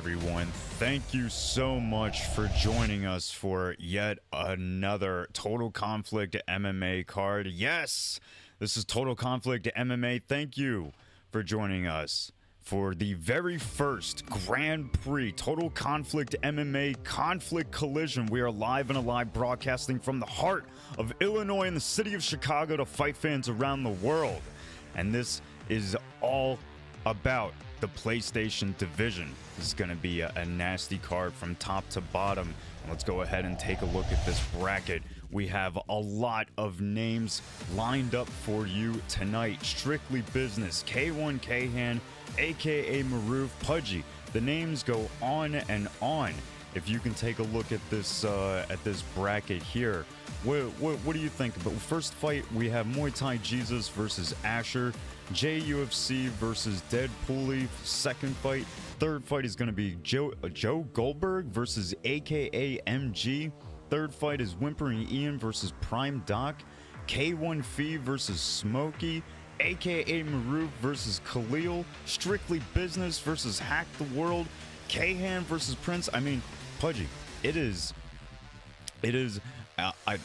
everyone. Thank you so much for joining us for yet another Total Conflict MMA card. Yes, this is Total Conflict MMA. Thank you for joining us for the very first Grand Prix Total Conflict MMA Conflict Collision. We are live and alive, broadcasting from the heart of Illinois and the city of Chicago to fight fans around the world. And this is all about the PlayStation division. This is going to be a nasty card from top to bottom. Let's go ahead and take a look at this bracket. We have a lot of names lined up for you tonight. Strictly Business, K1 Kayhan, aka Mihrouf Pudgy. The names go on and on. If you can take a look at this bracket here, what do you think? But first fight, we have MuayThaiJesus versus Asher, JayUFC versus Deadpool. Second fight, third fight is going to be Joe Goldberg versus AKA MG. Third fight is Whimpering Ian versus Prime Doc. K1 FEE versus Smokey, aka Mihrouf versus Khalil. Strictly Business versus Hack the World. Kayhan versus Prince. I mean, Pudgy, it is. I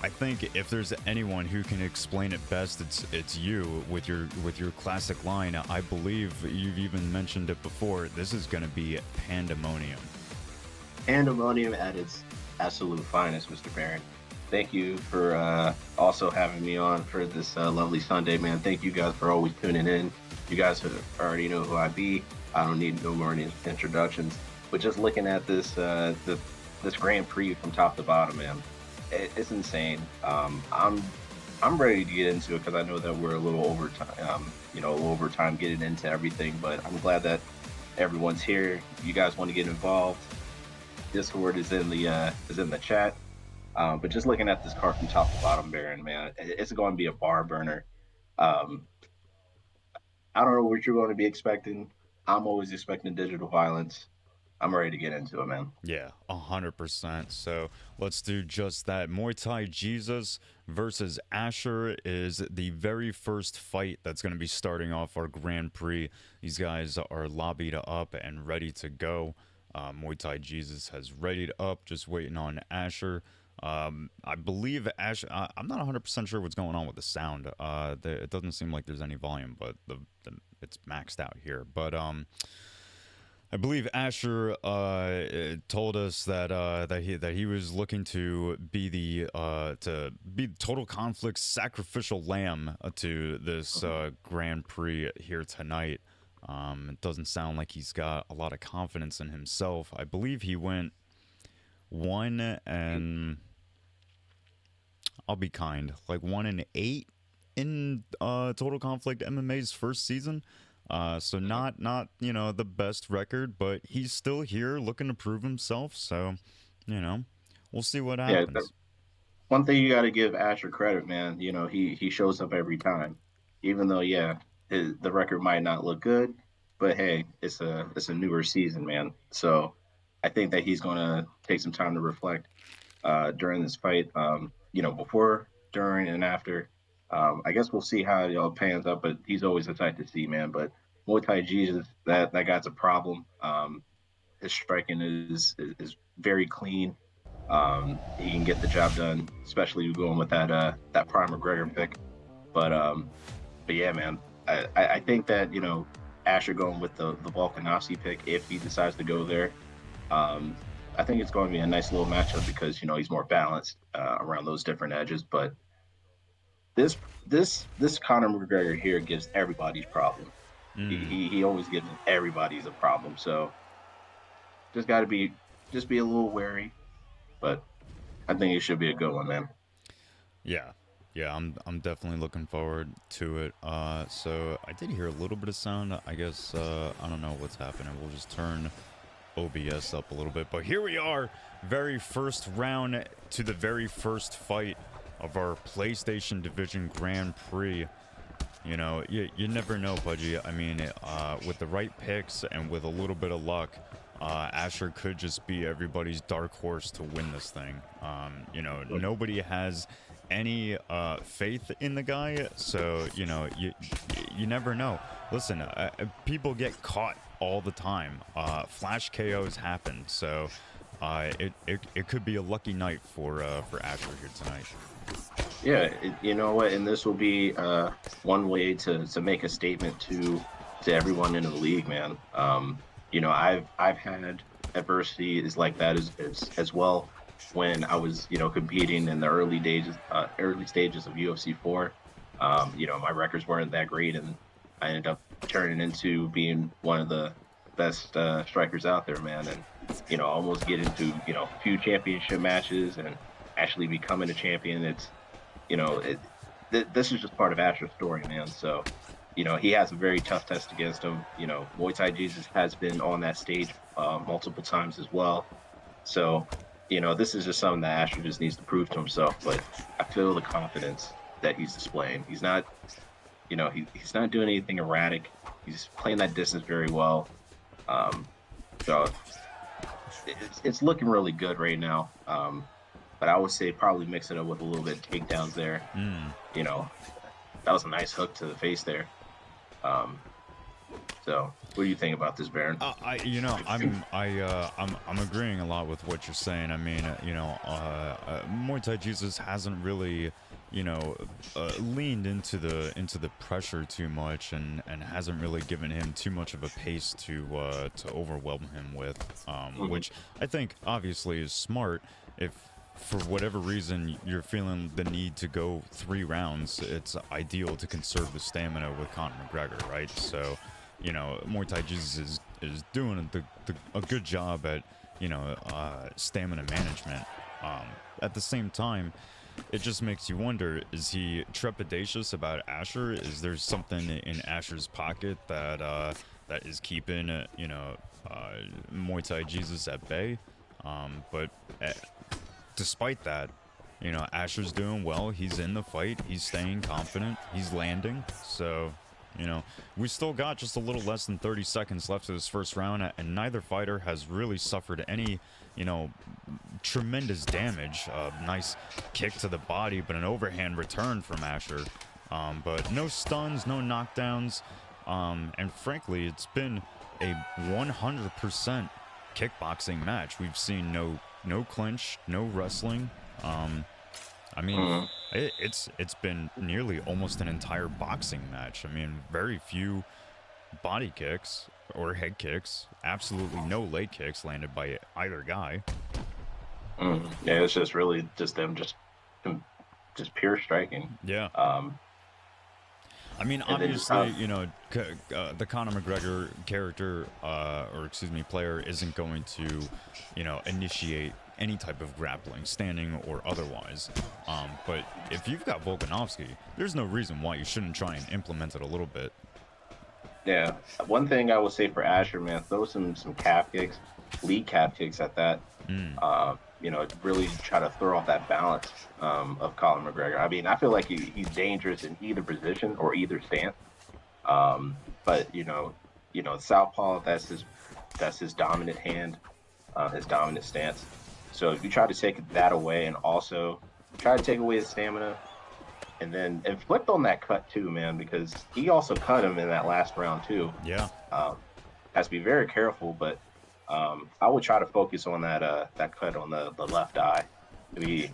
think if there's anyone who can explain it best, it's you with your classic line. I believe you've even mentioned it before. This is going to be pandemonium. Pandemonium at its absolute finest, Mr. Barron. Thank you for also having me on for this lovely Sunday, man. Thank you guys for always tuning in. You guys already know who I be. I don't need no more introductions. But just looking at this this Grand Prix from top to bottom, man, it's insane. I'm ready to get into it because I know that we're a little over time, a little over time getting into everything. But I'm glad that everyone's here. You guys want to get involved? Discord is in the chat. But just looking at this card from top to bottom, Baron, man, it's going to be a bar burner. I don't know what you're going to be expecting. I'm always expecting digital violence. I'm ready to get into it, man. Yeah, 100%. So let's do just that. MuayThaiJesus versus Asher is the very first fight that's going to be starting off our Grand Prix. These guys are lobbied up and ready to go. MuayThaiJesus has readied up, just waiting on Asher. I believe Asher. I'm not 100% sure what's going on with the sound. It doesn't seem like there's any volume, but it's maxed out here. But I believe Asher told us that he was looking to be the Total Conflict's sacrificial lamb to this Grand Prix here tonight. It doesn't sound like he's got a lot of confidence in himself. I believe he went 1 and I'll be kind, like 1-8 in Total Conflict MMA's first season. So not the best record, but he's still here looking to prove himself. So, we'll see what happens. Yeah, one thing you got to give Asher credit, man. He shows up every time, even though the record might not look good, but hey, it's a newer season, man. So I think that he's going to take some time to reflect during this fight. Before, during, and after. I guess we'll see how it all pans up, but he's always a sight to see, man. But MuayThaiJesus, that guy's a problem. His striking is very clean. He can get the job done, especially going with that Prime McGregor pick. But yeah, man, I think that Asher going with the Volkanovski pick, if he decides to go there, I think it's going to be a nice little matchup because he's more balanced around those different edges. But this Conor McGregor here gives everybody's problem. He always gives everybody's a problem. So just be a little wary, but I think it should be a good one, man. Yeah, I'm definitely looking forward to it. So I did hear a little bit of sound. I guess I don't know what's happening. We'll just turn OBS up a little bit. But here we are, very first round to the very first fight of our PlayStation Division Grand Prix. You never know, Pudgy. I mean, with the right picks and with a little bit of luck, Asher could just be everybody's dark horse to win this thing. Nobody has any faith in the guy, so you never know. Listen, people get caught all the time. Flash KOs happen, so it could be a lucky night for Asher here tonight. Yeah, you know what, and this will be one way to make a statement to everyone in the league, man. You know, I've had adversity is like that as well when I was, you know, competing in the early stages of UFC 4. You know, my records weren't that great, and I ended up turning into being one of the best strikers out there, man. And you know, almost get into, you know, a few championship matches and actually becoming a champion. It's, you know, this is just part of Asher's story, man. So, you know, he has a very tough test against him. You know, MuayThaiJesus has been on that stage multiple times as well. So, you know, this is just something that Asher just needs to prove to himself. But I feel the confidence that he's displaying. He's not, you know, he's not doing anything erratic. He's playing that distance very well. So it's looking really good right now. But I would say probably mix it up with a little bit of takedowns there. You know, that was a nice hook to the face there. So what do you think about this, Baron? I'm agreeing a lot with what you're saying. I mean, MuayThaiJesus hasn't really, leaned into the pressure too much, and hasn't really given him too much of a pace to overwhelm him with, which I think obviously is smart. If for whatever reason you're feeling the need to go 3 rounds, it's ideal to conserve the stamina with Conor McGregor, right? So, MuayThaiJesus is doing a good job at, stamina management. At the same time, it just makes you wonder, is he trepidatious about Asher? Is there something in Asher's pocket that is keeping, MuayThaiJesus at bay? But despite that, Asher's doing well. He's in the fight. He's staying confident. He's landing. So, we still got just a little less than 30 seconds left of this first round, and neither fighter has really suffered any, tremendous damage. Nice kick to the body, but an overhand return from Asher. But no stuns, no knockdowns. And frankly, it's been a 100% kickboxing match. We've seen no clinch, no wrestling. I mean, it's been nearly almost an entire boxing match. I mean, very few body kicks or head kicks. Absolutely no leg kicks landed by either guy. Yeah, it's just really just them just pure striking. Yeah. I mean, obviously, the Conor McGregor character, player isn't going to, initiate any type of grappling, standing or otherwise. But if you've got Volkanovski, there's no reason why you shouldn't try and implement it a little bit. Yeah. One thing I would say for Asher, man, throw some calf kicks, lead calf kicks at that. Really try to throw off that balance of Conor McGregor. I mean, I feel like he's dangerous in either position or either stance. But southpaw, that's his dominant hand, his dominant stance. So if you try to take that away, and also try to take away his stamina, and then inflict on that cut too, man, because he also cut him in that last round too. Yeah. Has to be very careful, but I would try to focus on that cut on the left eye to be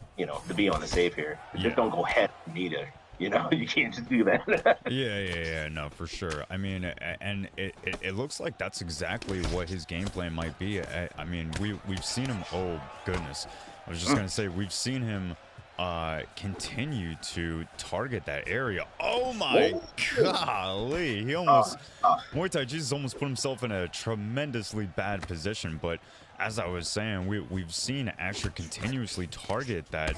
on the safe here. Yeah. Just don't go head either. You can't just do that. Yeah, no, for sure. I mean, and it looks like that's exactly what his game plan might be. I mean, we've seen him. Oh goodness, I was just gonna say we've seen him continue to target that area. Oh my golly, he almost MuayThaiJesus almost put himself in a tremendously bad position. But as I was saying, we've seen Asher continuously target that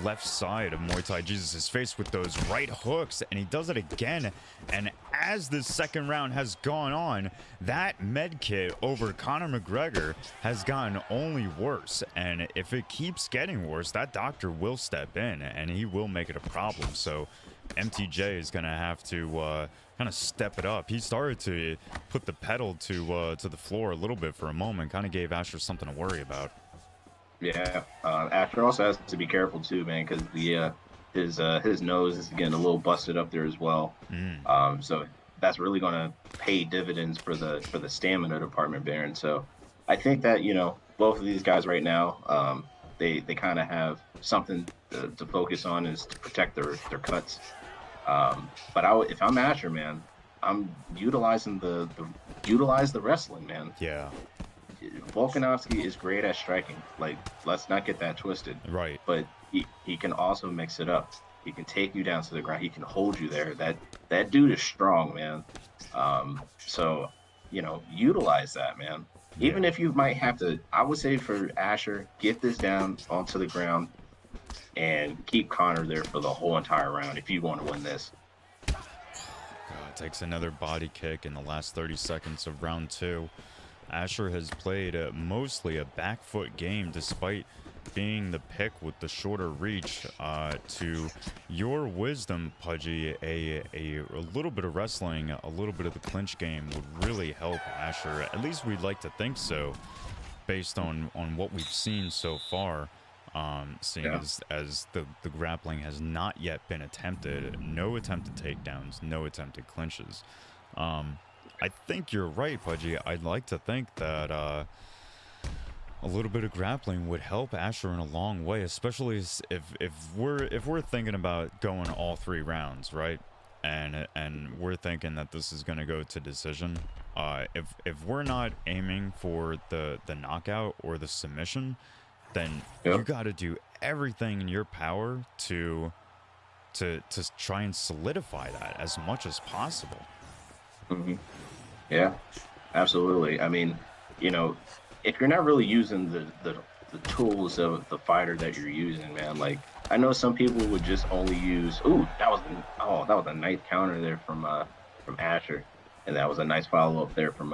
left side of MuayThaiJesus' face with those right hooks, and he does it again. And as the second round has gone on, that med kit over Conor McGregor has gotten only worse. And if it keeps getting worse, that doctor will step in and he will make it a problem. So MTJ is gonna have to kind of step it up. He started to put the pedal to the floor a little bit for a moment, kind of gave Asher something to worry about. Yeah, Asher also has to be careful too, man, because his nose is getting a little busted up there as well. So that's really going to pay dividends for the stamina department, Baron. So I think that, you know, both of these guys right now, they kind of have something to focus on, is to protect their cuts. But if I'm Asher, man, I'm utilizing utilize the wrestling, man. Yeah. Volkanovski is great at striking. Like, let's not get that twisted. Right. But he can also mix it up. He can take you down to the ground. He can hold you there. That dude is strong, man. So, you know, utilize that, man. Even if you might have to, I would say for Asher, get this down onto the ground and keep Connor there for the whole entire round if you want to win this. God, takes another body kick in the last 30 seconds of round 2. Asher has played mostly a back foot game, despite being the pick with the shorter reach. To your wisdom, Pudgy, a little bit of wrestling, a little bit of the clinch game would really help Asher. At least we'd like to think so, based on what we've seen so far. Seeing as the grappling has not yet been attempted, no attempted takedowns, no attempted clinches. I think you're right, Pudgy. I'd like to think that a little bit of grappling would help Asher in a long way, especially if we're thinking about going all 3 rounds, right? And we're thinking that this is going to go to decision. If we're not aiming for the knockout or the submission, then you got to do everything in your power to try and solidify that as much as possible. Mm-hmm. Yeah, absolutely. I mean, you know, if you're not really using the tools of the fighter that you're using, man, like, I know some people would just only use. That was a nice counter there from Asher, and that was a nice follow up there from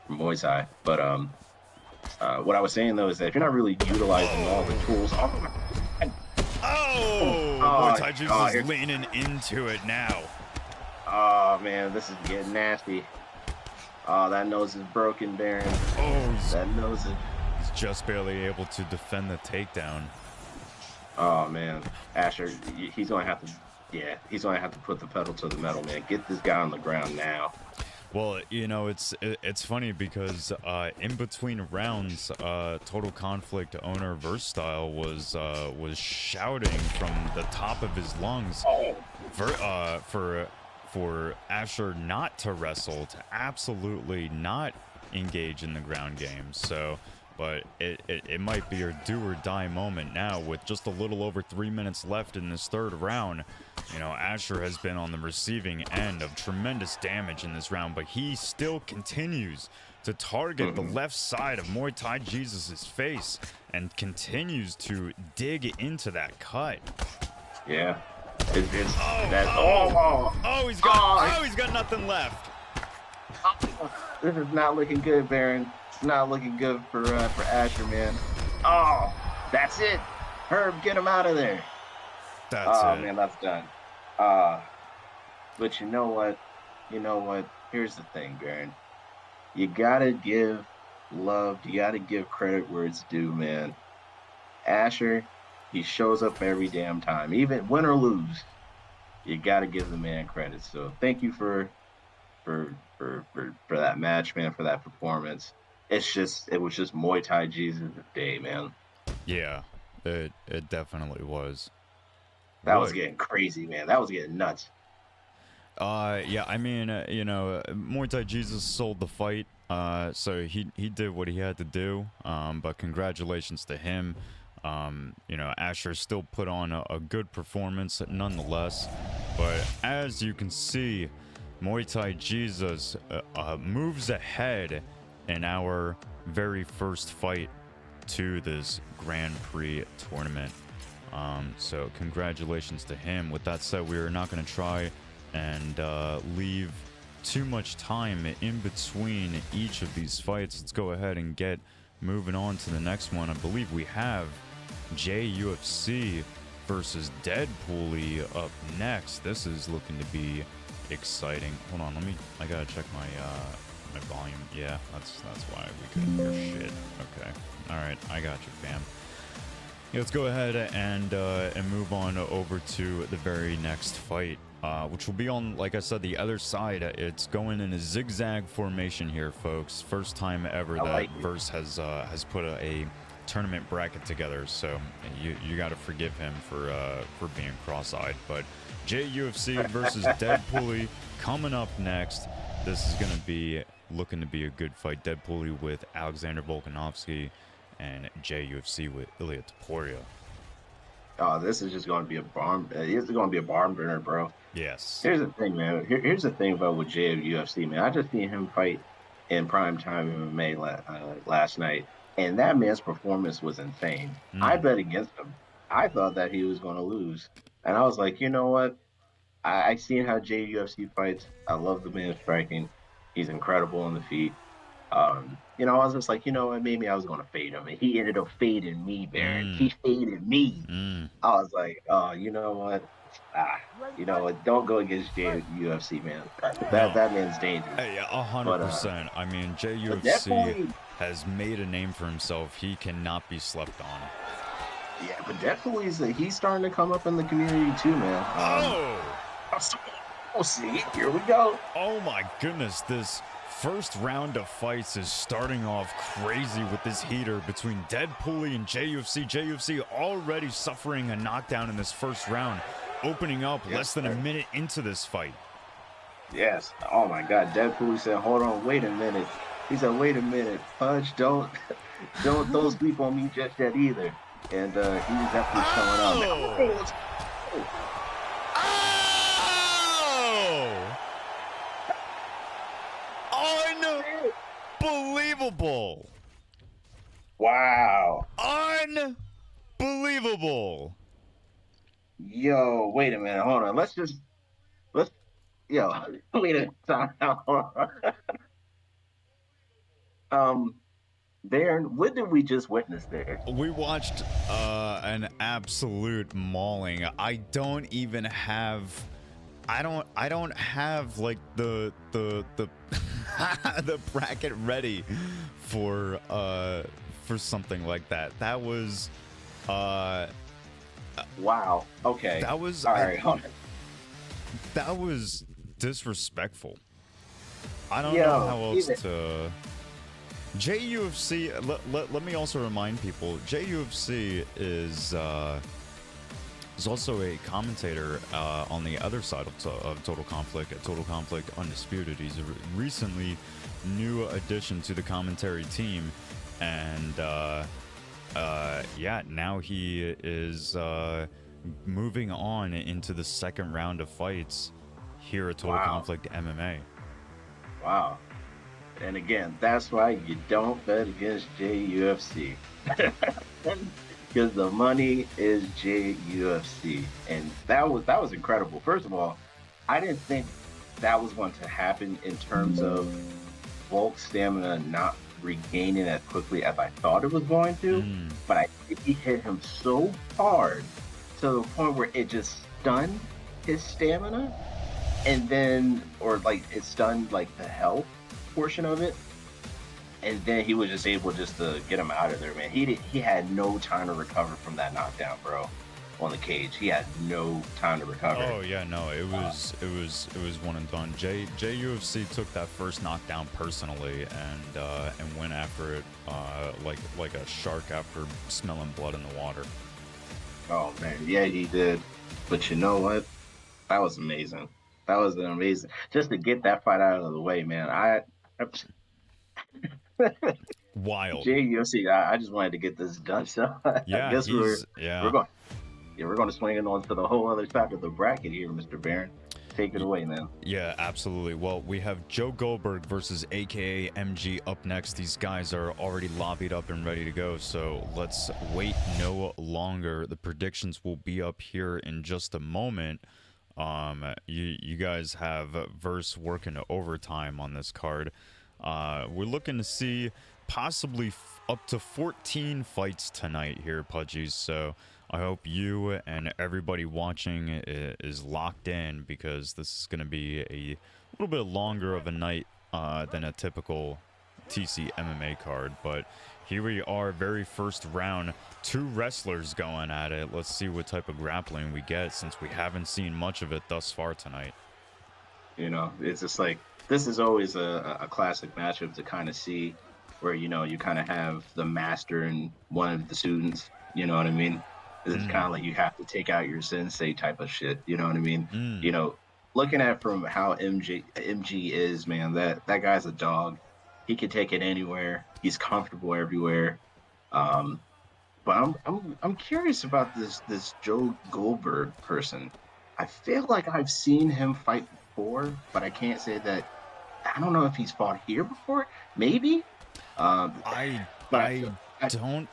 Muay Thai. But what I was saying though is that if you're not really utilizing all the tools, MuayThaiJesus is leaning into it now. Oh man, this is getting nasty. Oh, that nose is broken, Baron. That nose is... He's just barely able to defend the takedown. Oh man, Asher, he's gonna have to put the pedal to the metal, man. Get this guy on the ground now. Well, you know, it's funny because in between rounds, Total Conflict owner Versatile was shouting from the top of his lungs for Asher not to wrestle, to absolutely not engage in the ground game. So, but it might be a do or die moment now with just a little over 3 minutes left in this 3rd round. You know, Asher has been on the receiving end of tremendous damage in this round, but he still continues to target the left side of MuayThaiJesus' face and continues to dig into that cut. Yeah. He's got nothing left. This is not looking good, Baron. It's not looking good for Asher, man. Oh, that's it. Herb, get him out of there. That's it. Man, that's done. But you know what? Here's the thing, Baron. You gotta give love. You gotta give credit where it's due, man. Asher, he shows up every damn time, even win or lose. You gotta give the man credit. So thank you for that match, man, for that performance. It was just MuayThaiJesus' day, man. Yeah, it definitely was. That was getting crazy, man. That was getting nuts. Yeah, I mean, you know, MuayThaiJesus sold the fight, so he did what he had to do. But congratulations to him. You know, Asher still put on a good performance nonetheless. But as you can see, MuayThaiJesus moves ahead in our very first fight to this Grand Prix tournament. So congratulations to him. With that said, we are not going to try and leave too much time in between each of these fights. Let's go ahead and get moving on to the next one. I believe we have JayUFC versus Deadpool up next. This is looking to be exciting. Hold on, I gotta check my volume. Yeah, that's why we couldn't hear shit. Okay, all right, I got you, fam. Yeah, let's go ahead and move on over to the very next fight, which will be on, like I said, the other side. It's going in a zigzag formation here, folks. First time ever I that like it. Verse has put a tournament bracket together, so you got to forgive him for being cross-eyed. But JayUFC versus Dead Pulley coming up next. This is going to be looking to be a good fight. Dead Pulley with Alexander Volkanovski, and JayUFC with Ilya Topuria. Oh, this is just going to be a barn. It's going to be a barn burner, bro. Yes. Here's the thing, man. Here's the thing about with JayUFC, man. I just seen him fight in prime time MMA last night, and that man's performance was insane. I bet against him. I thought that he was going to lose, and I was like, you know what? I seen how JayUFC fights. I love the man striking. He's incredible on the feet. You know, I was just like, you know what, maybe I was gonna fade him, and he ended up fading me, Baron. He faded me. I was like, oh, you know what? You know what? Don't go against JayUFC, man. That man's dangerous. Hey, 100%. I mean, JayUFC has made a name for himself. He cannot be slept on. Yeah, but definitely he's starting to come up in the community too, man. Oh, see, here we go. Oh my goodness, this first round of fights is starting off crazy with this heater between Dead Pulley and JayUFC. JayUFC already suffering a knockdown in this first round, opening up less than a minute into this fight. Yes. Oh my God. Dead Pulley said, "Hold on, wait a minute." He said, "Wait a minute, Pudge, don't sleep on me just yet either." And he's definitely showing out. Unbelievable. Wow. Unbelievable. Yo, wait a minute. Hold on. Let's wait a time. Baron, what did we just witness there? We watched an absolute mauling. I don't have like the the bracket ready for something like that. That was wow. Okay. That was all right. That was disrespectful. I don't know how else to. JayUFC. Let me also remind people. JayUFC is also a commentator on the other side of Total Conflict at Total Conflict Undisputed. He's a recently new addition to the commentary team, and yeah, now he is moving on into the second round of fights here at Total Conflict MMA. Wow. And again, that's why you don't bet against JayUFC. Because the money is JayUFC. And that was incredible. First of all, I didn't think that was going to happen in terms of Volk's stamina not regaining as quickly as I thought it was going to. But I think he hit him so hard to the point where it just stunned his stamina. And then, or like it stunned like the health portion of it, and then he was just able just to get him out of there, man. He had no time to recover from that knockdown, bro. On the cage, he had no time to recover. Oh yeah, no, it was one and done. JayUFC took that first knockdown personally and went after it like a shark after smelling blood in the water. Oh man, yeah, he did. But you know what? That was amazing. That was amazing. Just to get that fight out of the way, man. Wild. JayUFC, I just wanted to get this done. So yeah, I guess we're going to swing it on to the whole other side of the bracket here, Mr. Baron. Take it away, man. Yeah, absolutely. Well, we have Joe Goldberg versus AKA MG up next. These guys are already lobbied up and ready to go, so let's wait no longer. The predictions will be up here in just a moment. You guys have Verse working overtime on this card. We're looking to see possibly up to 14 fights tonight here, Pudgies. So I hope you and everybody watching is locked in, because this is going to be a little bit longer of a night than a typical TC MMA card. But here we are, very first round, 2 wrestlers going at it. Let's see what type of grappling we get, since we haven't seen much of it thus far tonight. You know, it's just like, this is always a classic matchup to kind of see, where, you know, you kind of have the master and one of the students, you know what I mean? It's kind of like you have to take out your sensei type of shit, you know what I mean? You know, looking at from how MG is, man, that guy's a dog. He can take it anywhere. He's comfortable everywhere. But I'm curious about this Joe Goldberg person. I feel like I've seen him fight before, but I can't say that. I don't know if he's fought here before. Maybe. I don't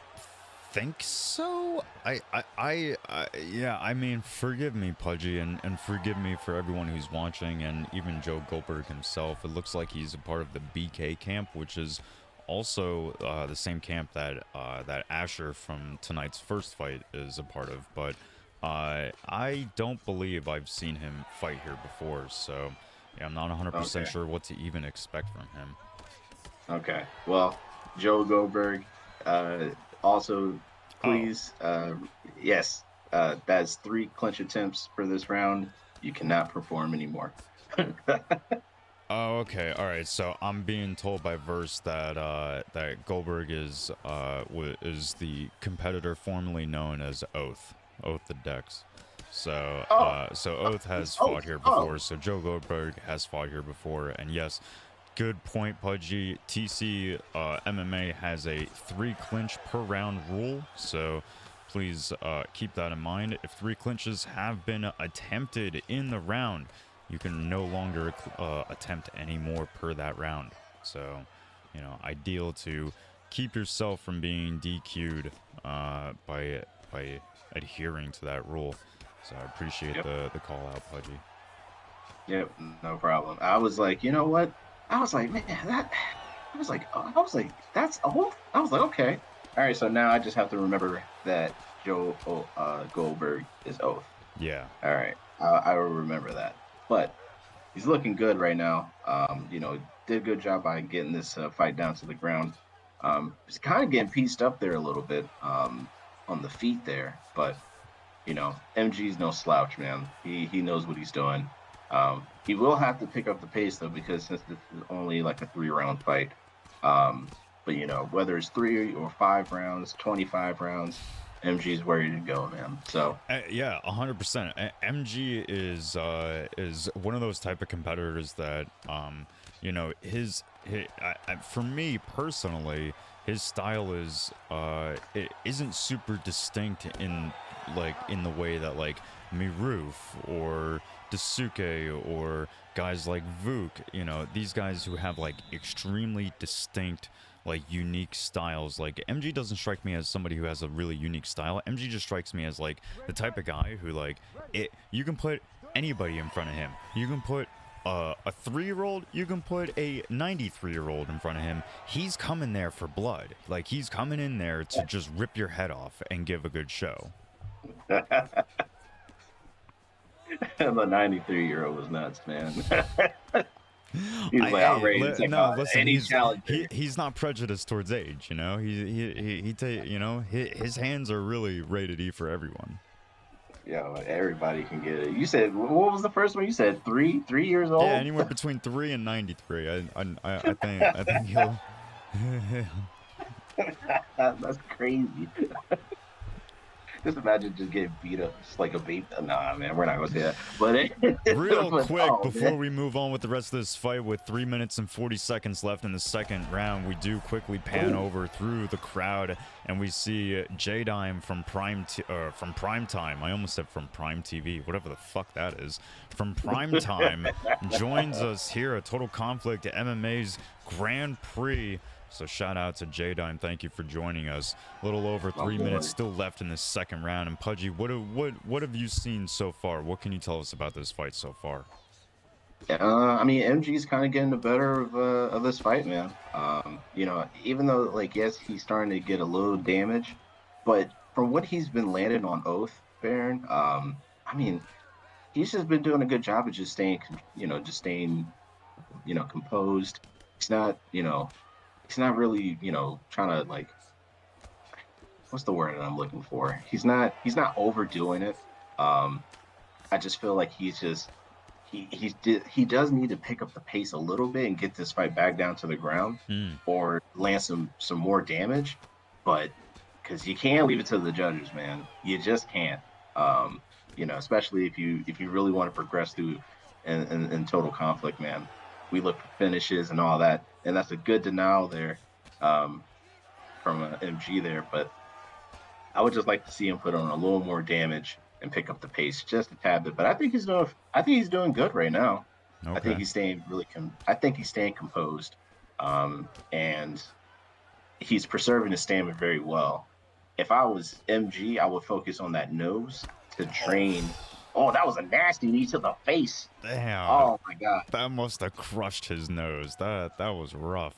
think so. Yeah, I mean, forgive me, Pudgy, and forgive me for everyone who's watching, and even Joe Goldberg himself. It looks like he's a part of the BK camp, which is also the same camp that that Asher from tonight's first fight is a part of. But I don't believe I've seen him fight here before, so yeah, I'm not 100% sure what to even expect from him. Okay. Well, Joe Goldberg, also, please, yes, that's 3 clinch attempts for this round. You cannot perform anymore. Oh, okay. All right. So I'm being told by Verse that that Goldberg is the competitor formerly known as Oath the Dex. So so Oath has fought here before. So Joe Goldberg has fought here before, and yes. Good point, Pudgy. TC MMA has a 3 clinch per round rule, so please keep that in mind. If 3 clinches have been attempted in the round, you can no longer attempt any more per that round. So, you know, ideal to keep yourself from being DQ'd by adhering to that rule. So I appreciate the call out, Pudgy. Yep, no problem. I was like, you know what? I was like, man, I was like, that's Oath. I was like, okay, all right. So now I just have to remember that Joe Goldberg is Oath. Yeah. All right, I will remember that. But he's looking good right now. You know, did a good job by getting this fight down to the ground. He's kind of getting pieced up there a little bit on the feet there, but you know, MG's no slouch, man. He knows what he's doing. He will have to pick up the pace though, because since this is only like a 3-round fight. But you know, whether it's 3 or 5 rounds, 25 rounds, MG's ready to go, man. So yeah, 100%. MG is one of those type of competitors that you know, his for me personally, his style is it isn't super distinct in the way that like Mihrouf or Dasuke or guys like Vuk, you know, these guys who have like extremely distinct, like unique styles. Like MG doesn't strike me as somebody who has a really unique style. MG just strikes me as like the type of guy who like you can put anybody in front of him. You can put a 3-year-old, you can put a 93-year-old in front of him. He's coming there for blood. Like he's coming in there to just rip your head off and give a good show. The 93-year-old was nuts, man. He's like outrageous. No, listen, any he's not prejudiced towards age. You know, you know, his hands are really rated E for everyone. Yeah, everybody can get it. You said, what was the first one? You said 3 years old. Yeah, anywhere between 3 and 93. I think he'll. That's crazy. Just imagine just getting beat up just like a baby. Nah, man, we're not gonna say that. But real quick, before we move on with the rest of this fight, with 3 minutes and 40 seconds left in the second round, we do quickly pan over through the crowd, and we see J-Dime from Prime Time. I almost said from Prime TV, whatever the fuck that is. From Prime Time joins us here at Total Conflict MMA's Grand Prix. So shout out to J-Dime. Thank you for joining us. A little over 3 minutes still left in this second round. And Pudgy, what have you seen so far? What can you tell us about this fight so far? I mean, MG's kind of getting the better of this fight, man. You know, even though, like, yes, he's starting to get a little damage, but from what he's been landing on Oath, Baron, I mean, he's just been doing a good job of just staying, composed. He's not, he's not really, you know, trying to like, what's the word that I'm looking for? He's not overdoing it. Um, I just feel like he does need to pick up the pace a little bit and get this fight back down to the ground, Mm. or land some more damage. But because you can't leave it to the judges, man, you just can't. Um, you know, especially if you really want to progress through in total conflict, man. We look for finishes and all that, and that's a good denial there, um, from MG there. But I would just like to see him put on a little more damage and pick up the pace just a tad bit. But I think he's doing good right now. I think Okay. he's staying I think he's staying composed, and he's preserving his stamina very well. If I was MG, I would focus on that nose to train. Oh, that was a nasty knee to the face. Damn, Oh my god. that must have crushed his nose. That was rough.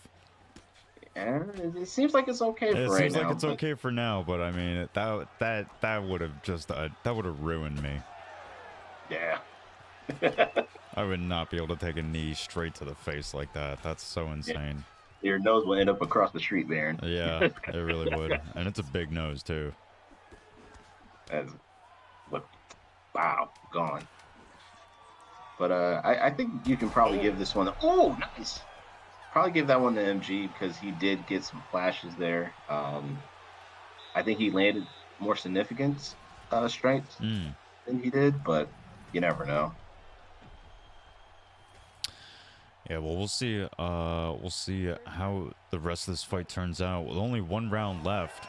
And it seems like it's okay It for right seems like now. it's okay for now, but I mean that would have just that would have ruined me. Yeah. I would not be able to take a knee straight to the face like that. That's so insane. Your nose will end up across the street, Baron. Yeah, it really would, and it's a big nose too. As look, wow, gone. But I think you can probably give this one. Oh, nice. Probably give that one to MG because he did get some flashes there. I think he landed more significant strikes Mm. than he did, but you never know. Yeah, well, we'll see. We'll see how the rest of this fight turns out. With only one round left,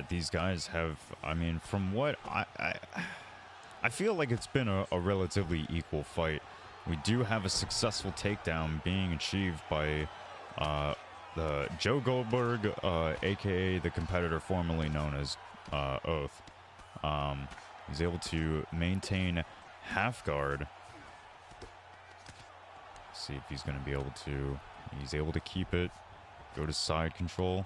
these guys have. I mean, from what I feel like it's been a relatively equal fight. We do have a successful takedown being achieved by the Joe Goldberg, aka the competitor formerly known as Oath. He's able to maintain half guard. See if he's going to be able to. He's able to keep it. Go to side control.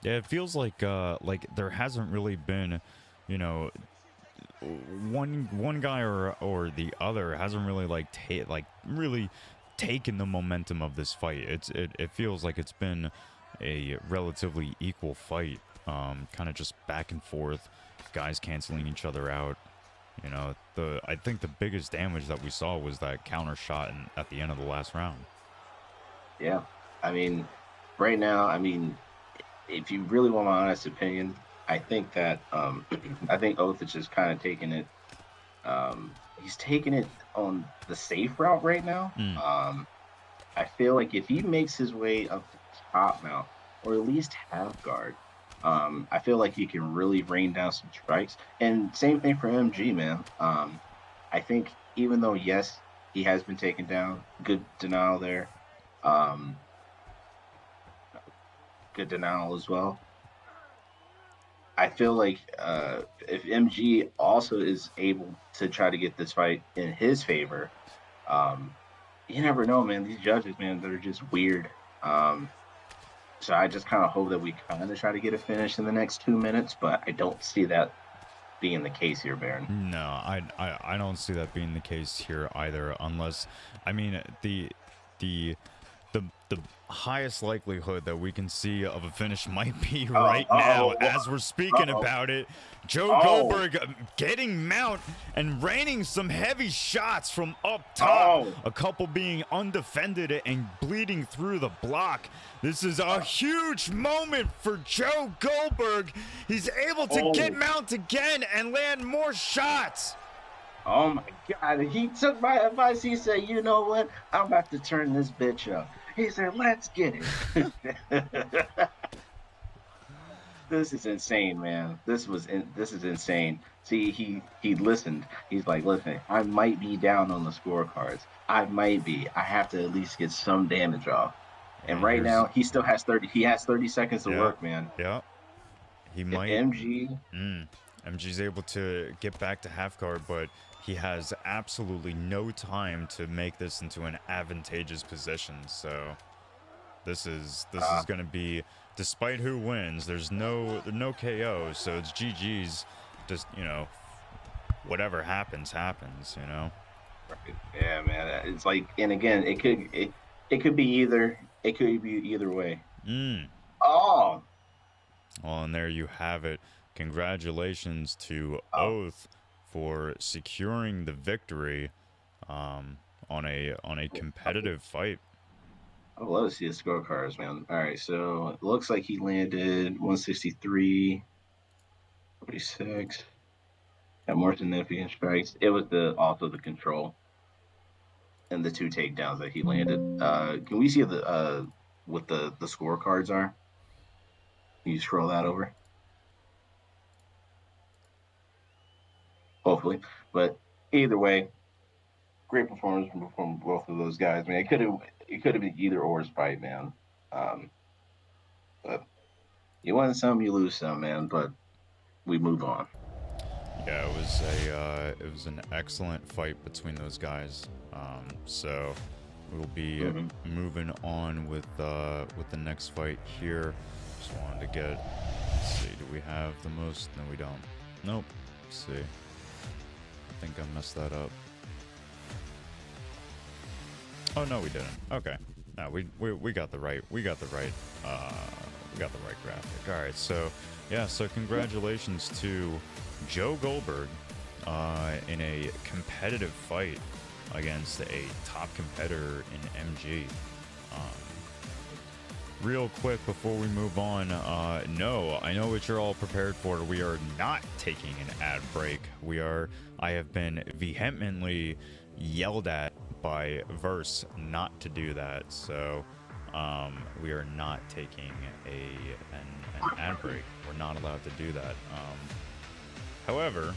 Yeah, it feels like there hasn't really been, you know, one guy or the other hasn't really really taken the momentum of this fight. It feels like it's been a relatively equal fight. Kind of just back and forth, guys canceling each other out. You know, I think the biggest damage that we saw was that counter shot at the end of the last round. Yeah, I mean, right now, I mean, if you really want my honest opinion, I think that I think Oath is just kind of taking it. He's taking it on the safe route right now. Mm. I feel like if he makes his way up to top mount or at least half guard, I feel like he can really rain down some strikes. And same thing for MG, man. I think even though yes, he has been taken down, good denial there. Um, Good denial as well. I feel like if MG also is able to try to get this fight in his favor, um, you never know, man. These judges, man, they're just weird. So I just kind of hope that we kind of try to get a finish in the next 2 minutes, but I don't see that being the case here, Baron. No, I don't see that being the case here either. Unless, I mean, the highest likelihood that we can see of a finish might be right now as we're speaking about it. Joe Goldberg getting mount and raining some heavy shots from up top. A couple being undefended and bleeding through the block. This is a huge moment for Joe Goldberg. He's able to get mount again and land more shots. Oh my God, he took my advice. He said, you know what? I'm about to turn this bitch up. He said, let's get it. This is insane, man. This is insane. See, he listened. He's like, listen, I might be down on the scorecards. I might be. I have to at least get some damage off. And right now, he still has 30. He has 30 seconds to work, man. Yeah. He might. MG's able to get back to half guard, but he has absolutely no time to make this into an advantageous position. So this is going to be, despite who wins, there's no KO, so it's GG's. Just, you know, whatever happens, you know. Right. Yeah, man. It's like, and again, it could be either way. Mm. Oh, Well, and there you have it. Congratulations to oh, Oath for securing the victory on a competitive fight. I would love to see the scorecards, man. All right, so it looks like he landed 163, 46. Got more significant strikes. It was also the control and the two takedowns that he landed. Can we see the what the scorecards are? Can you scroll that over? Hopefully, but either way, great performance from both of those guys, man. It could have been either or's fight, man. Um, but you win some, you lose some, man. But we move on. Yeah, it was an excellent fight between those guys. So we'll be Mm-hmm. moving on with the next fight here. Just wanted to get. Let's see, do we have the most? No, we don't. Nope. Let's see. I think I messed that up. Oh no, we didn't. Okay. No, we got the right. We got the right graphic. All right. So yeah. So congratulations to Joe Goldberg in a competitive fight against a top competitor in MG. Real quick before we move on, no, I know what you're all prepared for. We are not taking an ad break. I have been vehemently yelled at by Verse not to do that, so we are not taking an ad break. We're not allowed to do that. However,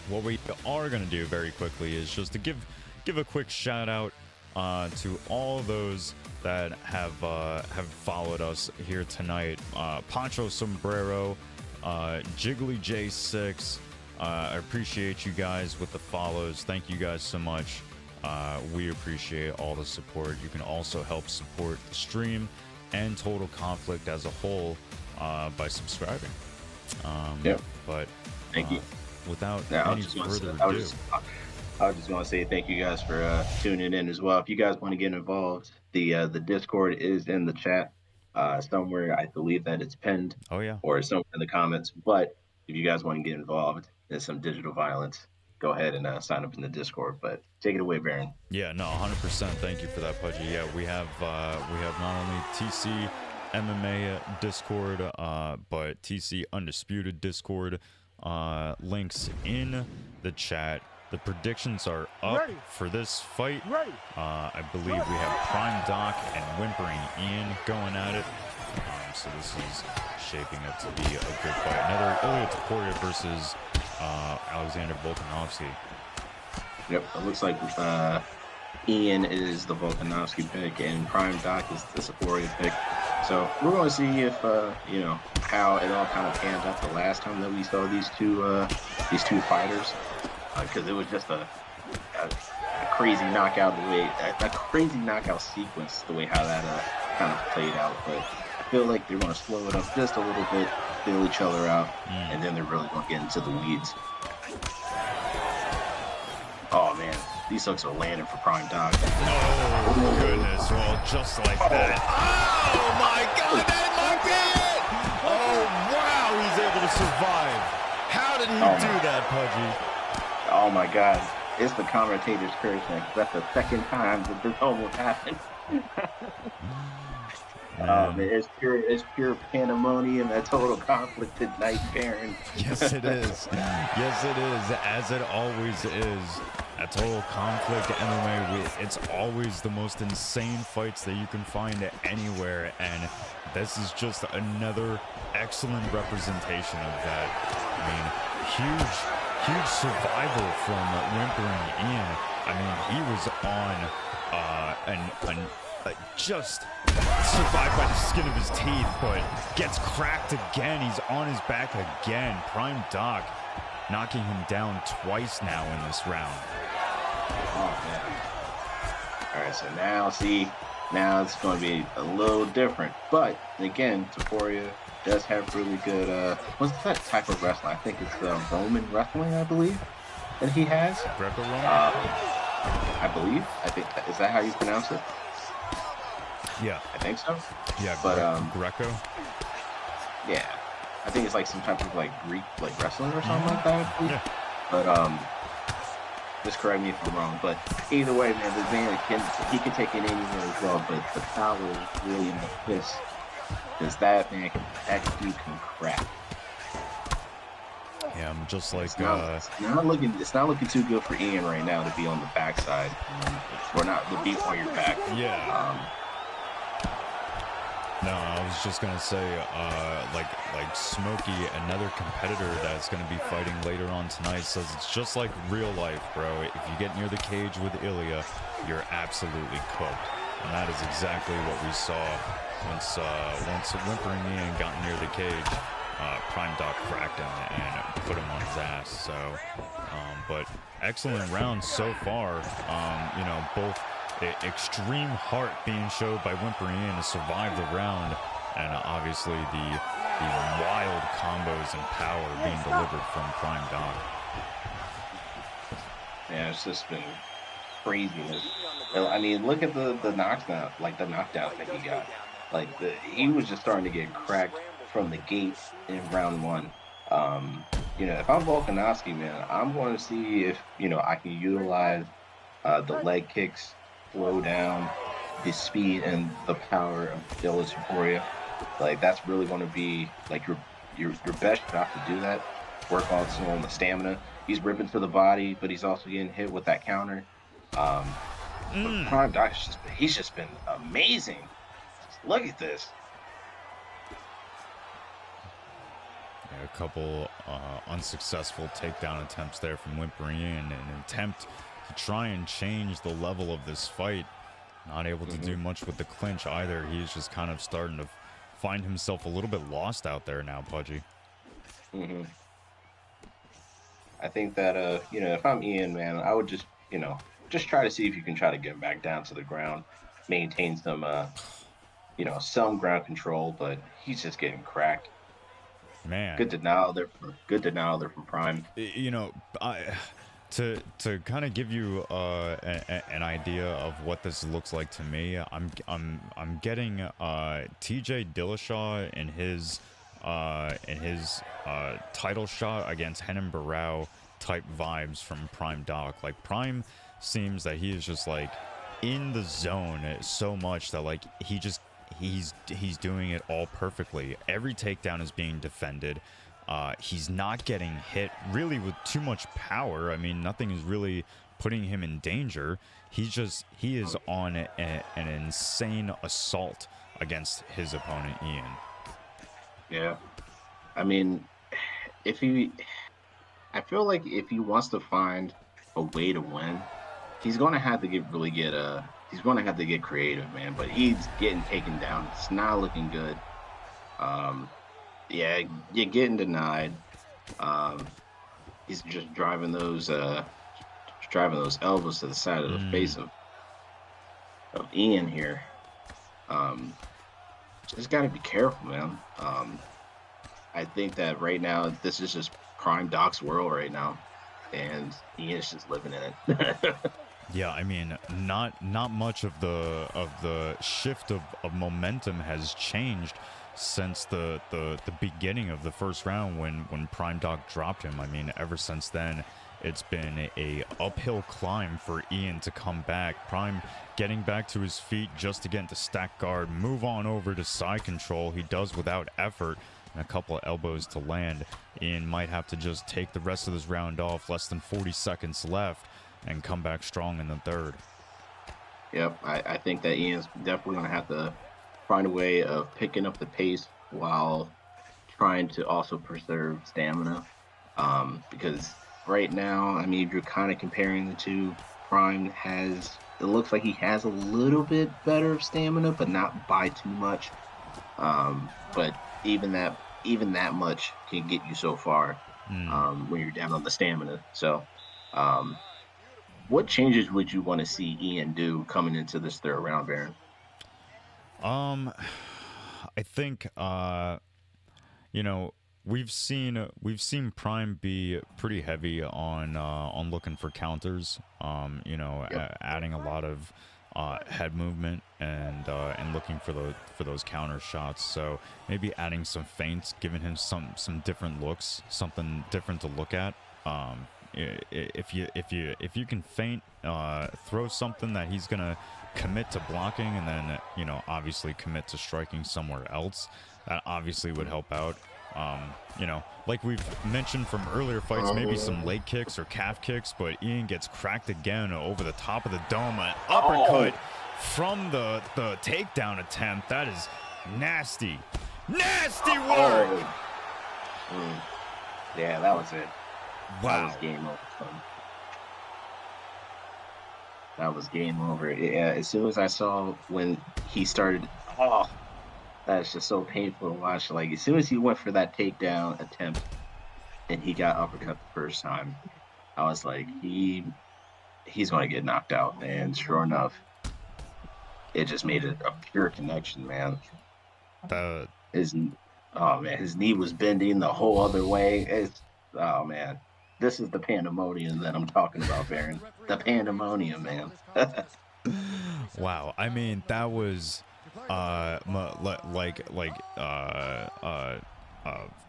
what we are going to do very quickly is just to give a quick shout out to all those that have followed us here tonight. Pancho Sombrero, Jiggly J6. I appreciate you guys with the follows. Thank you guys so much. We appreciate all the support. You can also help support the stream and Total Conflict as a whole by subscribing. Yep. But Thank you. Without Now, any further ado, I was just going to say thank you guys for tuning in as well. If you guys want to get involved, the Discord is in the chat somewhere. I believe that it's pinned. oh yeah, Or somewhere in the comments. But if you guys want to get involved in some digital violence, go ahead and sign up in the Discord. But take it away, Baron. yeah, no, 100%. Thank you for that, Pudgy. Yeah, we have not only TC MMA Discord, but TC Undisputed Discord links in the chat. The predictions are up for this fight. I believe we have Prime Doc and Whimpering Ian going at it. So this is shaping up to be a good fight. Another Ilya Topuria versus Alexander Volkanovski. Yep, it looks like Ian is the Volkanovski pick and Prime Doc is the Sephora pick. So we're going to see if how it all kind of panned out the last time that we saw these two fighters, because it was just a crazy knockout a crazy knockout sequence, the way how that kind of played out. But I feel like they're going to slow it up just a little bit, feel each other out, and then they're really going to get into the weeds. Oh man, these hooks are landing for Prime Doc. Oh goodness! Well, just like that. Oh my God, that might be it! Oh wow, he's able to survive. How did he do that, Pudgy? Oh my God, it's the commentator's curse, man. That's the second time that this almost happened. Man, it's pure pandemonium, a Total Conflict tonight, Baron. Yes, it is. Yes, it is. As it always is. At Total Conflict MMA, it's always the most insane fights that you can find anywhere, and this is just another excellent representation of that. I mean, huge survival from Whimpering Ian. I mean, he was on just survived by the skin of his teeth, but gets cracked again. He's on his back again. Prime Doc knocking him down twice now in this round. Oh man. All right, so now it's going to be a little different. But again, Topuria does have really good what's that type of wrestling? I think it's Roman wrestling, I believe. that he has. Greco-Roman? I believe. I think is that how you pronounce it? Yeah. I think so. Yeah, But Greco? yeah, I think it's like some type of like Greek like wrestling or something like that. I believe. Yeah. But just correct me if I'm wrong. But either way, man, this man can take it anywhere as well. But the power is really in the fist. Because that dude can crack. Yeah, I'm just like It's not looking too good for Ian right now to be on the backside. Or not to be on your back. Yeah. No, I was just gonna say, like Smokey, another competitor that's gonna be fighting later on tonight, says it's just like real life, bro. If you get near the cage with Ilya, you're absolutely cooked, and that is exactly what we saw once Whimpering Ian got near the cage. Prime Doc cracked him and put him on his ass. So, but excellent round so far. You know, both. Extreme heart being showed by Whimpering Ian to survive the round, and obviously the wild combos and power being delivered from Prime Doc. Yeah, it's just been craziness. I mean, look at the knockdown, like the knockdowns that he got. Like he was just starting to get cracked from the gate in round one. You know, if I'm Volkanovski, man, I'm going to see if I can utilize the leg kicks, slow down the speed and the power of De La Topuria. Like that's really going to be like your best shot to do that. Work on some on the stamina. He's ripping to the body, but he's also getting hit with that counter. But Prime Doc he's just been amazing. Look at this. Yeah, a couple unsuccessful takedown attempts there from Whimpering Ian, an attempt to try and change the level of this fight. Not able to do much with the clinch either. He's just kind of starting to find himself a little bit lost out there now, Pudgy. I think that if I'm Ian, man, I would just try to see if you can try to get him back down to the ground, maintain some some ground control, but he's just getting cracked. Man, good denial there from Prime. You know, to kind of give you an idea of what this looks like to me, I'm getting TJ Dillashaw in his title shot against Renan Barão type vibes from Prime Doc. Like Prime seems that he is just like in the zone so much that like he's doing it all perfectly. Every takedown is being defended. He's not getting hit really with too much power. I mean, nothing is really putting him in danger. He is on an insane assault against his opponent, Ian. Yeah. I mean, I feel like if he wants to find a way to win, he's going to have to get creative, man. But he's getting taken down. It's not looking good. Yeah, you're getting denied. He's just driving those elbows to the side of the face of Ian here. Just got to be careful, man. I think that right now this is just Prime Doc's world right now, and Ian's just living in it. Yeah, I mean, not much of the shift of momentum has changed since the beginning of the first round when Prime Doc dropped him. I mean, ever since then, it's been a uphill climb for Ian to come back. Prime getting back to his feet just to get into stack guard, move on over to side control. He does without effort, and a couple of elbows to land. Ian might have to just take the rest of this round off, less than 40 seconds left, and come back strong in the third. Yep, I think that Ian's definitely going to have to find a way of picking up the pace while trying to also preserve stamina. Because right now, I mean, if you're kind of comparing the two, Prime it looks like he has a little bit better stamina, but not by too much. But even that much can get you so far when you're down on the stamina. So, what changes would you want to see Ian do coming into this third round, Baron? I think we've seen Prime be pretty heavy on looking for counters. You know, adding a lot of head movement and looking for those counter shots. So maybe adding some feints, giving him some different looks, something different to look at. If you can feint, throw something that he's gonna commit to blocking, and then obviously commit to striking somewhere else, that obviously would help out. Like we've mentioned from earlier fights, maybe some leg kicks or calf kicks, but Ian gets cracked again over the top of the dome. An uppercut from the takedown attempt. That is nasty. Nasty work! Yeah, that was it. Wow. That was game over. That was game over. Yeah, as soon as I saw when he started, that's just so painful to watch. Like, as soon as he went for that takedown attempt and he got uppercut the first time, I was like, he's going to get knocked out. And sure enough, it just made it a pure connection, man. His knee was bending the whole other way. Oh, man. This is the pandemonium that I'm talking about, Baron. The pandemonium, man. Wow. I mean, that was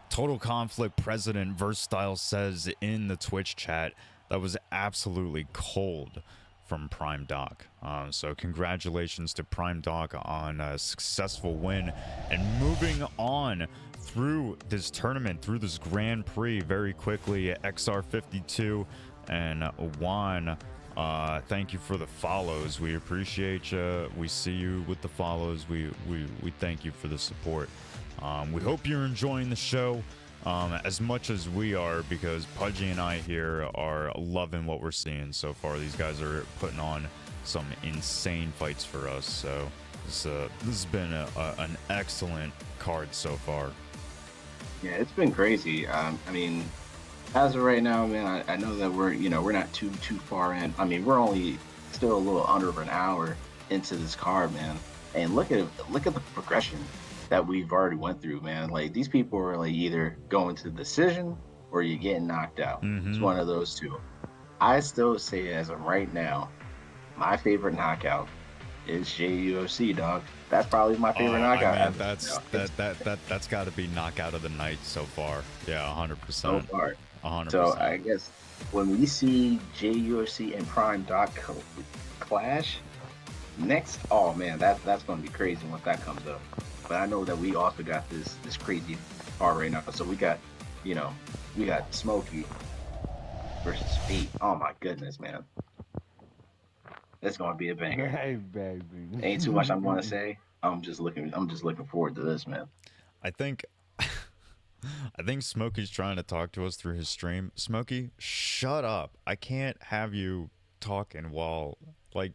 Total Conflict President Versatile says in the Twitch chat, that was absolutely cold from Prime Doc. So congratulations to Prime Doc on a successful win and moving on through this tournament, through this Grand Prix very quickly. XR52 and Juan, thank you for the follows. We appreciate you. We see you with the follows. We thank you for the support. We hope you're enjoying the show as much as we are, because Pudgy and I here are loving what we're seeing so far. These guys are putting on some insane fights for us. So this has been an excellent card so far. Yeah, it's been crazy. I mean, as of right now, man, I know that we're not too far in. I mean, we're only still a little under an hour into this card, man. And look at the progression that we've already went through, man. Like, these people are like either going to decision or you're getting knocked out. It's one of those two. I still say, as of right now, my favorite knockout is JayUFC, dog. That's probably my favorite knockout. I mean, that's got to be knockout of the night so far. Yeah, 100%. So far, 100%. So I guess when we see JayUFC and Prime Doc clash next, oh man, that's going to be crazy once that comes up. But I know that we also got this crazy part right now. So we got Smokey versus Feet. Oh my goodness, man. It's gonna be a banger. Hey, baby. Ain't too much I'm gonna say. I'm just looking forward to this, man. I think Smokey's trying to talk to us through his stream. Smokey, shut up. I can't have you talking while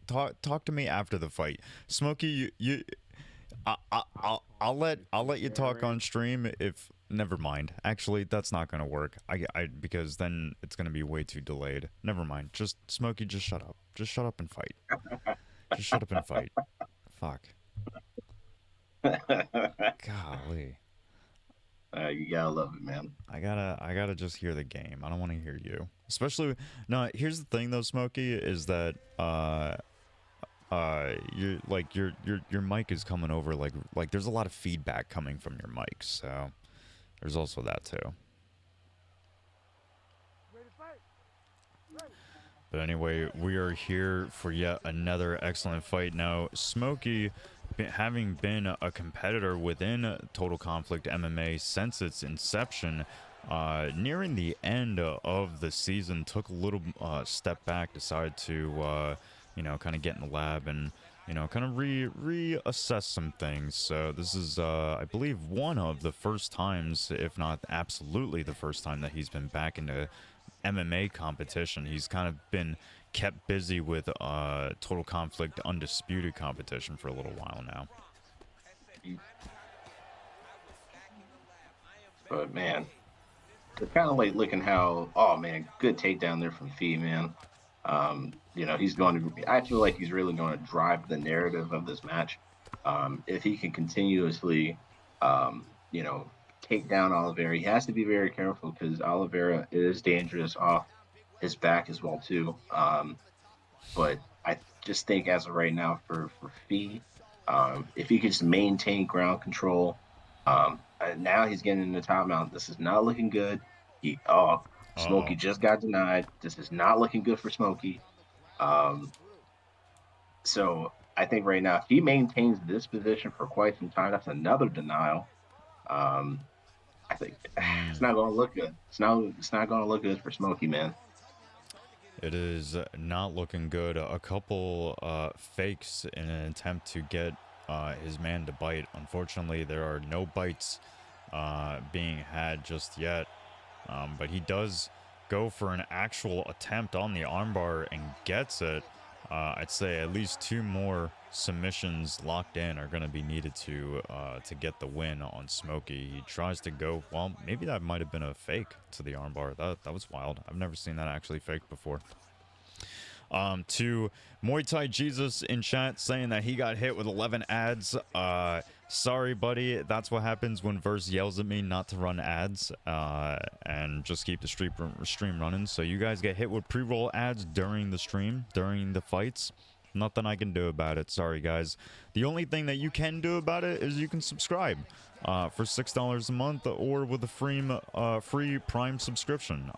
talk to me after the fight. Smokey, I'll let you talk on stream if. Never mind. Actually, that's not gonna work. Because then it's gonna be way too delayed. Never mind. Just Smokey, just shut up. Just shut up and fight. Just shut up and fight. Fuck. Golly. You gotta love it, man. I gotta just hear the game. I don't want to hear you. Especially no. Here's the thing though, Smokey, is that your mic is coming over like there's a lot of feedback coming from your mic, so. There's also that too. But anyway, we are here for yet another excellent fight. Now, Smokey, having been a competitor within Total Conflict MMA since its inception, nearing the end of the season, took a little step back, decided to, kind of get in the lab and kind of reassess some things. So this is, I believe, one of the first times, if not absolutely the first time, that he's been back into MMA competition. He's kind of been kept busy with Total Conflict Undisputed competition for a little while now. But man, it's kind of like looking how, oh man, good takedown there from Fee, man. He's going to. I feel like he's really going to drive the narrative of this match. If he can continuously, take down Oliveira, he has to be very careful because Oliveira is dangerous off his back as well too. But I just think as of right now for Fee, if he could just maintain ground control, now he's getting in the timeout. This is not looking good. Smokey Uh-oh. just got denied. This is not looking good for Smokey. Um, so I think right now, if he maintains this position for quite some time, that's another denial. Um, I think it's Mm. not going to look good. It's not going to look good for Smokey, man. It is not looking good. A couple fakes in an attempt to get his man to bite. Unfortunately, there are no bites being had just yet. But he does go for an actual attempt on the armbar and gets it. I'd say at least 2 more submissions locked in are going to be needed to get the win on Smokey. He tries to go, well, maybe that might have been a fake to the armbar. That was wild. I've never seen that actually faked before. To MuayThaiJesus in chat saying that he got hit with 11 ads. Sorry, buddy. That's what happens when Verse yells at me not to run ads and just keep the stream running. So you guys get hit with pre-roll ads during the stream, during the fights. Nothing I can do about it. Sorry, guys. The only thing that you can do about it is you can subscribe for $6 a month or with a free Prime subscription.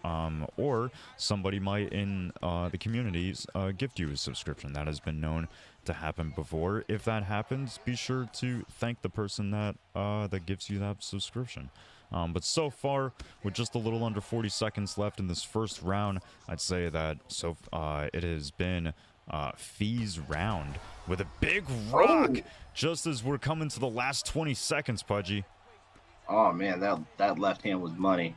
Or somebody might in the communities gift you a subscription. That has been known to happen before. If that happens, be sure to thank the person that gives you that subscription. But so far, with just a little under 40 seconds left in this first round, I'd say that it has been Fee's round with a big rock just as we're coming to the last 20 seconds, Pudgy. Oh man, that left hand was money.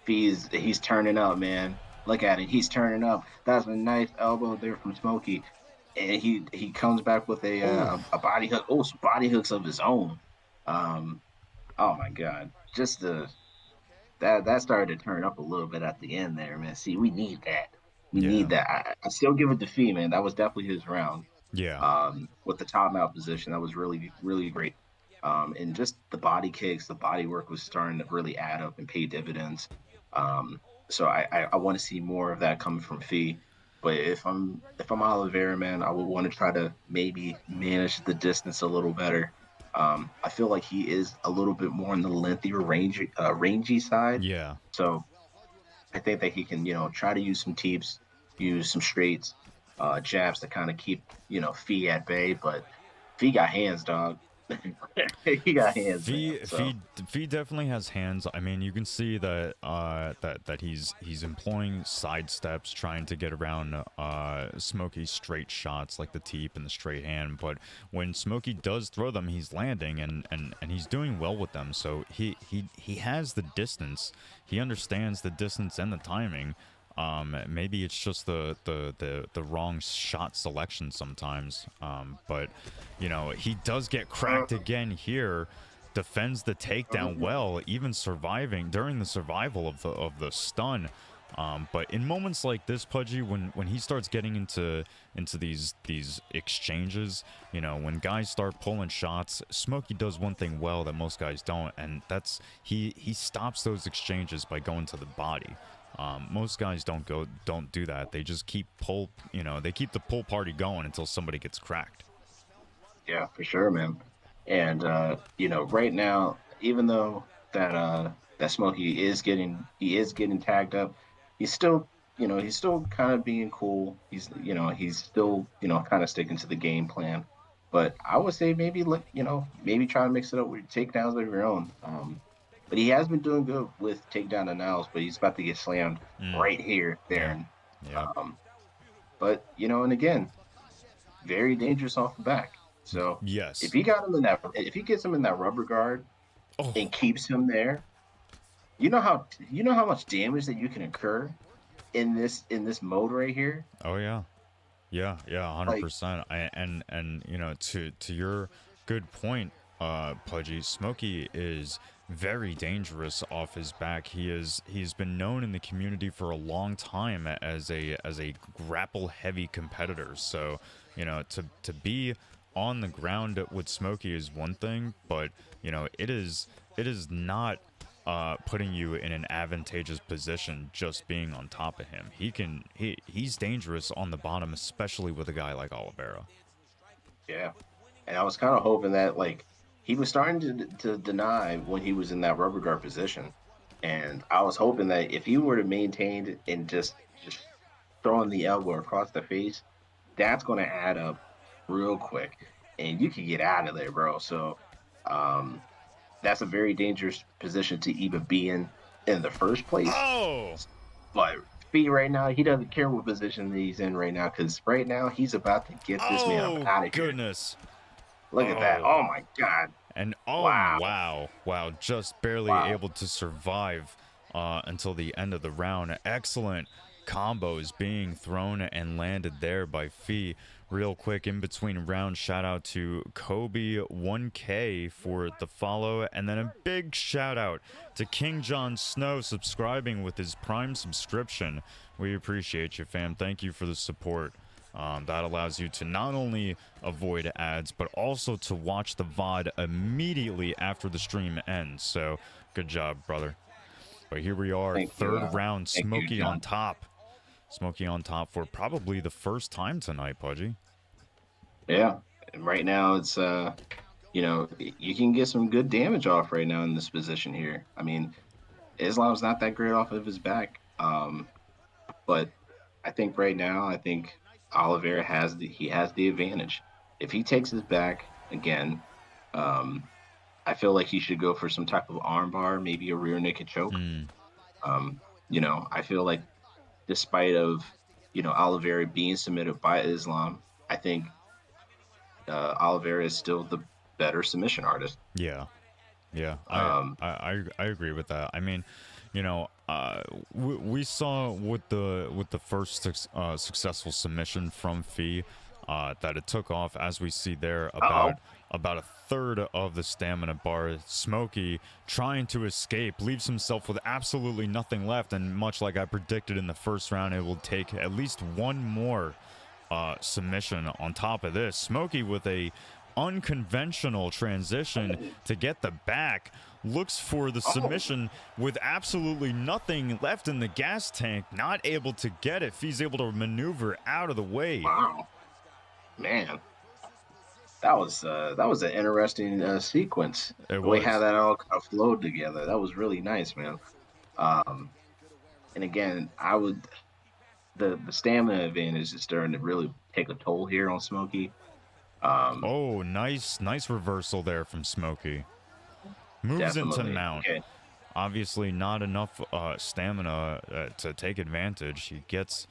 He's turning up, man. Look at it, he's turning up. That's a nice elbow there from Smokey, and he comes back with a body hook. Oh, some body hooks of his own. Oh my God, just that started to turn up a little bit at the end there, man. See, we need that. We need that. I still give it to Fee, man. That was definitely his round. Yeah. With the top out position, that was really, really great. And just the body kicks, the body work was starting to really add up and pay dividends. So I want to see more of that coming from Fee. But if I'm Oliveira, man, I would want to try to maybe manage the distance a little better. I feel like he is a little bit more on the lengthier rangy side. Yeah. So I think that he can, try to use some teeps, use some straights, jabs to kind of keep, Fee at bay. But Fee got hands, dog. He got hands, man. So. Fee definitely has hands. I mean, you can see that that he's employing side steps, trying to get around Smokey's straight shots like the teep and the straight hand. But when Smokey does throw them, he's landing and he's doing well with them. So he has the distance. He understands the distance and the timing. Maybe it's just the wrong shot selection sometimes. But he does get cracked again here, defends the takedown well, even surviving during the survival of the stun. But in moments like this, Pudgy, when he starts getting into these exchanges, when guys start pulling shots, Smokey does one thing well that most guys don't, and that's he stops those exchanges by going to the body. Most guys don't do that. They just keep they keep the pull party going until somebody gets cracked. Yeah, for sure, man. And right now, even though that Smokey is getting tagged up, he's still kind of being cool. He's still kind of sticking to the game plan. But I would say maybe maybe try to mix it up with takedowns of your own. But he has been doing good with takedown denials, but he's about to get slammed right here, there. Yeah. But and again, very dangerous off the back. So yes, if he gets him in that rubber guard and keeps him there, you know how much damage that you can incur in this mode right here. Oh yeah, 100%. And to your good point, Pudgy, Smokey is very dangerous off his back. He's been known in the community for a long time as a grapple heavy competitor. So to be on the ground with Smokey is one thing, but it is not putting you in an advantageous position just being on top of him. He's dangerous on the bottom, especially with a guy like Oliveira. Yeah. And I was kind of hoping that, like, he was starting to deny when he was in that rubber guard position. And I was hoping that if he were to maintain and just throwing the elbow across the face, that's going to add up real quick. And you can get out of there, bro. So that's a very dangerous position to even be in the first place. Oh! But FEE right now, he doesn't care what position he's in right now, because right now he's about to get this man up out of here. Goodness. Look at that. Oh, my God. And Wow. wow, just barely able to survive until the end of the round. Excellent combos being thrown and landed there by FEE. Real quick, in between rounds, shout out to Kobe 1K for the follow, and then a big shout out to King John Snow subscribing with his Prime subscription. We appreciate you, fam. Thank you for the support. That allows you to not only avoid ads, but also to watch the VOD immediately after the stream ends. So, good job, brother. But here we are, third round, Smokey on top. Smokey on top for probably the first time tonight, Pudgy. Yeah, and right now it's you can get some good damage off right now in this position here. I mean, Islam's not that great off of his back, but I think right now, Oliveira has the advantage. If he takes his back again, I feel like he should go for some type of armbar, maybe a rear naked choke. I feel like despite of Oliveira being submitted by Islam, I think Oliveira is still the better submission artist. Yeah, I agree with that. I mean, we saw with the first successful submission from FEE that it took off, as we see there, about a third of the stamina bar. Smokey, trying to escape, leaves himself with absolutely nothing left, and much like I predicted in the first round, it will take at least one more submission on top of this. Smokey with a unconventional transition to get the back, looks for the submission with absolutely nothing left in the gas tank, not able to get it. If he's able to maneuver out of the way. Wow, man, that was an interesting sequence. The way how that all kind of flowed together, that was really nice, man. And again, the stamina advantage is starting to really take a toll here on Smokey. Nice reversal there from Smokey. Moves into mount. Okay. Obviously not enough stamina to take advantage. He gets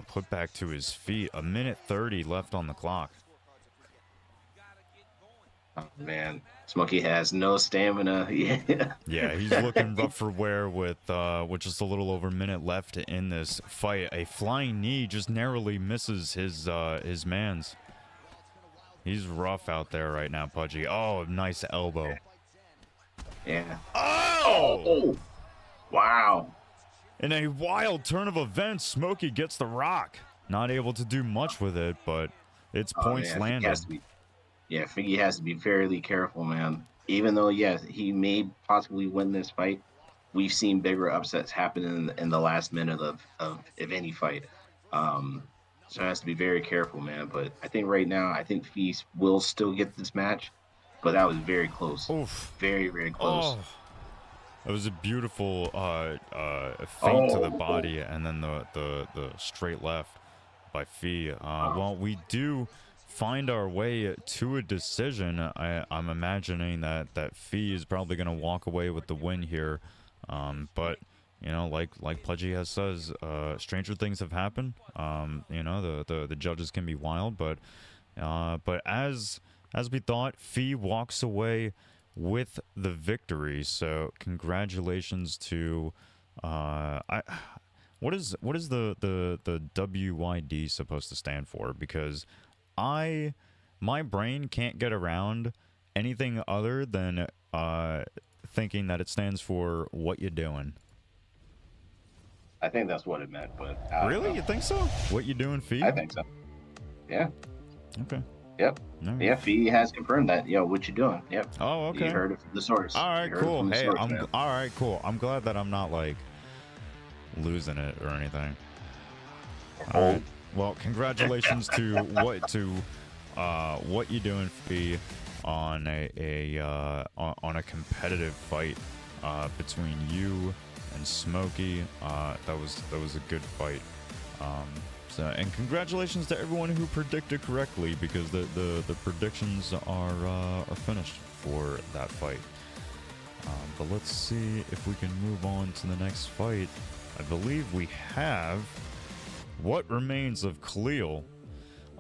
put back to his feet. 1:30 left on the clock. Oh, man. Smokey has no stamina. Yeah, he's looking rough for wear with just a little over a minute left in this fight. A flying knee just narrowly misses his man's. He's rough out there right now, Pudgy. Oh, nice elbow. Yeah. Oh! Wow. In a wild turn of events, Smokey gets the rock. Not able to do much with it, but it's points landed. FEE has to be fairly careful, man. Even though, yes, he may possibly win this fight, we've seen bigger upsets happen in the last minute of any fight. So it has to be very careful, man. But I think right now, FEE will still get this match. But that was very close. Oof. Very, very close. Oh. It was a beautiful feint to the body, and then the straight left by FEE. Well, we do find our way to a decision. I'm imagining that FEE is probably going to walk away with the win here. But like Pudgy has says, stranger things have happened. The judges can be wild, but as we thought, FEE walks away with the victory. So congratulations to what is the WYD supposed to stand for? Because my brain can't get around anything other than thinking that it stands for what you doing. I think that's what it meant, but really, you think so? What you doing, FEE? I think so. Yeah. Okay. Yep. All right. Yeah, FEE has confirmed that. Yo, what you doing? Yep. Oh, You okay. heard it from the source. All You right, heard it cool. from the Hey, source, man. all right, cool. I'm glad that I'm not like losing it or anything. All right. Well, congratulations to what you doing, Fee, on on a competitive fight between you and Smokey. That was a good fight. So, and congratulations to everyone who predicted correctly, because the predictions are finished for that fight. But let's see if we can move on to the next fight. I believe we have what remains of Khalil,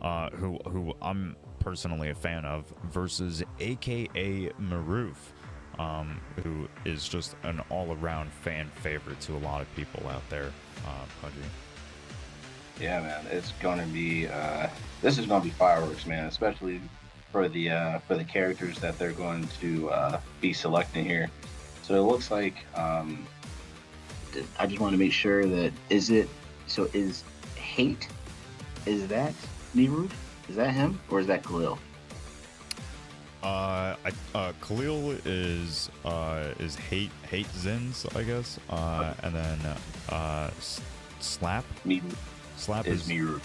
who I'm personally a fan of, versus AKA Mihrouf, who is just an all-around fan favorite to a lot of people out there. Pudgy. Yeah, man, it's gonna be this is gonna be fireworks, man. Especially for the characters that they're going to be selecting here. So it looks like I just want to make sure that is hate, is that Mihrouf? Is that him or is that Khalil? Khalil is hate Zins, I guess. And then Slap. Slap is Mihrouf.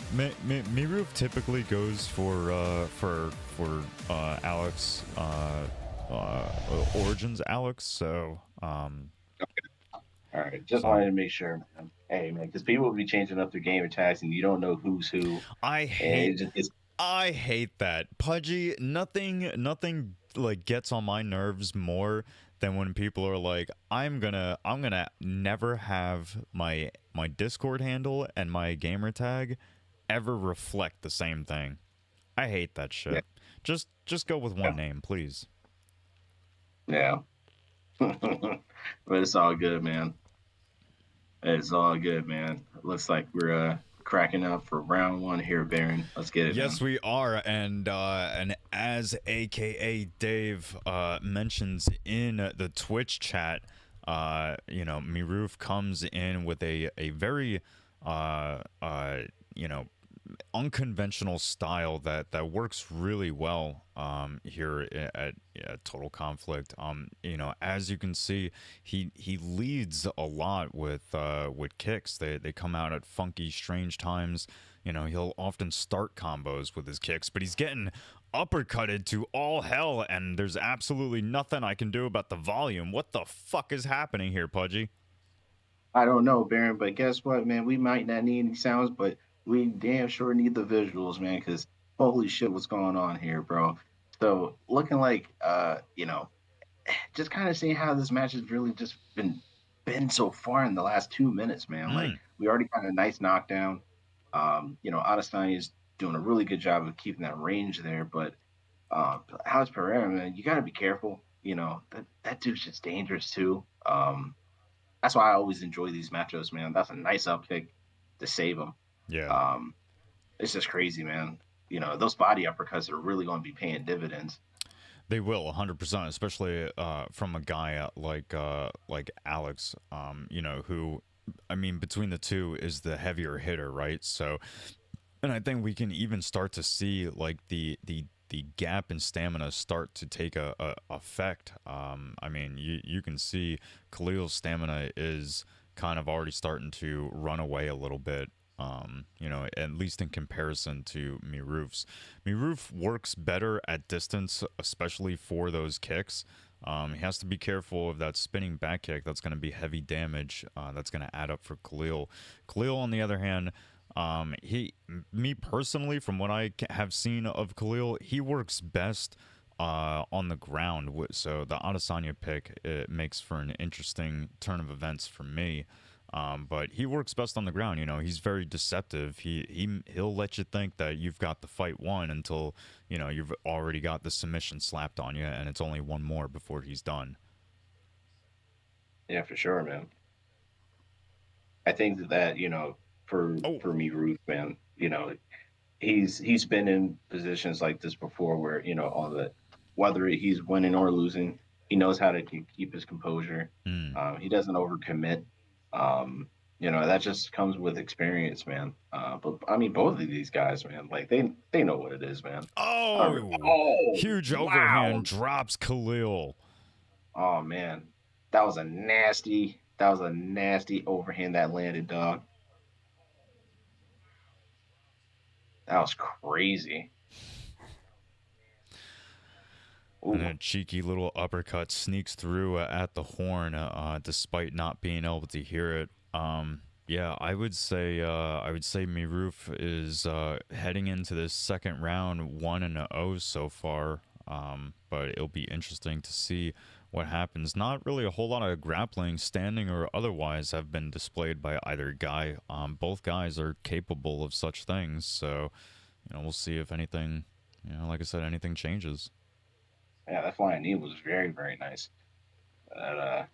Mihrouf typically goes for Alex Origins Alex. So All right, just wanted to make sure, man. Hey, man, because people will be changing up their game attacks and you don't know who's who. I hate that, Pudgy. Nothing like gets on my nerves more than when people are like, I'm gonna never have my Discord handle and my gamer tag ever reflect the same thing. I hate that shit. Yeah. Just go with one name, please. Yeah. But it's all good, man. It's all good, man. Looks like we're cracking up for round one here, Baron. Let's get it. Yes, man. we are, and as AKA Dave mentions in the Twitch chat, Mihrouf comes in with a very unconventional style that works really well here at Total Conflict. As you can see, he leads a lot with kicks. They come out at funky, strange times. He'll often start combos with his kicks, but he's getting uppercutted to all hell, and there's absolutely nothing I can do about the volume. What the fuck is happening here, Pudgy? I don't know, Baron, but guess what, man? We might not need any sounds, but we damn sure need the visuals, man, because holy shit, what's going on here, bro? So looking like just kind of seeing how this match has really just been so far in the last 2 minutes, man. Like we already got a nice knockdown. Adesanya is doing a really good job of keeping that range there, but Alex Pereira, man, you got to be careful. That dude's just dangerous too. That's why I always enjoy these matchups, man. That's a nice upkick to save him. Yeah. It's just crazy, man. Those body uppercuts are really going to be paying dividends. They will 100%, especially from a guy like Alex, who, I mean, between the two is the heavier hitter, right? So, and I think we can even start to see like the gap in stamina start to take a effect. I mean, you can see Khalil's stamina is kind of already starting to run away a little bit. At least in comparison to Mihrouf's. Mihrouf works better at distance, especially for those kicks. He has to be careful of that spinning back kick. That's going to be heavy damage. That's going to add up for Khalil. Khalil, on the other hand, me personally, from what I have seen of Khalil, he works best on the ground. So the Adesanya pick, it makes for an interesting turn of events for me. But he works best on the ground. He's very deceptive. He'll let you think that you've got the fight won until you've already got the submission slapped on you, and it's only one more before he's done. Yeah, for sure, man. I think that for me, Ruth, man, he's been in positions like this before where all the whether he's winning or losing, he knows how to keep his composure. He doesn't overcommit. You know, that just comes with experience, man. But I mean, both of these guys, man, like they know what it is, man. Oh, Oh, huge overhand wow. drops Khalil. Oh man, that was a nasty overhand that landed, dog. That was crazy. And Ooh, a cheeky little uppercut sneaks through at the horn, despite not being able to hear it. Yeah, I would say Mihrouf is heading into this second round 1-0 so far. But it'll be interesting to see what happens. Not really a whole lot of grappling, standing or otherwise, have been displayed by either guy. Both guys are capable of such things, so we'll see if anything, like I said, anything changes. yeah, that flying knee was very, very nice. That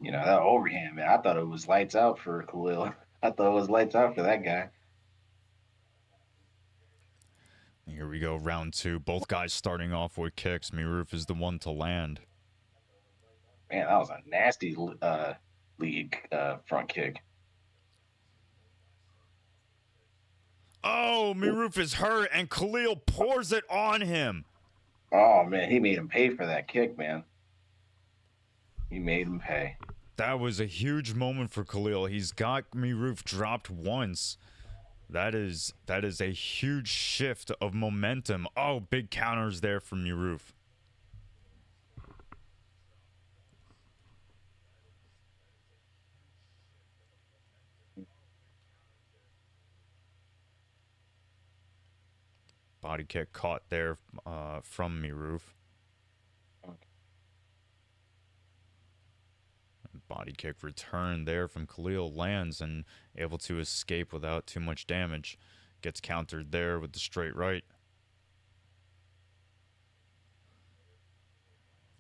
that overhand, man. I thought it was lights out for Khalil. I thought it was lights out for that guy. Here we go, round two. Both guys starting off with kicks. Mihrouf is the one to land. Man, that was a nasty lead front kick. Oh, Mihrouf is hurt, and Khalil pours it on him. Oh man, he made him pay for that kick, man. He made him pay. That was a huge moment for Khalil. He's got Mihrouf dropped once. That is a huge shift of momentum. Oh, big counters there from Mihrouf. Body kick caught there from Mihrouf. Body kick return there from Khalil, lands and able to escape without too much damage. Gets countered there with the straight right.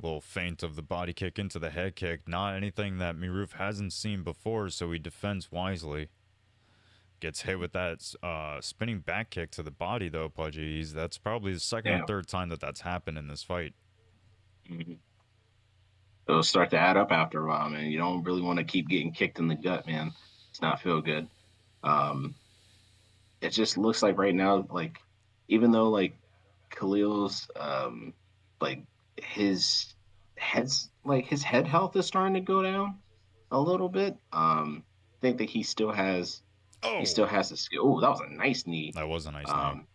Little feint of the body kick into the head kick. Not anything that Mihrouf hasn't seen before, so he defends wisely. Gets hit with that spinning back kick to the body, though, Pudgy. That's probably the second or Damn. third time that that's happened in this fight. Mm-hmm. It'll start to add up after a while, man. You don't really want to keep getting kicked in the gut, man. It's not feel good. Um, it just looks like right now, like even though like Khalil's like his his head health is starting to go down a little bit. I think that he Oh, still has the skill. Oh, that was a nice knee. that was a nice knee. Um,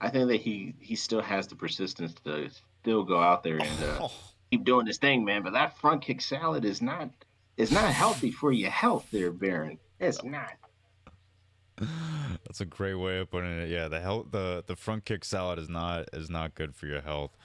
I think that he still has the persistence to still go out there and Oh, keep doing this thing, man. But that front kick salad is not healthy for your health, there, Baron. It's not. that's a great way of putting it. Yeah, the front kick salad is not good for your health.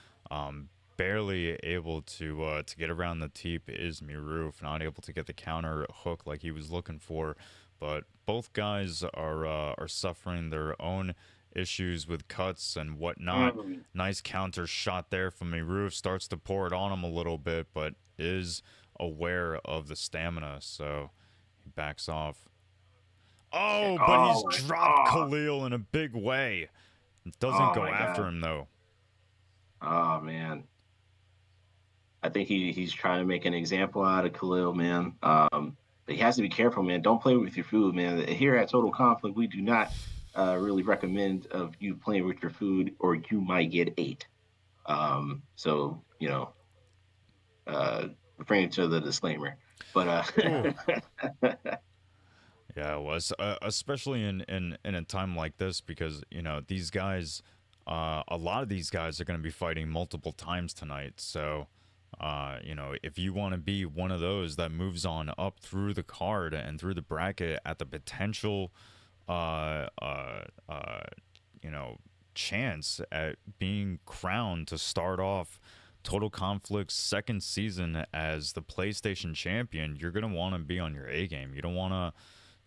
Barely able to get around the teep is Mihrouf, not able to get the counter hook like he was looking for. But both guys are suffering their own issues with cuts and whatnot. Mm. Nice counter shot there from Mihrouf, starts to pour it on him a little bit, but is aware of the stamina, so he backs off. Oh, but he's Oh my dropped god. Khalil in a big way. Doesn't Oh go my after god. him though. Oh man. I think he's trying to make an example out of Khalil, man. But he has to be careful, man. Don't play with your food, man. Here at Total Conflict, we do not really recommend of you playing with your food, or you might get ate. So referring to the disclaimer. But Oh, yeah, it was especially in a time like this because these guys, a lot of these guys are going to be fighting multiple times tonight. So, if you want to be one of those that moves on up through the card and through the bracket at the potential, uh, uh, uh, you know, chance at being crowned to start off Total Conflict's second season as the PlayStation champion, you're gonna want to be on your A game. You don't want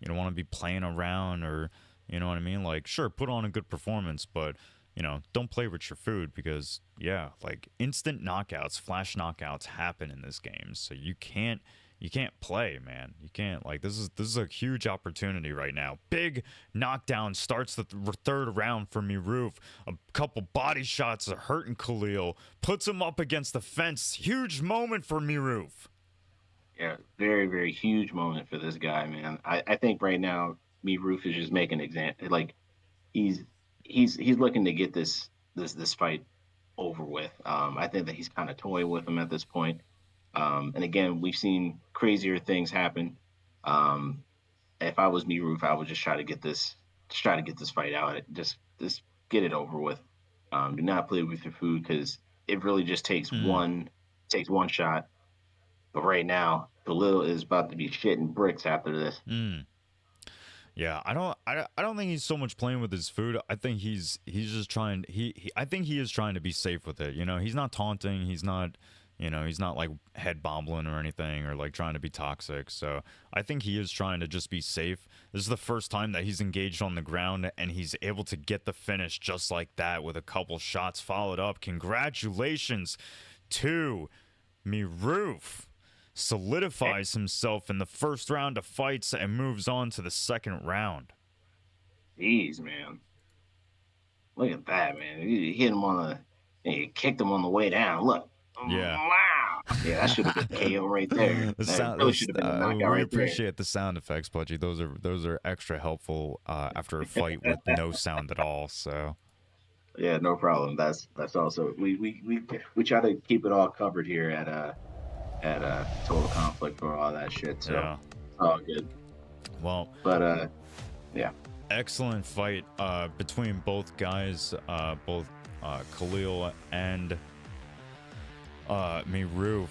to be playing around or you know what I mean. Like, sure, put on a good performance, but don't play with your food because yeah, like instant knockouts, flash knockouts happen in this game. So you can't play, man. You can't. Like, this is a huge opportunity right now. Big knockdown starts the third round for Mihrouf. A couple body shots are hurting Khalil. Puts him up against the fence. Huge moment for Mihrouf. Yeah, very, very huge moment for this guy, man. I think right now, Mihrouf is just making an example. Like he's he's looking to get this fight over with. I think that he's kind of toying with him at this point. And again, we've seen crazier things happen. Um, if I was Mihrouf, I would just try to get this fight out. Just get it over with. Do not play with your food because it really just Mm, takes one shot. But right now, Khalil is about to be shitting bricks after this. mm. Yeah, I don't think he's so much playing with his food. I think he's just trying I think he is trying to be safe with it. You know, he's not taunting, he's not, you know, he's not like head bobbling or anything or like trying to be toxic. So, I think he is trying to just be safe. This is the first time that he's engaged on the ground and he's able to get the finish just like that with a couple shots followed up. Congratulations to Mihrouf. Solidifies himself in the first round of fights and moves on to the second round. Jeez, man. Look at that, man. He hit him on he kicked him on the way down. Look. Yeah. Wow. Yeah, that should have been KO right there. The That sound, really should have been a knockout we right there. appreciate the sound effects, Pudgy. Those are extra helpful after a fight with no sound at all. So Yeah, no problem. That's also we try to keep it all covered here at Total Conflict for all that shit. So yeah. it's all good. Well, But yeah. excellent fight between both guys, both Khalil and Mihrouf.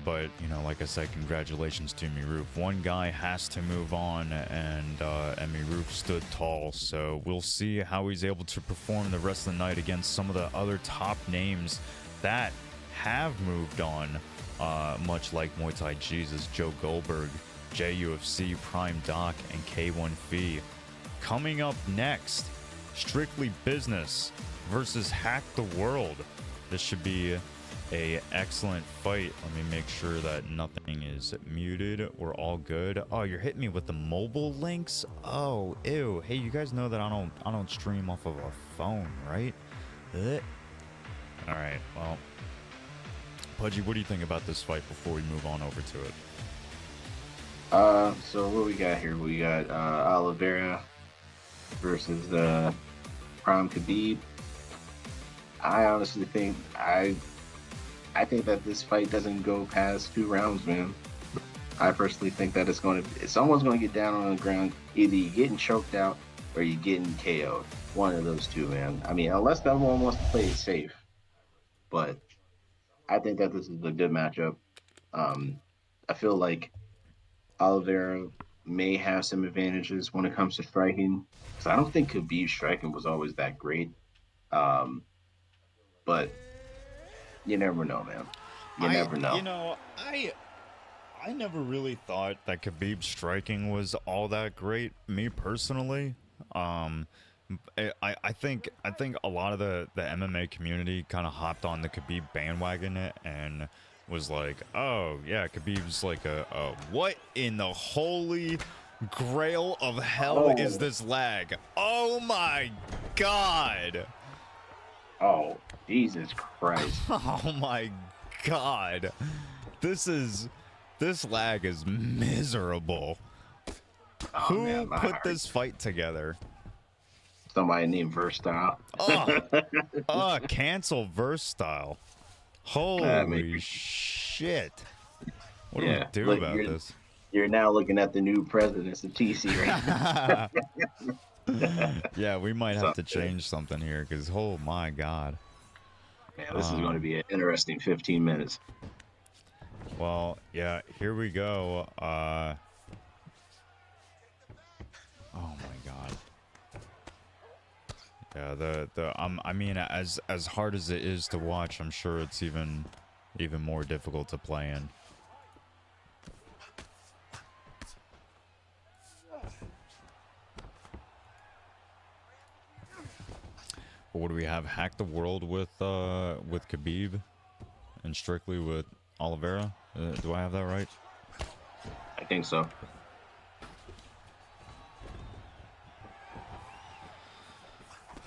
But you know, like I said, congratulations to Mihrouf. One guy has to move on, and Mihrouf stood tall. So we'll see how he's able to perform the rest of the night against some of the other top names that have moved on, much like MuayThaiJesus, Joe Goldberg, JayUFC, Prime Doc, and K1 FEE. Coming up next, Strictly Business versus Hack the World. This should be a excellent fight. Let me make sure that nothing is muted. We're all good. Oh, you're hitting me with the mobile links? Oh, ew. Hey, you guys know that I don't stream off of a phone, right? Ugh. All right. Well, Pudgy, what do you think about this fight before we move on over to it? So what we got here? We got Oliveira versus Prime Khabib. I honestly think I think that this fight doesn't go past 2 rounds, man. I personally think that someone's going to get down on the ground. Either you're getting choked out or you're getting KO'd. One of those two, man. I mean, unless the other one wants to play it safe. But I think that this is a good matchup. I feel like Oliveira may have some advantages when it comes to striking. Because I don't think Khabib's striking was always that great. But you never know, man. You never know. You know, I never really thought that Khabib's striking was all that great. Me personally, I think a lot of the MMA community kind of hopped on the Khabib bandwagon and was like, oh yeah, Khabib's like a what in the holy grail of hell is this lag? Oh my god! Oh, Jesus Christ. Oh my god. This lag is miserable. Oh, Who man, put this fight together? Somebody named Versatile. Cancel Versatile. Holy shit. What do we do about this? You're now looking at the new presidents of TC right now. Yeah, we might have to change something here because, oh my god. Man, this is going to be an interesting 15 minutes. Well, yeah, here we go. Oh my god. Yeah, I mean, as hard as it is to watch, I'm sure it's even more difficult to play in. What do we have? Hack the World with Khabib and Strictly with Oliveira? Do I have that right? I think so.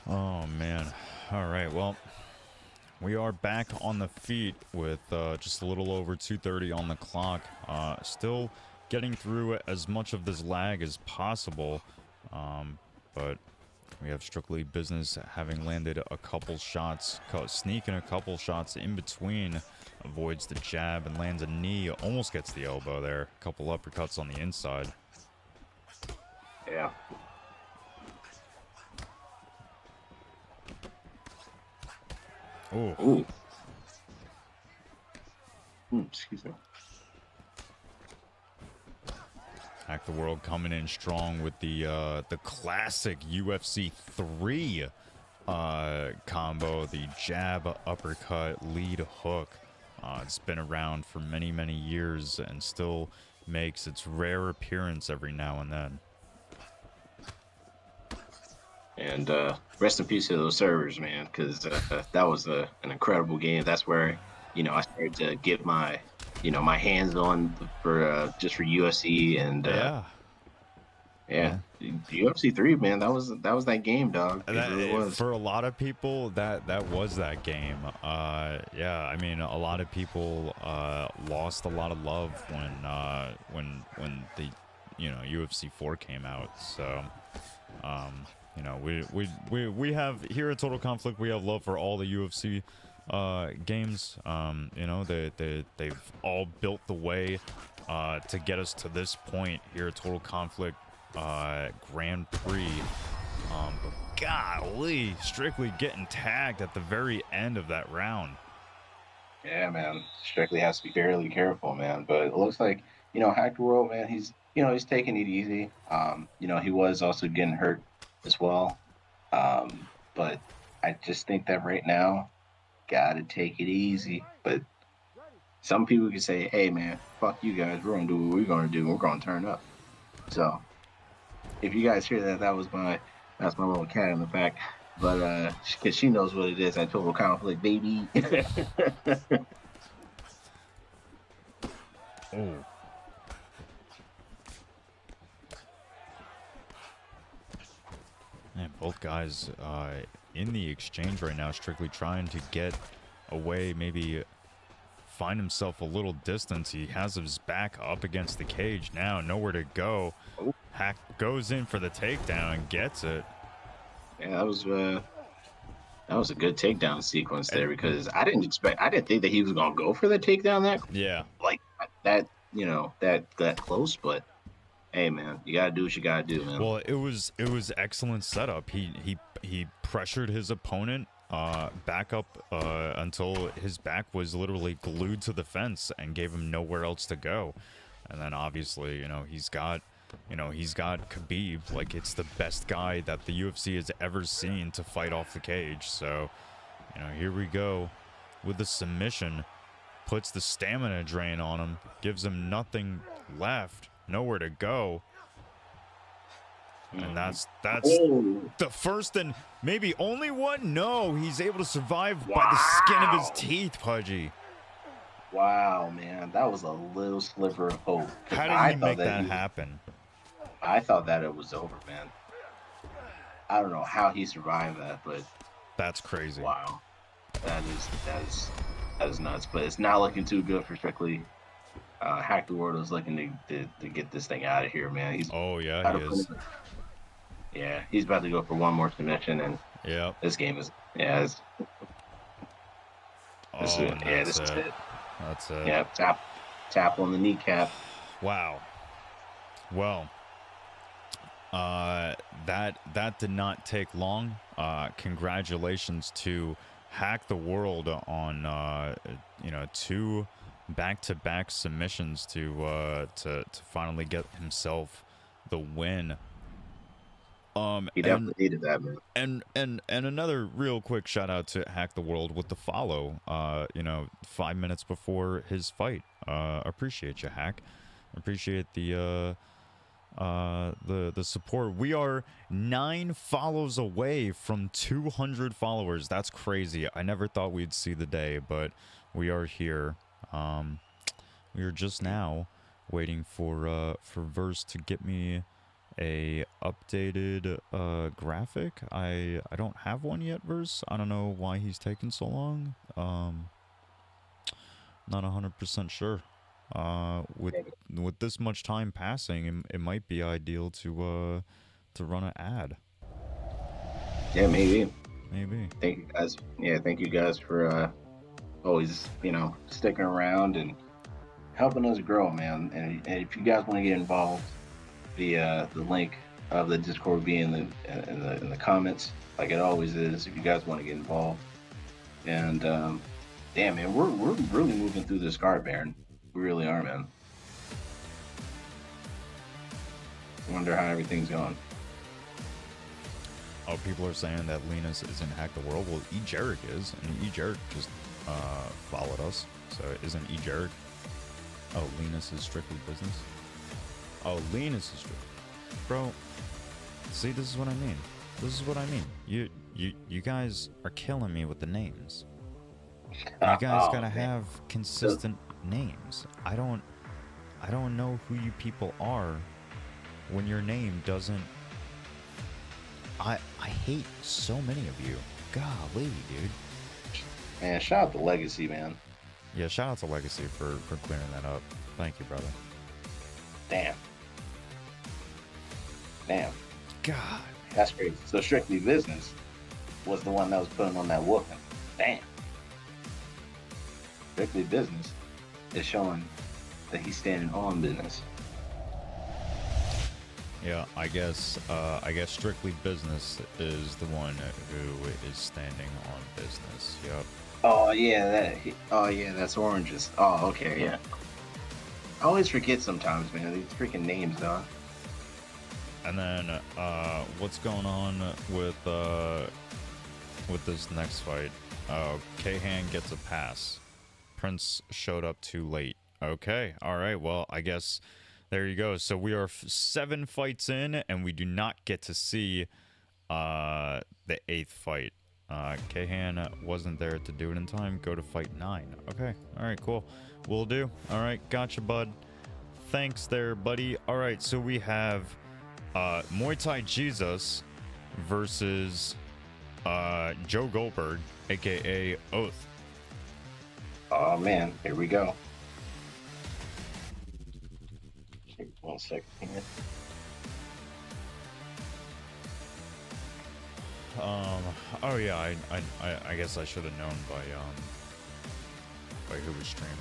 Oh man. All right. Well, We are back on the feet with just a little over 2:30 on the clock. Still getting through as much of this lag as possible, but we have Strictly Business having landed a couple shots, sneaking a couple shots in between, avoids the jab and lands a knee, almost gets the elbow there. A couple uppercuts on the inside. Yeah. Ooh. Excuse me. Hack the World coming in strong with the classic UFC 3 combo, the jab, uppercut, lead hook. It's been around for many, many years and still makes its rare appearance every now and then. And rest in peace to those servers, man, because that was an incredible game. That's where, I started to get my, my hands on for just for UFC and yeah. UFC 3, man. That was that game, dog. It really was. For a lot of people, that was that game. Yeah, I mean, a lot of people lost a lot of love when the UFC 4 came out. So we have here at Total Conflict, we have love for all the UFC games. They've all built the way to get us to this point here at Total Conflict Grand Prix. But golly, Strictly getting tagged at the very end of that round. Yeah, man. Strictly has to be fairly careful, man. But it looks like, Hack the World, man, he's taking it easy. He was also getting hurt as well. But I just think that right now, gotta take it easy. But some people can say, hey, man, fuck you guys. We're going to do what we're going to do. We're going to turn up. So if you guys hear that, that's my little cat in the back. But because she knows what it is at Total Conflict, baby. Oh. Man, both guys in the exchange right now, Strictly trying to get away, maybe find himself a little distance. He has his back up against the cage now, nowhere to go. Hack goes in for the takedown and gets it. Yeah, that was a good takedown sequence there, because I didn't think that he was gonna go for the takedown that close, but hey, man, you gotta do what you gotta do, man. Well, it was excellent setup. He pressured his opponent back up until his back was literally glued to the fence and gave him nowhere else to go. And then obviously, he's got Khabib, like it's the best guy that the UFC has ever seen to fight off the cage. So, here we go with the submission, puts the stamina drain on him, gives him nothing left, nowhere to go. And that's the first and maybe only one. No, he's able to survive by the skin of his teeth, Pudgy. Wow, man, that was a little sliver of hope. How did he make that happen? I thought that it was over, man. I don't know how he survived that, but that's crazy. Wow, that is nuts. But it's not looking too good for Strictly. Hack the World is looking to get this thing out of here, man. He is. Yeah, he's about to go for one more submission, and this game is this is it. That's it. Yeah, tap on the kneecap. Wow. Well, that did not take long. Congratulations to Hack the World on 2 back-to-back submissions to finally get himself the win. He definitely needed that, man. And another real quick shout out to Hack the World with the follow. 5 minutes before his fight. Appreciate you, Hack. Appreciate the support. We are 9 follows away from 200 followers. That's crazy. I never thought we'd see the day, but we are here. We are just now waiting for Verse to get me a updated graphic. I don't have one yet, Verse. I don't know why he's taking so long. Not 100% sure. With this much time passing, it might be ideal to run an ad. Yeah, maybe. Maybe. Thank you guys. Yeah, thank you guys for always, sticking around and helping us grow, man. And if you guys want to get involved, the link of the Discord will be in the comments, like it always is. If you guys want to get involved, and damn, man, we're really moving through this card, Baron. We really are, man. I wonder how everything's going. Oh, people are saying that Linus isn't Hack the World. Well, E. Jarek is, and E. Jarek just followed us. So isn't E. Jarek? Oh, Linus is Strictly Business. Oh, Linus is Strictly. Bro, see, this is what I mean. This is what I mean. You guys are killing me with the names. You guys gotta have consistent names. I don't know who you people are when your name doesn't. I hate so many of you. Golly, dude. Man, shout out to Legacy, man. Yeah, shout out to Legacy for clearing that up. Thank you, brother. Damn. God. That's crazy. So Strictly Business was the one that was putting on that whooping. Damn. Strictly Business is showing that he's standing on business. Yeah, I guess Strictly Business is the one who is standing on business. Yep. Oh yeah, that's oranges. Oh, okay, yeah. I always forget sometimes, man. These freaking names, dog. And then what's going on with this next fight? Kayhan gets a pass. Prince showed up too late. Okay, all right. Well, I guess there you go. So we are 7 fights in, and we do not get to see the 8th fight. Kayhan wasn't there to do it in time. Go to fight 9. Okay, all right, cool. Will do. All right, gotcha, bud. Thanks there, buddy. All right, so we have MuayThaiJesus versus Joe Goldberg, aka Oath. Oh man, here we go. 1 second here. Oh yeah, I guess I should have known by who was streaming.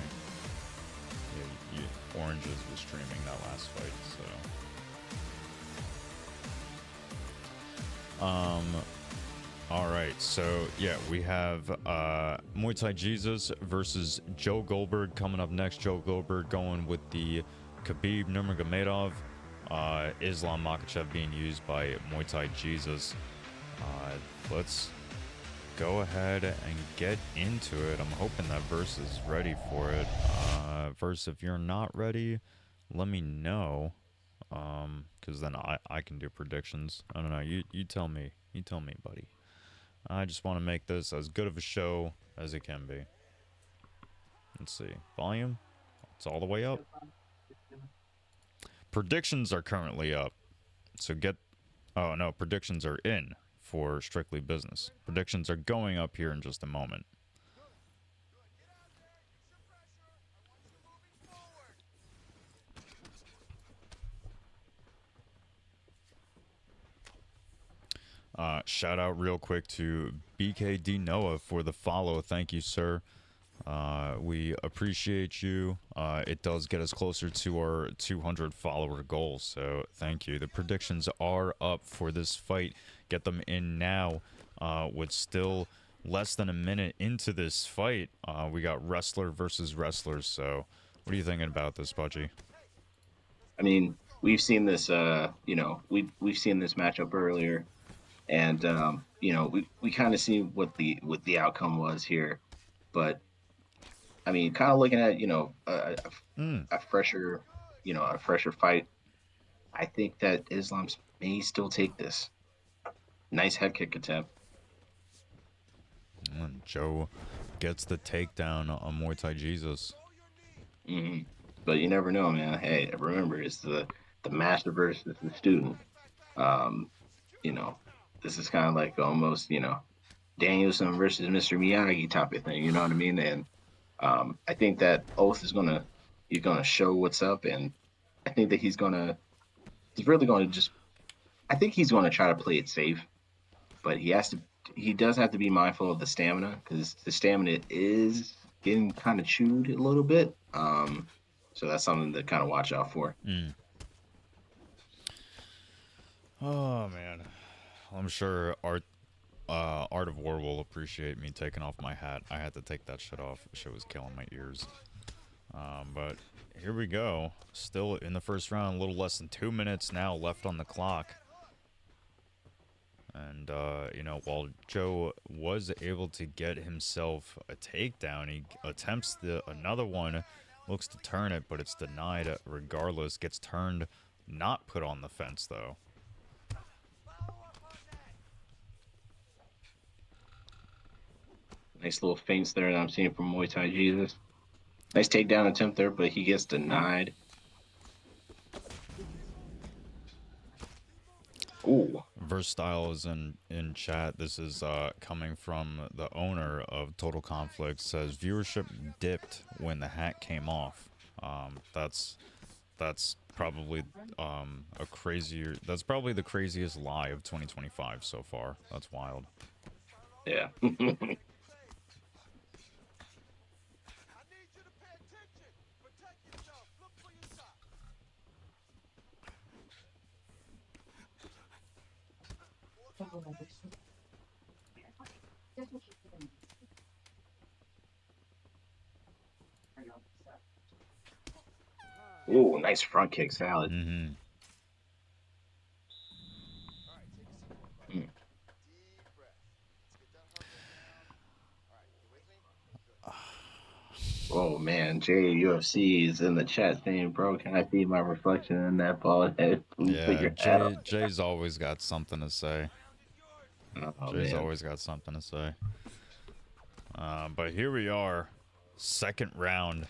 Yeah, Oranges was streaming that last fight, so. All right, so yeah, we have MuayThaiJesus versus Joe Goldberg coming up next. Joe Goldberg going with the Khabib Nurmagomedov, Islam Makhachev being used by MuayThaiJesus. Let's go ahead and get into it. I'm hoping that Verse is ready for it. Verse, if you're not ready, let me know, because then I can do predictions. I don't know. You tell me. You tell me, buddy. I just want to make this as good of a show as it can be. Let's see. Volume. It's all the way up. Predictions are currently up. So get... Oh, no. Predictions are in for Strictly Business. Predictions are going up here in just a moment. Shout out real quick to BKD Noah for the follow. Thank you, sir. We appreciate you. It does get us closer to our 200 follower goal, so thank you. The predictions are up for this fight. Get them in now. With still less than a minute into this fight, we got wrestler versus wrestlers. So what are you thinking about this, Budgie? I mean, we've seen this. We've seen this matchup earlier, and we kind of see what the outcome was here, but I mean, kind of looking at a fresher fight. I think that Islam may still take this. Nice head kick attempt. And Joe gets the takedown on MuayThaiJesus. Mm-hmm. But you never know, man. Hey, remember, it's the master versus the student. This is kind of like almost, Danielson versus Mr. Miyagi type of thing. You know what I mean? And I think that Oath is he's gonna show what's up, and I think that he's really gonna just I think he's gonna try to play it safe, but he does have to be mindful of the stamina because the stamina is getting kind of chewed a little bit. So that's something to kind of watch out for. Oh man, I'm sure Art of War will appreciate me taking off my hat. I had to take that shit off. Shit was killing my ears. But here we go. Still in the first round, a little less than 2 minutes now left on the clock. And, you know, while Joe was able to get himself a takedown, he attempts another one, looks to turn it, but it's denied regardless. Gets turned, not put on the fence, though. Nice little feints there that I'm seeing from MuayThaiJesus. Nice takedown attempt there, but he gets denied. Ooh. Versatile is in chat. This is coming from the owner of Total Conflict. Says viewership dipped when the hat came off. That's probably that's probably the craziest lie of 2025 so far. That's wild. Yeah. Ooh, nice front kick salad. Mm-hmm. Mm. Oh man, JayUFC is in the chat saying, "Bro, can I see my reflection in that ball head? Please put Yeah, your hat on." Jay's always got something to say. Oh Jay's man. always got something to say. But here we are, second round,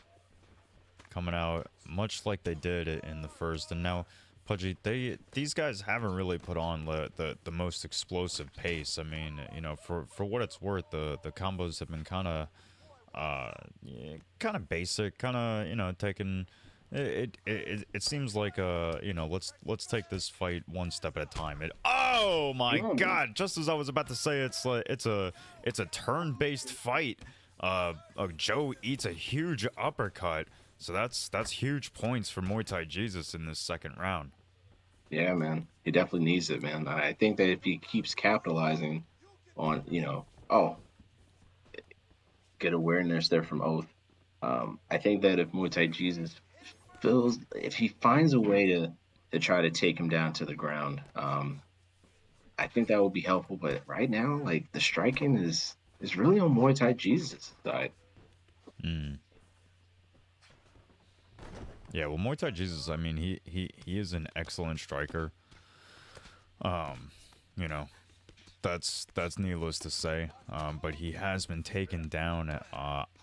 coming out much like they did in the first. And now, Pudgy, these guys haven't really put on the most explosive pace. I mean, you know, for what it's worth, the combos have been kind of kind of basic, kind of, you know, taking. It seems like you know, let's take this fight one step at a time. Oh my god, just as I was about to say, it's a turn-based fight. Joe eats a huge uppercut, so that's huge points for MuayThaiJesus in this second round. Yeah, man. He definitely needs it, man. I think that if he keeps capitalizing on, good awareness there from Oath. I think that if MuayThaiJesus if he finds a way to try to take him down to the ground, I think that will be helpful. But right now, like the striking is really on MuayThaiJesus' side. Mm. Yeah, well, MuayThaiJesus, I mean, he is an excellent striker. You know, that's needless to say. But he has been taken down.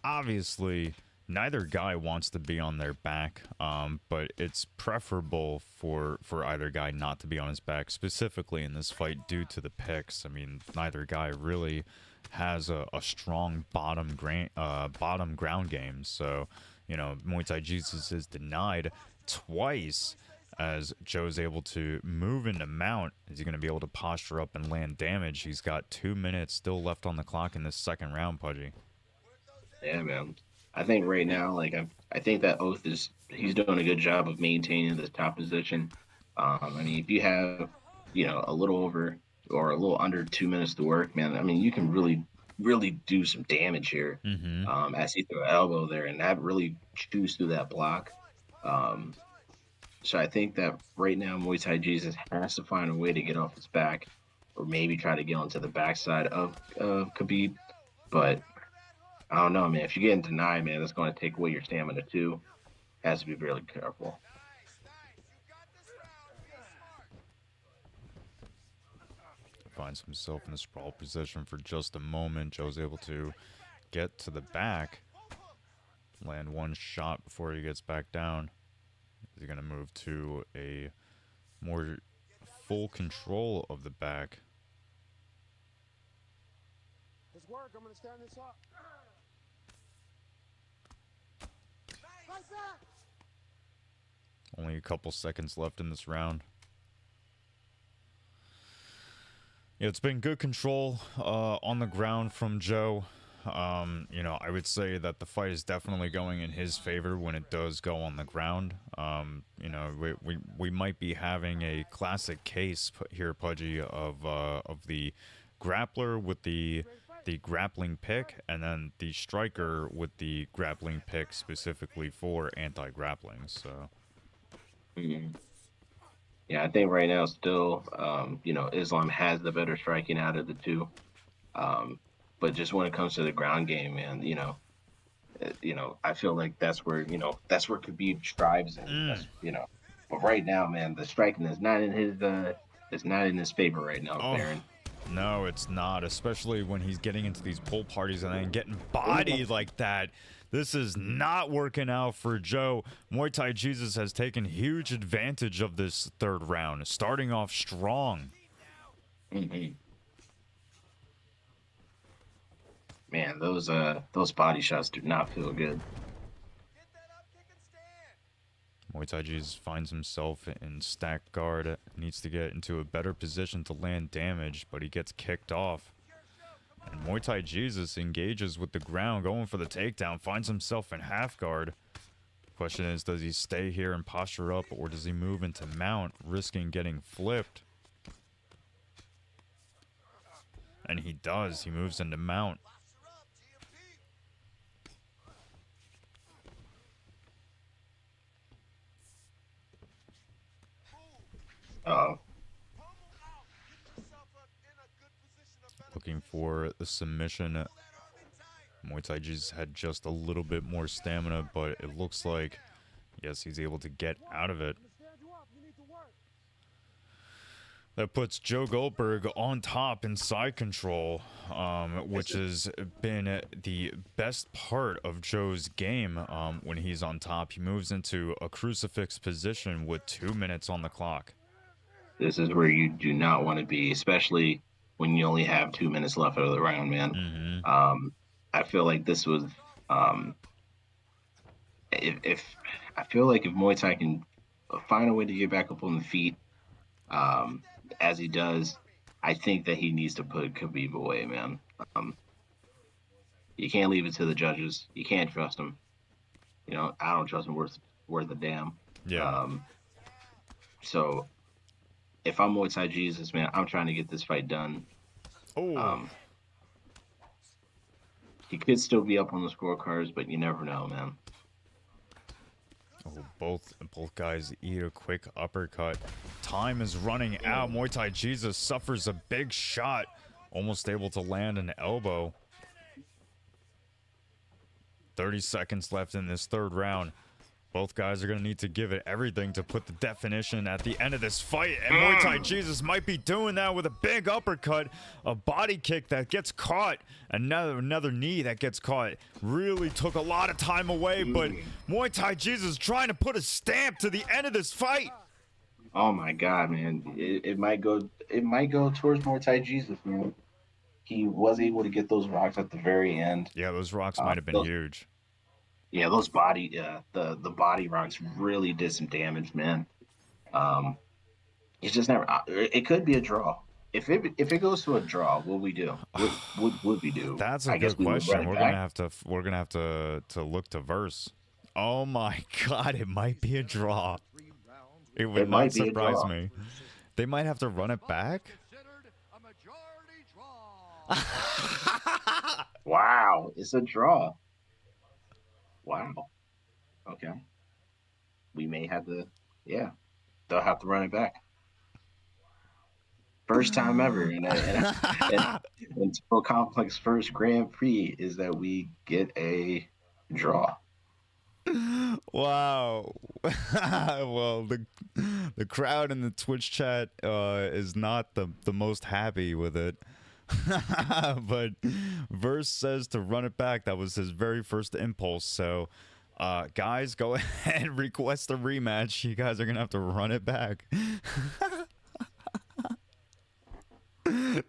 Obviously, neither guy wants to be on their back. But it's preferable for either guy not to be on his back, specifically in this fight due to the picks. I mean, neither guy really has a strong bottom ground game. So, you know, MuayThaiJesus is denied twice as Joe's able to move into mount. Is he going to be able to posture up and land damage? He's got 2 minutes still left on the clock in this second round, Pudgy. Yeah, man. I think right now, like I think that Oath he's doing a good job of maintaining the top position. I mean, if you have, a little over or a little under 2 minutes to work, man, I mean, you can really do some damage here. Mm-hmm. As he threw an elbow there, and that really chews through that block. Um, so I think that right now, MuayThaiJesus has to find a way to get off his back, or maybe try to get onto the backside of Khabib. But I don't know, man. If you're getting denied, man, it's going to take away your stamina too. Has to be really careful. Finds himself in a sprawl position for just a moment. Joe's able to get to the back, land one shot before he gets back down. Is he going to move to a more full control of the back? work. I'm gonna stand this up. Only a couple seconds left in this round. Yeah, it's been good control on the ground from Joe. You know, I would say that the fight is definitely going in his favor when it does go on the ground. You know, we might be having a classic case here, Pudgy, of the grappler with the grappling pick, and then the striker with the grappling pick specifically for anti-grappling. So. Mhm. Yeah, I think right now still, you know, Islam has the better striking out of the two. But just when it comes to the ground game, man, you know, I feel like that's where, you know, that's where Khabib strives, and that's, you know, but right now, man, the striking is not in his, it's not in his favor right now, Oh, Baron. no, it's not, especially when he's getting into these pull parties and then getting bodied like that. This is not working out for Joe. MuayThaiJesus has taken huge advantage of this third round, starting off strong. Mm-hmm. Man, those body shots do not feel good. MuayThaiJesus finds himself in stack guard, needs to get into a better position to land damage, but he gets kicked off. And MuayThaiJesus engages with the ground, going for the takedown, finds himself in half guard. Question is, does he stay here and posture up, or does he move into mount, risking getting flipped? And he does. He moves into mount. Looking for the submission. MuayThaiJesus had just a little bit more stamina, but it looks like, yes, he's able to get out of it. That puts Joe Goldberg on top in side control, which has been the best part of Joe's game. When he's on top, he moves into a crucifix position with 2 minutes on the clock. This is where you do not want to be, especially when you only have 2 minutes left of the round, man. Mm-hmm. I feel like this was, if I feel like if Muay Thai can find a way to get back up on the feet, as he does, I think that he needs to put Khabib away, man. You can't leave it to the judges. You can't trust him. You know, I don't trust him worth a damn. Yeah. So if I'm MuayThaiJesus, man, I'm trying to get this fight done. Oh. He could still be up on the scorecards, but you never know, man. Oh, both guys eat a quick uppercut. Time is running out. MuayThaiJesus suffers a big shot, almost able to land an elbow. 30 seconds left in this third round. Both guys are going to need to give it everything to put the definition at the end of this fight. And MuayThaiJesus might be doing that with a big uppercut, a body kick that gets caught, another knee that gets caught. Really took a lot of time away, but MuayThaiJesus trying to put a stamp to the end of this fight. Oh my God, man! It might go towards MuayThaiJesus, man. He was able to get those rocks at the very end. Yeah, those rocks might have been huge. Yeah, those the body rocks really did some damage, man. It's just never. It could be a draw. If it goes to a draw, what we do? What would we do? That's a good question. We're gonna have to look to verse. Oh my God, it might be a draw. It would not surprise me. They might have to run it back. Wow, it's a draw. Wow. Okay. We may have to. Yeah, they'll have to run it back. First time ever in Total Complex first Grand Prix is that we get a draw. Wow. Well, the crowd in the Twitch chat is not the most happy with it. But Verse says to run it back. That was his very first impulse. So guys, go ahead and request a rematch. You guys are gonna have to run it back.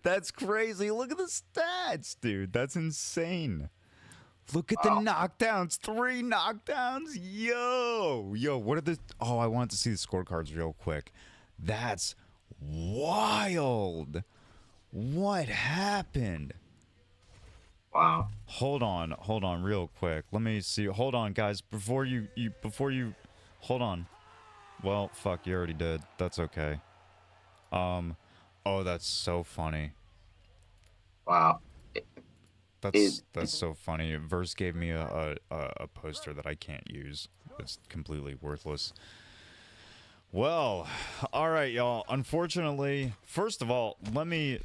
That's crazy. Look at the stats, dude. That's insane. Look at the Wow. knockdowns. 3 knockdowns. Yo, what are the... Oh, I wanted to see the scorecards real quick. That's wild. What happened? Wow. Hold on real quick. Let me see. Hold on, guys. Before you hold on. Well, fuck, you already did. That's okay. Oh, that's so funny. Wow. That's so funny. Verse gave me a poster that I can't use. It's completely worthless. Well, all right, y'all. Unfortunately, first of all, let me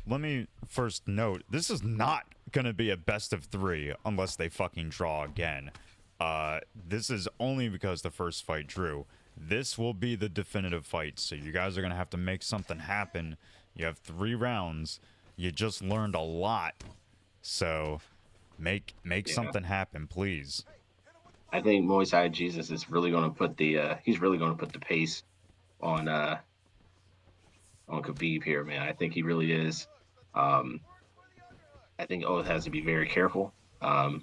first note, this is not gonna be a best of 3 unless they fucking draw again. This is only because the first fight drew. This will be the definitive fight, so you guys are gonna have to make something happen. You have 3 rounds. You just learned a lot. So, make something happen, please. I think MuayThaiJesus is really going to put the he's really going to put the pace on Khabib here, man. I think he really is. I think Oath has to be very careful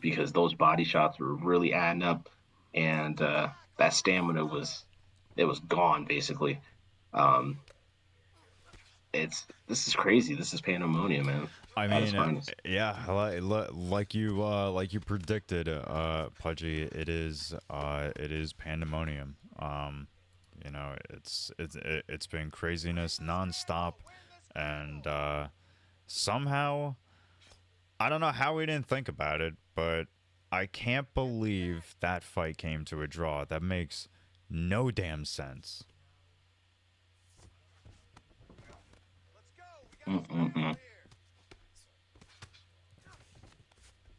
because those body shots were really adding up, and that stamina was gone basically. This is crazy. This is pandemonium, man. I mean, yeah, like you predicted, Pudgy. It is pandemonium. You know, it's been craziness nonstop, and somehow, I don't know how we didn't think about it, but I can't believe that fight came to a draw. That makes no damn sense.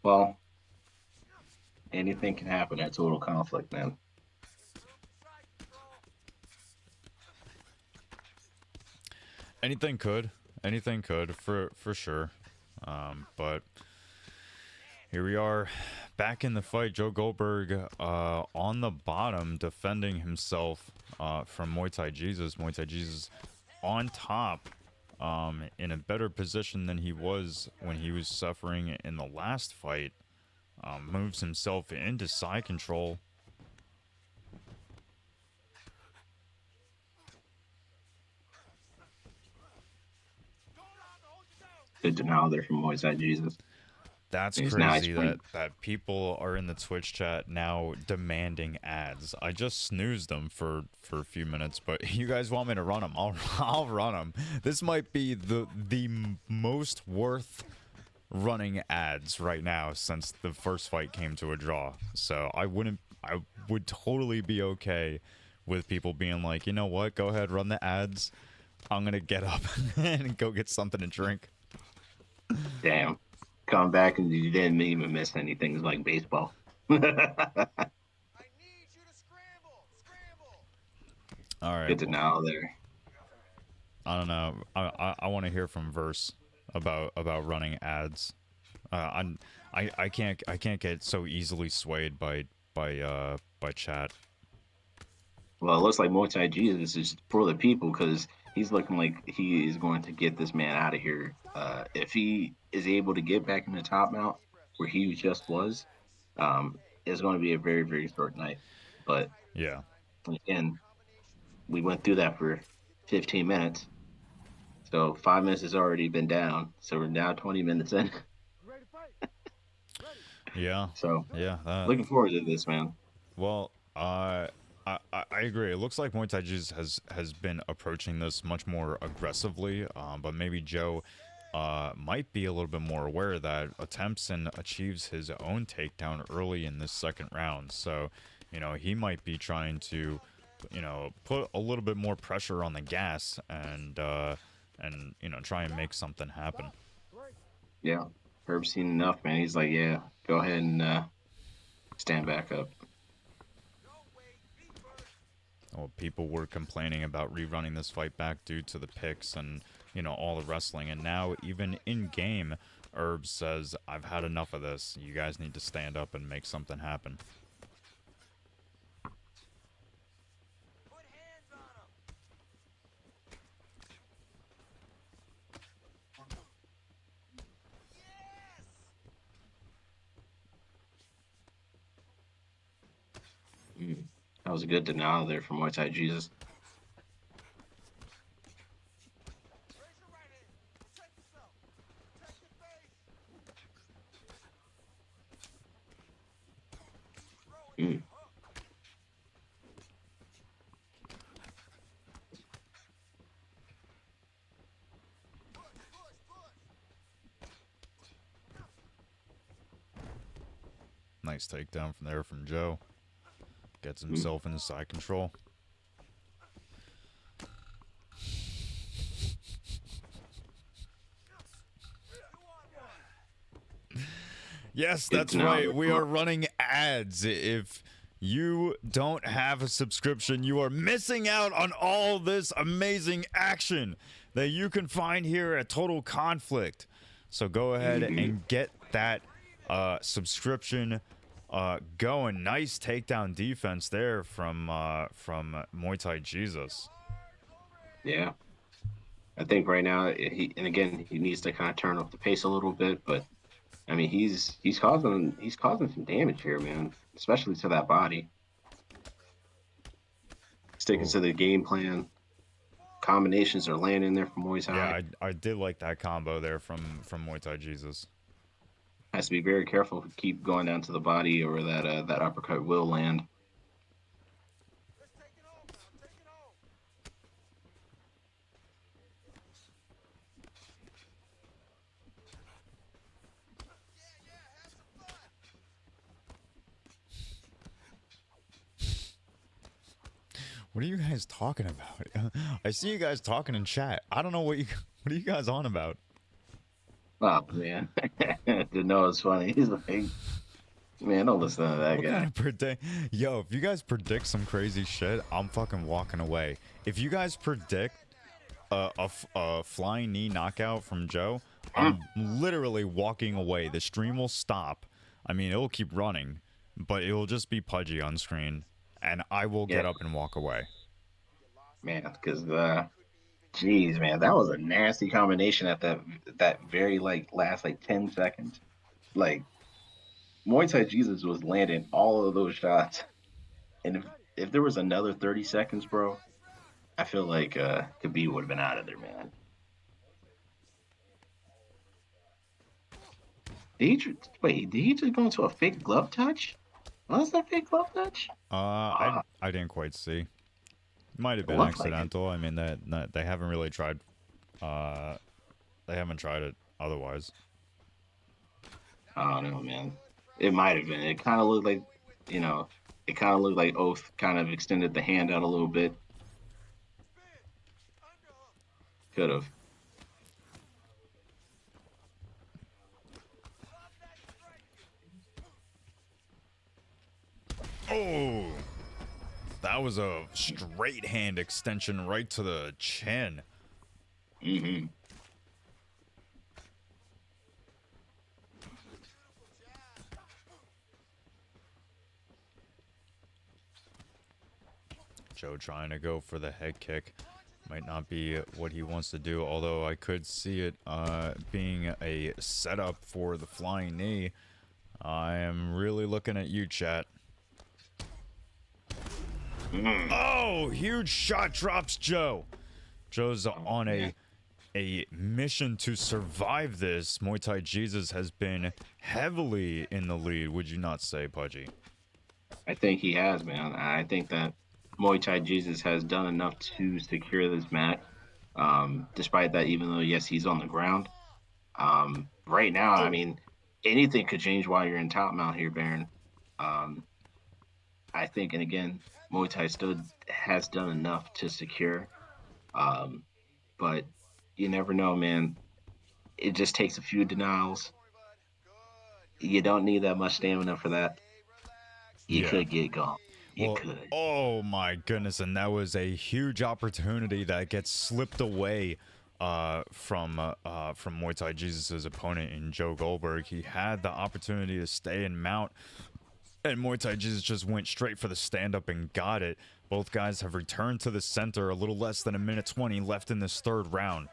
Well, anything can happen at Total Conflict, man. Anything could for sure. But here we are, back in the fight. Joe Goldberg on the bottom, defending himself from MuayThaiJesus. MuayThaiJesus on top, in a better position than he was when he was suffering in the last fight. Moves himself into side control. Good denial there from MuayThaiJesus. That's crazy that people are in the Twitch chat now demanding ads. I just snoozed them for a few minutes, but you guys want me to run them? I'll run them. This might be the most worth running ads right now since the first fight came to a draw. So I would totally be okay with people being like, you know what? Go ahead, run the ads. I'm gonna get up and go get something to drink. Damn. Come back and you didn't even miss anything. It's like baseball. All right. Good denial there. I don't know. I want to hear from Verse about running ads. I can't get so easily swayed by chat. Well, it looks like MuayThaiJesus is for the people because he's looking like he is going to get this man out of here. If he is able to get back in the top mount where he just was, it's going to be a very, very short night. But yeah, again, we went through that for 15 minutes. So 5 minutes has already been down. So we're now 20 minutes in. Yeah. So yeah, looking forward to this, man. Well, I agree. It looks like MuayThaiJesus has been approaching this much more aggressively, but maybe Joe might be a little bit more aware that attempts and achieves his own takedown early in this second round. So, you know, he might be trying to, you know, put a little bit more pressure on the gas and you know, try and make something happen. Yeah, Herb's seen enough, man. He's like, yeah, go ahead and stand back up. Well, people were complaining about rerunning this fight back due to the picks and, you know, all the wrestling. And now, even in-game, Herb says, I've had enough of this. You guys need to stand up and make something happen. That was a good denial there from MuayThaiJesus. Mm. Nice takedown from there from Joe. Gets himself into side control. Yes, that's right. We are running ads. If you don't have a subscription, you are missing out on all this amazing action that you can find here at Total Conflict. So go ahead and get that subscription going. Nice takedown defense there from MuayThaiJesus. Yeah. I think right now he needs to kind of turn up the pace a little bit, but I mean he's causing some damage here, man, especially to that body. Sticking to the game plan. Combinations are landing there from Muay Thai. Yeah, I did like that combo there from MuayThaiJesus. Has to be very careful to keep going down to the body, or that uppercut will land. What are you guys talking about? I see you guys talking in chat. I don't know what are you guys on about? Oh man, no, it's funny. He's like, man, don't listen to that guy. Kind of Yo, if you guys predict some crazy shit, I'm fucking walking away. If you guys predict a flying knee knockout from Joe, I'm literally walking away. The stream will stop. I mean, it'll keep running, but it will just be Pudgy on screen, and I will get up and walk away. Man, because jeez, man, that was a nasty combination at that very last 10 seconds. Like MuayThaiJesus was landing all of those shots, and if there was another 30 seconds, bro, I feel like Khabib would have been out of there, man. Did he just go into a fake glove touch? Was that fake glove touch? I didn't quite see. Might have been accidental. I mean, that they haven't really tried. They haven't tried it otherwise. I don't know, man. It might have been. It kind of looked like, Oath kind of extended the hand out a little bit. Could have. Oh, that was a straight hand extension right to the chin. Mm-hmm. Joe trying to go for the head kick. Might not be what he wants to do, although I could see it being a setup for the flying knee. I am really looking at you, chat. Oh, huge shot drops Joe. Joe's on a mission to survive this. MuayThaiJesus has been heavily in the lead, would you not say, Pudgy? I think he has, man. I think that MuayThaiJesus has done enough to secure this match. Despite that, even though, yes, he's on the ground. Right now, I mean, anything could change while you're in top mount here, Baron. I think, and again, Muay Thai still has done enough to secure. But you never know, man. It just takes a few denials. You don't need that much stamina for that. You could get gone. You could. Oh my goodness, and that was a huge opportunity that gets slipped away from MuayThaiJesus' opponent in Joe Goldberg. He had the opportunity to stay and mount, and MuayThaiJesus just went straight for the stand-up and got it. Both guys have returned to the center. A little less than a minute 20 left in this third round.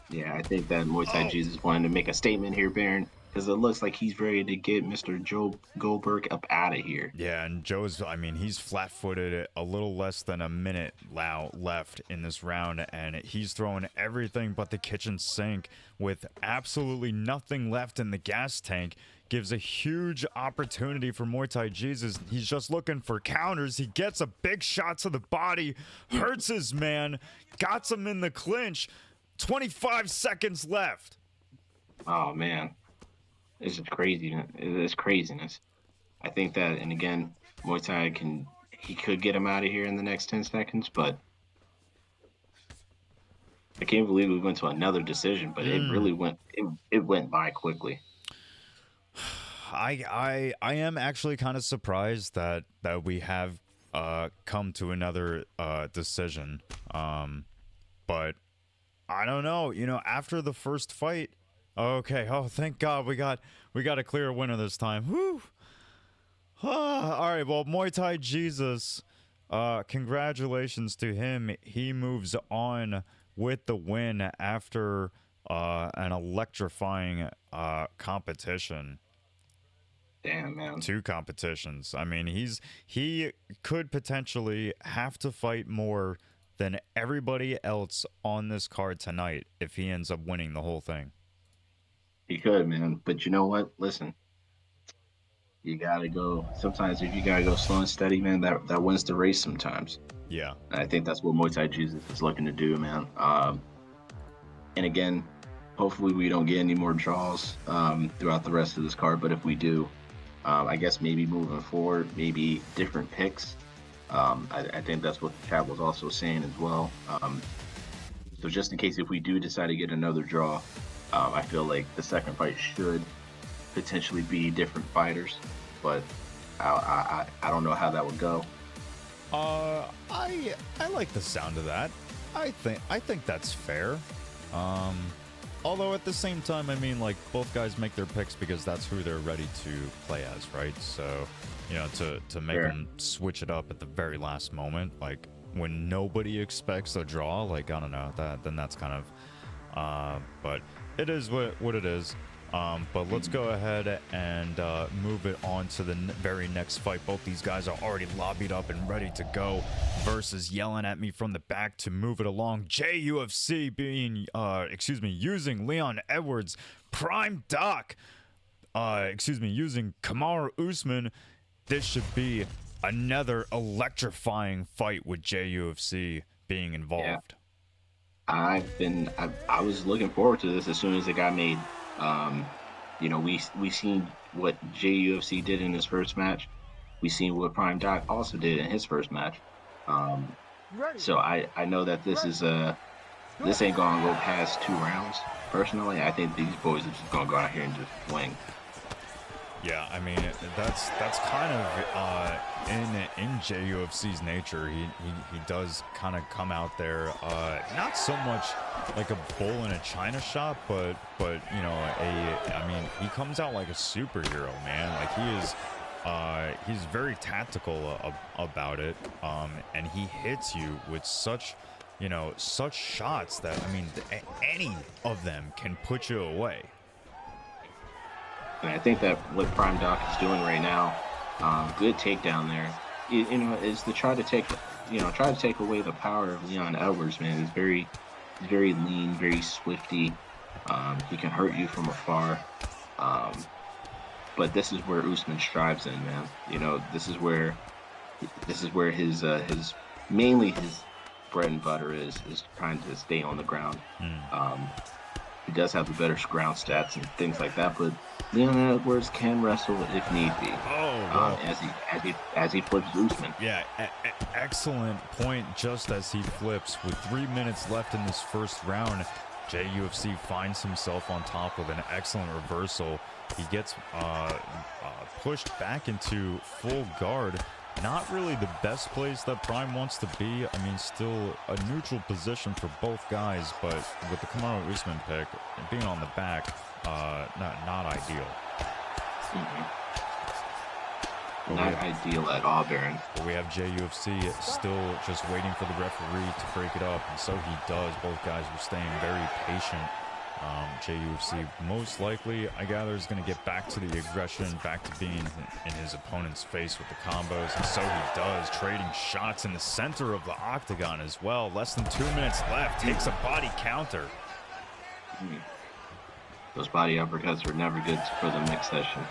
Yeah, I think that MuayThaiJesus wanted to make a statement here, Baron. because it looks like he's ready to get Mr. Joe Goldberg up out of here. Yeah, and Joe's, I mean, he's flat-footed, a little less than a minute left in this round, and he's throwing everything but the kitchen sink with absolutely nothing left in the gas tank. Gives a huge opportunity for MuayThaiJesus. He's just looking for counters. He gets a big shot to the body, hurts his man, got him in the clinch. 25 seconds left. Oh man, this is crazy. It's craziness. I think that, and again, Muay Thai could get him out of here in the next 10 seconds, but I can't believe we went to another decision. But it really went by quickly. I am actually kind of surprised that we have come to another decision. But I don't know. You know, after the first fight, okay. Oh, thank God we got a clear winner this time. Whew. All right. Well, MuayThaiJesus, congratulations to him. He moves on with the win after an electrifying competition. Damn, man. 2 competitions. I mean, he could potentially have to fight more than everybody else on this card tonight if he ends up winning the whole thing. He could, man. But you know what? Listen, you gotta go. Sometimes if you gotta go slow and steady, man, that wins the race sometimes. Yeah. And I think that's what MuayThaiJesus is looking to do, man. And again, hopefully we don't get any more draws throughout the rest of this card. But if we do, I guess maybe moving forward, maybe different picks. I think that's what the chat was also saying as well. So just in case if we do decide to get another draw, I feel like the second fight should potentially be different fighters, but I don't know how that would go. I like the sound of that. I think that's fair. Although at the same time, I mean, like, both guys make their picks because that's who they're ready to play as, right? So, you know, to make them switch it up at the very last moment, like when nobody expects a draw, like, I don't know, then that's kind of, but it is what it is. But let's go ahead and move it on to the very next fight. Both these guys are already lobbied up and ready to go versus yelling at me from the back to move it along. JayUFC using Leon Edwards, Prime Doc, using Kamaru Usman. This should be another electrifying fight with JayUFC being involved. Yeah. I was looking forward to this as soon as it got made. You know, we seen what JayUFC did in his first match. We seen what Prime Doc also did in his first match. So I know that this ain't gonna go past 2 rounds. Personally, I think these boys are just gonna go out here and just swing. Yeah, I mean, that's kind of in JayUFC's nature. He does kind of come out there, not so much like a bull in a china shop, but you know, I mean, he comes out like a superhero, man. Like he's very tactical about it, and he hits you with such shots that, I mean, any of them can put you away. And I think that what Prime Doc is doing right now, good takedown there, you know, is to try to take away the power of Leon Edwards, man. He's very lean, very swifty. He can hurt you from afar. But this is where Usman strives in, man. You know, this is where his mainly his bread and butter is trying to stay on the ground. He does have the better ground stats and things like that, but Leon Edwards can wrestle if need be. As he flips Usman. Yeah, excellent point. Just as he flips, with 3 minutes left in this first round, JayUFC finds himself on top with an excellent reversal. He gets pushed back into full guard. Not really the best place that Prime wants to be. I mean, still a neutral position for both guys, but with the Kamaru Usman pick, being on the back, not ideal. Not ideal at all, Baron. But we have JayUFC still just waiting for the referee to break it up, and so he does. Both guys were staying very patient JayUFC most likely, I gather, is going to get back to the aggression, back to being in his opponent's face with the combos, and so he does, trading shots in the center of the octagon as well. Less than 2 minutes left, takes a body counter. Those body uppercuts are never good for the mix session.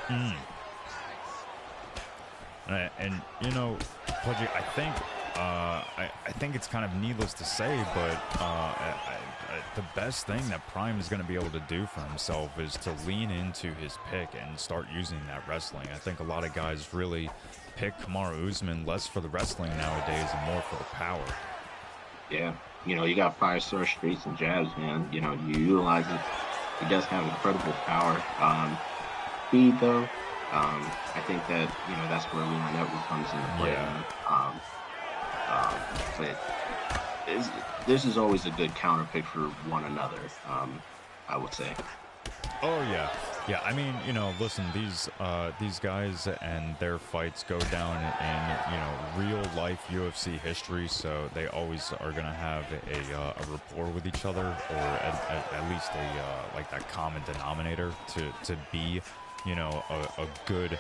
And you know, Pudgy, I think it's kind of needless to say, but the best thing that Prime is going to be able to do for himself is to lean into his pick and start using that wrestling. I think a lot of guys really pick Kamaru Usman less for the wrestling nowadays and more for the power. Yeah, you know, you got 5-star straights and jabs, man. You know, you utilize it. He does have incredible power. Speed, though, I think that, you know, that's where Leon Edwards comes into play. Yeah. But this is always a good counter pick for one another, I would say. Oh yeah, yeah. I mean, you know, listen, these guys and their fights go down in, you know, real life UFC history, so they always are gonna have a rapport with each other, or at least a like that common denominator to be, you know, a good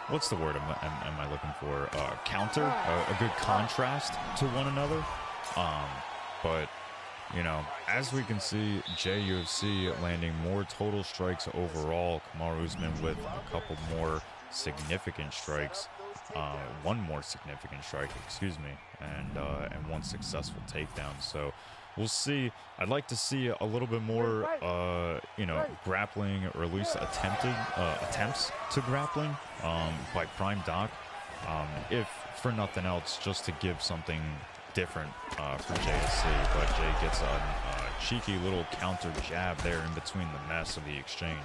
what's the word am I looking for? Counter, a good contrast to one another. But you know, as we can see, JayUFC landing more total strikes overall. Kamaru Usman with a couple more significant strikes, one more significant strike, excuse me, and one successful takedown. So we'll see. I'd like to see a little bit more, you know, grappling, or at least attempts to grappling by Prime Doc, if for nothing else, just to give something different for Jay to see. But Jay gets a cheeky little counter jab there in between the mess of the exchange.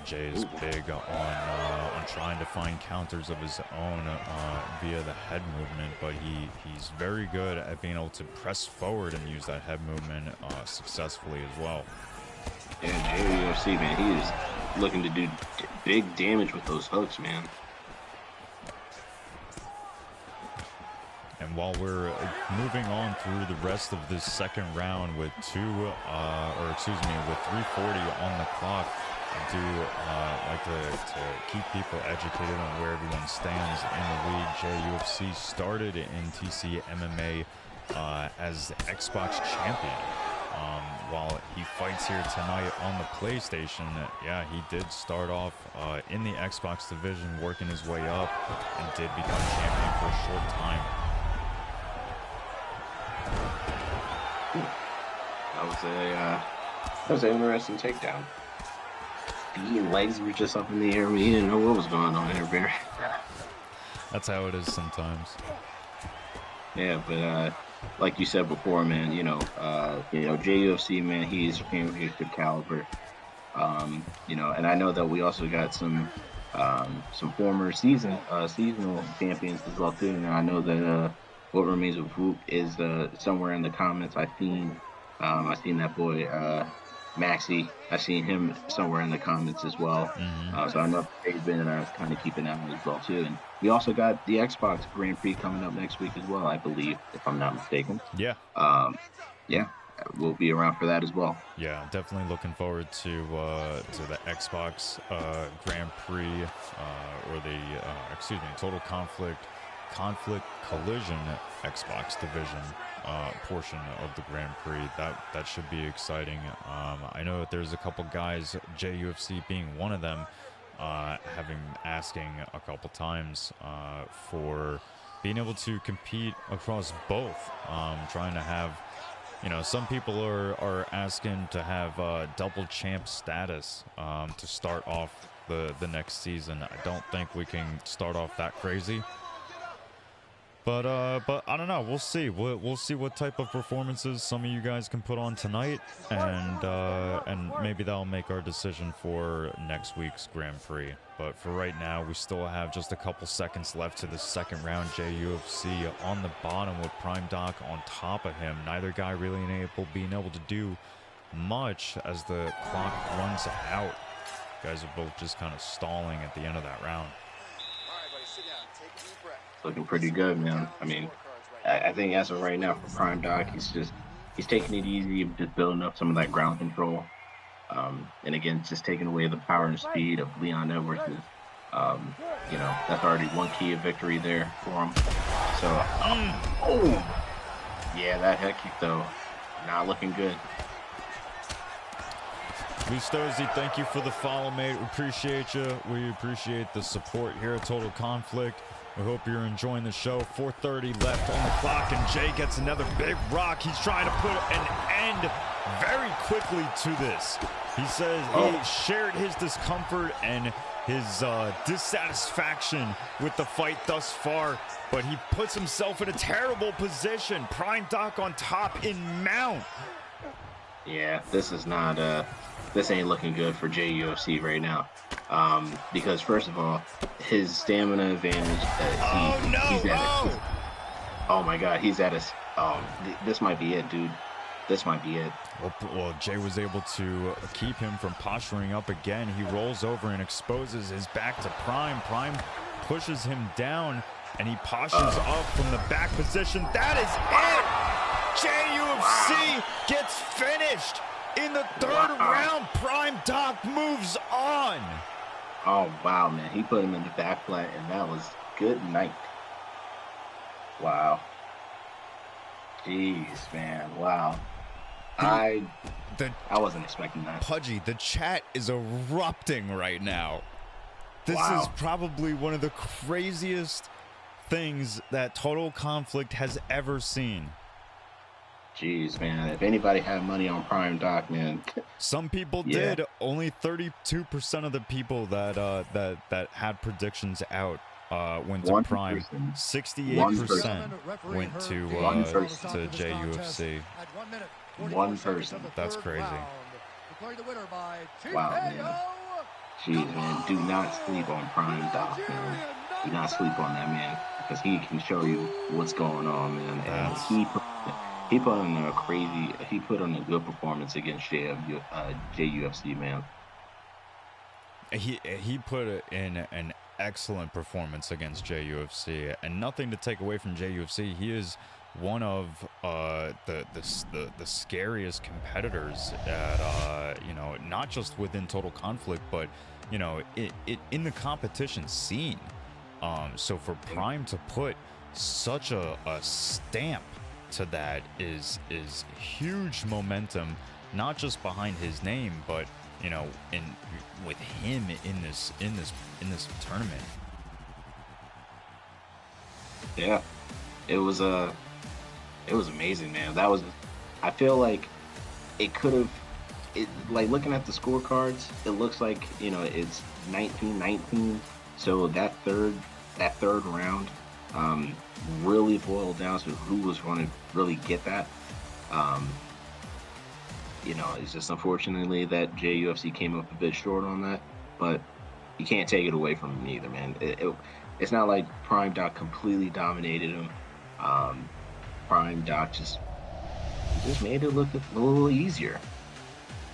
Jay is big on trying to find counters of his own via the head movement, but he's very good at being able to press forward and use that head movement successfully as well. Yeah, JayUFC, man, he is looking to do big damage with those hooks, man. And while we're moving on through the rest of this second round with with 3:40 on the clock, I do like to keep people educated on where everyone stands in the league. JayUFC started in TC MMA as Xbox champion. While he fights here tonight on the PlayStation, yeah, he did start off in the Xbox division, working his way up, and did become champion for a short time. That was an interesting takedown. Feet and legs were just up in the air. We didn't know what was going on here, Barry. That's how it is sometimes. Yeah, but like you said before, man, you know, JayUFC, man, he's championship caliber. You know, and I know that we also got some former seasonal champions as well too. And I know that What Remains of Whoop is somewhere in the comments. I seen that boy Maxie. I seen him somewhere in the comments as well. So I know they've been kind of keeping that one as well too. And we also got the Xbox Grand Prix coming up next week as well, I believe, if I'm not mistaken. Yeah. Yeah, we'll be around for that as well. Yeah, definitely looking forward to the Xbox Grand Prix, or the Total Conflict Collision Xbox division portion of the Grand Prix. That should be exciting. I know that there's a couple guys, JayUFC being one of them, asking a couple times for being able to compete across both, trying to have, you know, some people are asking to have double champ status to start off the next season. I don't think we can start off that crazy. But I don't know. We'll see. We'll see what type of performances some of you guys can put on tonight, and maybe that'll make our decision for next week's Grand Prix. But for right now, we still have just a couple seconds left to the second round. JayUFC on the bottom with Prime Doc on top of him. Neither guy really being able to do much as the clock runs out. Guys are both just kind of stalling at the end of that round. All right, buddy, sit down. Take a deep breath. It's looking pretty good, man. I mean, I think as of right now for Prime Doc, he's taking it easy, just building up some of that ground control. And again, just taking away the power and speed of Leon Edwards is, that's already one key of victory there for him. So, oh, yeah, that head kick though, not looking good. Lustozy, thank you for the follow, mate. We appreciate you. We appreciate the support here at Total Conflict. We hope you're enjoying the show. 4:30 left on the clock, and Jay gets another big rock. He's trying to put an end very quickly to this. He says he shared his discomfort and his dissatisfaction with the fight thus far, but he puts himself in a terrible position. Prime Doc on top in mount. Yeah, this is not this ain't looking good for JayUFC right now. Because first of all, his stamina advantage. Oh my God, he's at his. This might be it, dude. This might be it. Well, Jay was able to keep him from posturing up again. He rolls over and exposes his back to Prime. Prime pushes him down, and he postures up from the back position. That is it. JayUFC gets finished. In the third round, Prime Doc moves on. Oh, wow, man. He put him in the back flat, and that was good night. Wow. Jeez, man. Wow. I wasn't expecting that. Pudgy, the chat is erupting right now. This is probably one of the craziest things that Total Conflict has ever seen. Jeez, man. If anybody had money on Prime Doc, man. Some people did. Only 32% of the people that had predictions out went to Prime. 68% went to JayUFC. One person. That's crazy. Wow, man. Jeez, man. Do not sleep on Prime Doc, man. Do not sleep on that man, because he can show you what's going on, man. And he put on a good performance against JayUFC, man. He put in an excellent performance against JayUFC, and nothing to take away from JayUFC. He is one of the scariest competitors at not just within Total Conflict, but in the competition scene. So for Prime to put such a stamp to that is huge momentum, not just behind his name, but with him in this tournament. Yeah, it was amazing, man. I feel like it could have, like, looking at the scorecards, it looks like it's 19-19. So that third round really boiled down to who was going to really get that. It's just unfortunately that JayUFC came up a bit short on that, but you can't take it away from him either, man. It's not like Prime Doc completely dominated him. Prime Doc just made it look a little easier.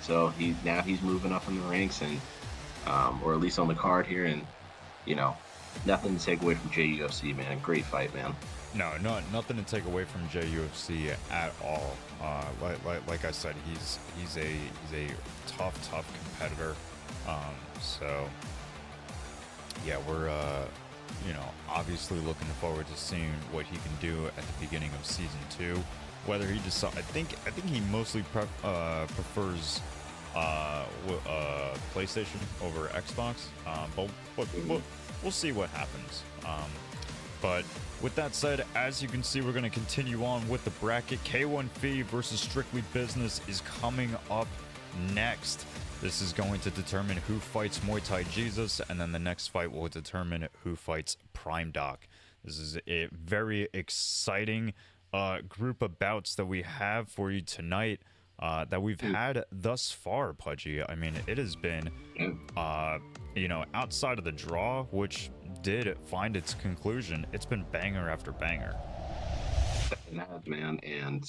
So he's moving up in the ranks, and or at least on the card here, and nothing to take away from JayUFC, man. Great fight, man. No, nothing to take away from JayUFC at all. Like I said, he's a tough competitor. So yeah, we're obviously looking forward to seeing what he can do at the beginning of season 2. Whether he decides, I think he mostly prefers PlayStation over Xbox. But we'll see what happens. But with that said, as you can see, we're going to continue on with the bracket. K1 FEE versus Strictly Business is coming up next. This is going to determine who fights MuayThaiJesus, and then the next fight will determine who fights Prime Doc. This is a very exciting group of bouts that we have for you tonight, that we've had thus far, Pudgy. I mean, it has been, outside of the draw, which did find its conclusion, it's been banger after banger. It has, man. And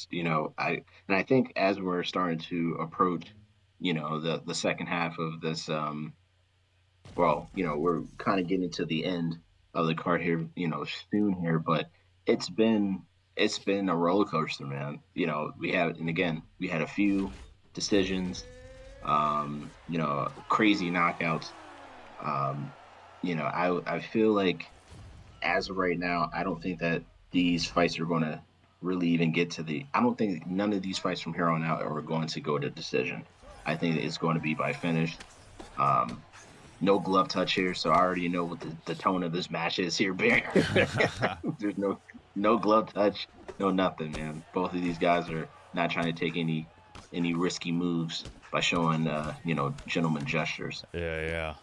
I think as we're starting to approach the second half of this, we're kind of getting to the end of the card here, soon here. But it's been it's been a roller coaster, man. We had a few decisions, crazy knockouts. Um, I feel like as of right now, I don't think that these fights are going to really even get to the. I don't think none of these fights from here on out are going to go to decision. I think it's going to be by finish. Um, no glove touch here, so I already know what the tone of this match is here, Bear. There's no glove touch, no nothing, man. Both of these guys are not trying to take any risky moves by showing gentleman gestures. Yeah.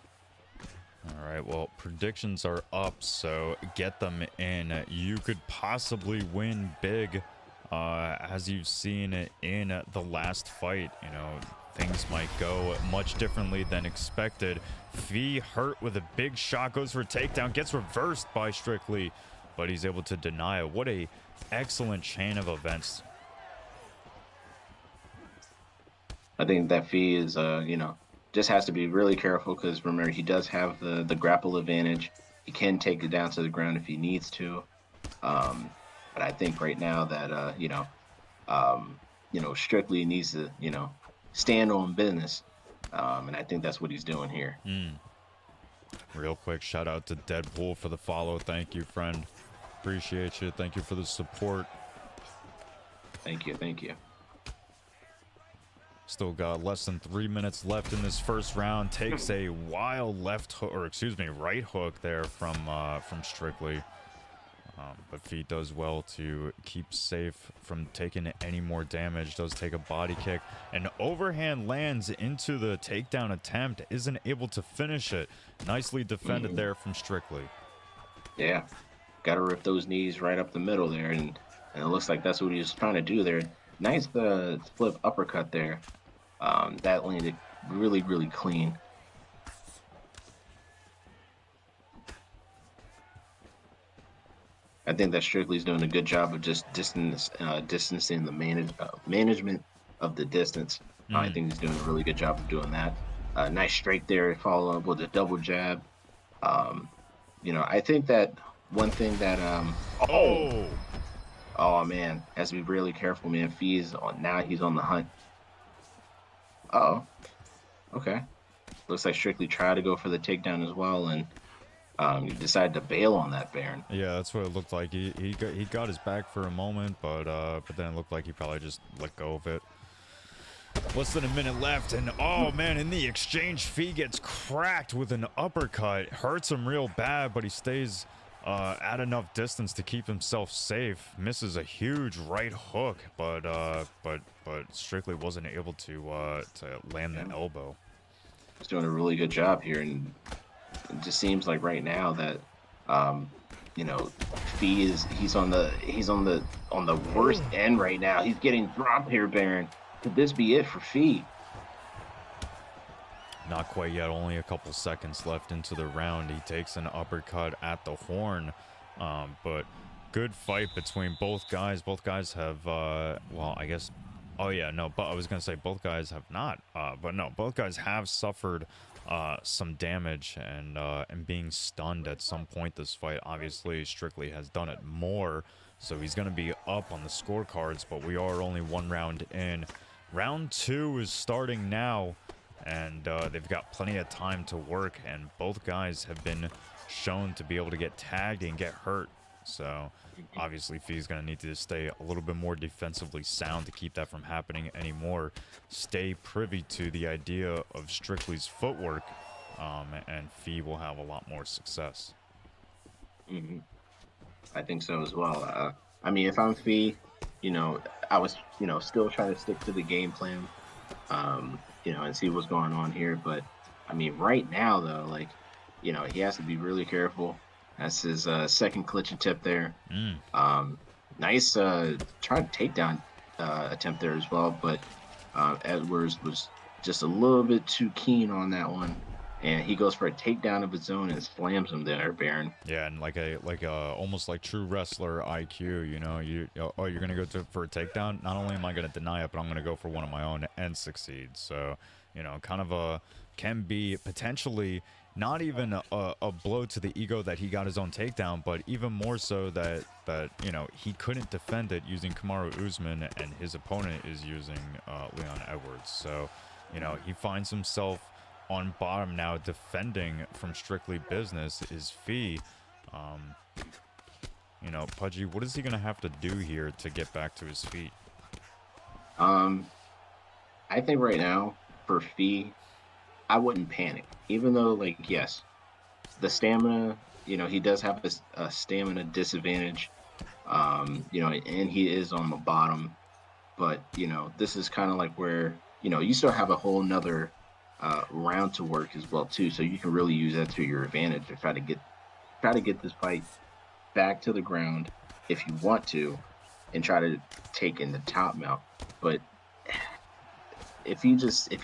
All right, well, predictions are up, so get them in. You could possibly win big, as you've seen in the last fight. Things might go much differently than expected. FEE hurt with a big shot, goes for a takedown, gets reversed by Strictly, but he's able to deny it. What a excellent chain of events. I think that FEE is, just has to be really careful because remember he does have the grapple advantage. He can take it down to the ground if he needs to. But I think right now that Strictly needs to stand on business, and I think that's what he's doing here. Real quick shout out to Deadpool for the follow. Thank you, friend. Appreciate you. Thank you for the support. Thank you. Still got less than 3 minutes left in this first round. Takes a wild right hook there from Strictly. But FEE does well to keep safe from taking any more damage. Does take a body kick. An overhand lands into the takedown attempt. Isn't able to finish it. Nicely defended there from Strictly. Yeah. Got to rip those knees right up the middle there. And it looks like that's what he was trying to do there. Nice flip uppercut there. That landed really, really clean. I think that Strictly's doing a good job of just distancing the management of the distance. I think he's doing a really good job of doing that. Nice straight there, follow up with a double jab. I think that one thing that oh man, has to be really careful, man. FEE is on now. He's on the hunt. Okay. Looks like Strictly tried to go for the takedown as well, and he decided to bail on that, Baron. Yeah, that's what it looked like. He got his back for a moment, but then it looked like he probably just let go of it. Less than a minute left, and oh man, in the exchange, FEE gets cracked with an uppercut. Hurts him real bad, but he stays at enough distance to keep himself safe. Misses a huge right hook, but Strictly wasn't able to land the elbow. He's doing a really good job here, and it just seems like right now that FEE he's on the worst end right now. He's getting dropped here, Baron. Could this be it for FEE? Not quite yet. Only a couple seconds left into the round. He takes an uppercut at the horn, but good fight between both guys. Both guys have well, I guess. Oh yeah, no, but I was gonna say both guys have not, but no, both guys have suffered some damage and being stunned at some point this fight. Obviously, Strictly has done it more, so he's gonna be up on the scorecards. But we are only one round in. Round 2 is starting now, and they've got plenty of time to work. And both guys have been shown to be able to get tagged and get hurt. So obviously FEE's going to need to stay a little bit more defensively sound to keep that from happening anymore. Stay privy to the idea of Strictly's footwork, and FEE will have a lot more success. I think so as well. I mean, if I'm FEE, I was, still trying to stick to the game plan, and see what's going on here. But I mean, right now though, like, he has to be really careful. That's his second clinching tip there. Nice trying to takedown attempt there as well, but Edwards was just a little bit too keen on that one, and he goes for a takedown of his own and slams him there, Baron. Yeah, and like a almost like true wrestler IQ. You know, oh, you're gonna go for a takedown. Not only am I gonna deny it, but I'm gonna go for one of my own and succeed. So, you know, kind of can be potentially not even a blow to the ego that he got his own takedown, but even more so that you know, he couldn't defend it using Kamaru Usman, and his opponent is using Leon Edwards. So, you know, he finds himself on bottom now, defending from Strictly Business his fee. You know, Pudgy, what is he gonna have to do here to get back to his feet? I think right now for Fee, I wouldn't panic, even though, like, yes, the stamina, you know, he does have a stamina disadvantage, you know, and he is on the bottom. But, you know, this is kind of like where, you know, you still have a whole nother round to work as well, too. So you can really use that to your advantage to try to get this fight back to the ground if you want to, and try to take in the top mount. But if he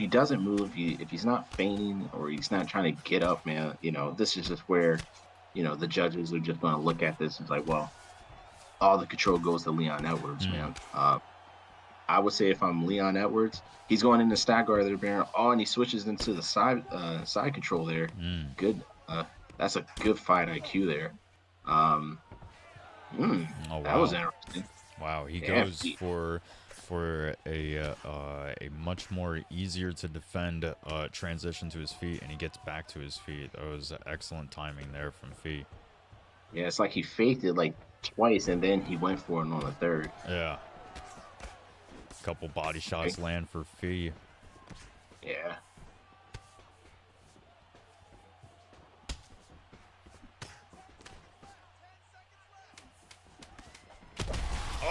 doesn't move, if he's not feigning or he's not trying to get up, man, you know, this is just where, you know, the judges are just going to look at this as like, well, all the control goes to Leon Edwards, man. I would say if I'm Leon Edwards, he's going into stack guard there, Baron. Oh, and he switches into the side control there. Good. That's a good fight IQ there. Oh, wow. That was interesting. Wow, he goes for a much more easier to defend transition to his feet, and he gets back to his feet. That was excellent timing there from Fee. Yeah, it's like he faked it like twice, and then he went for it on the third. Yeah. Couple body shots land for Fee. Yeah.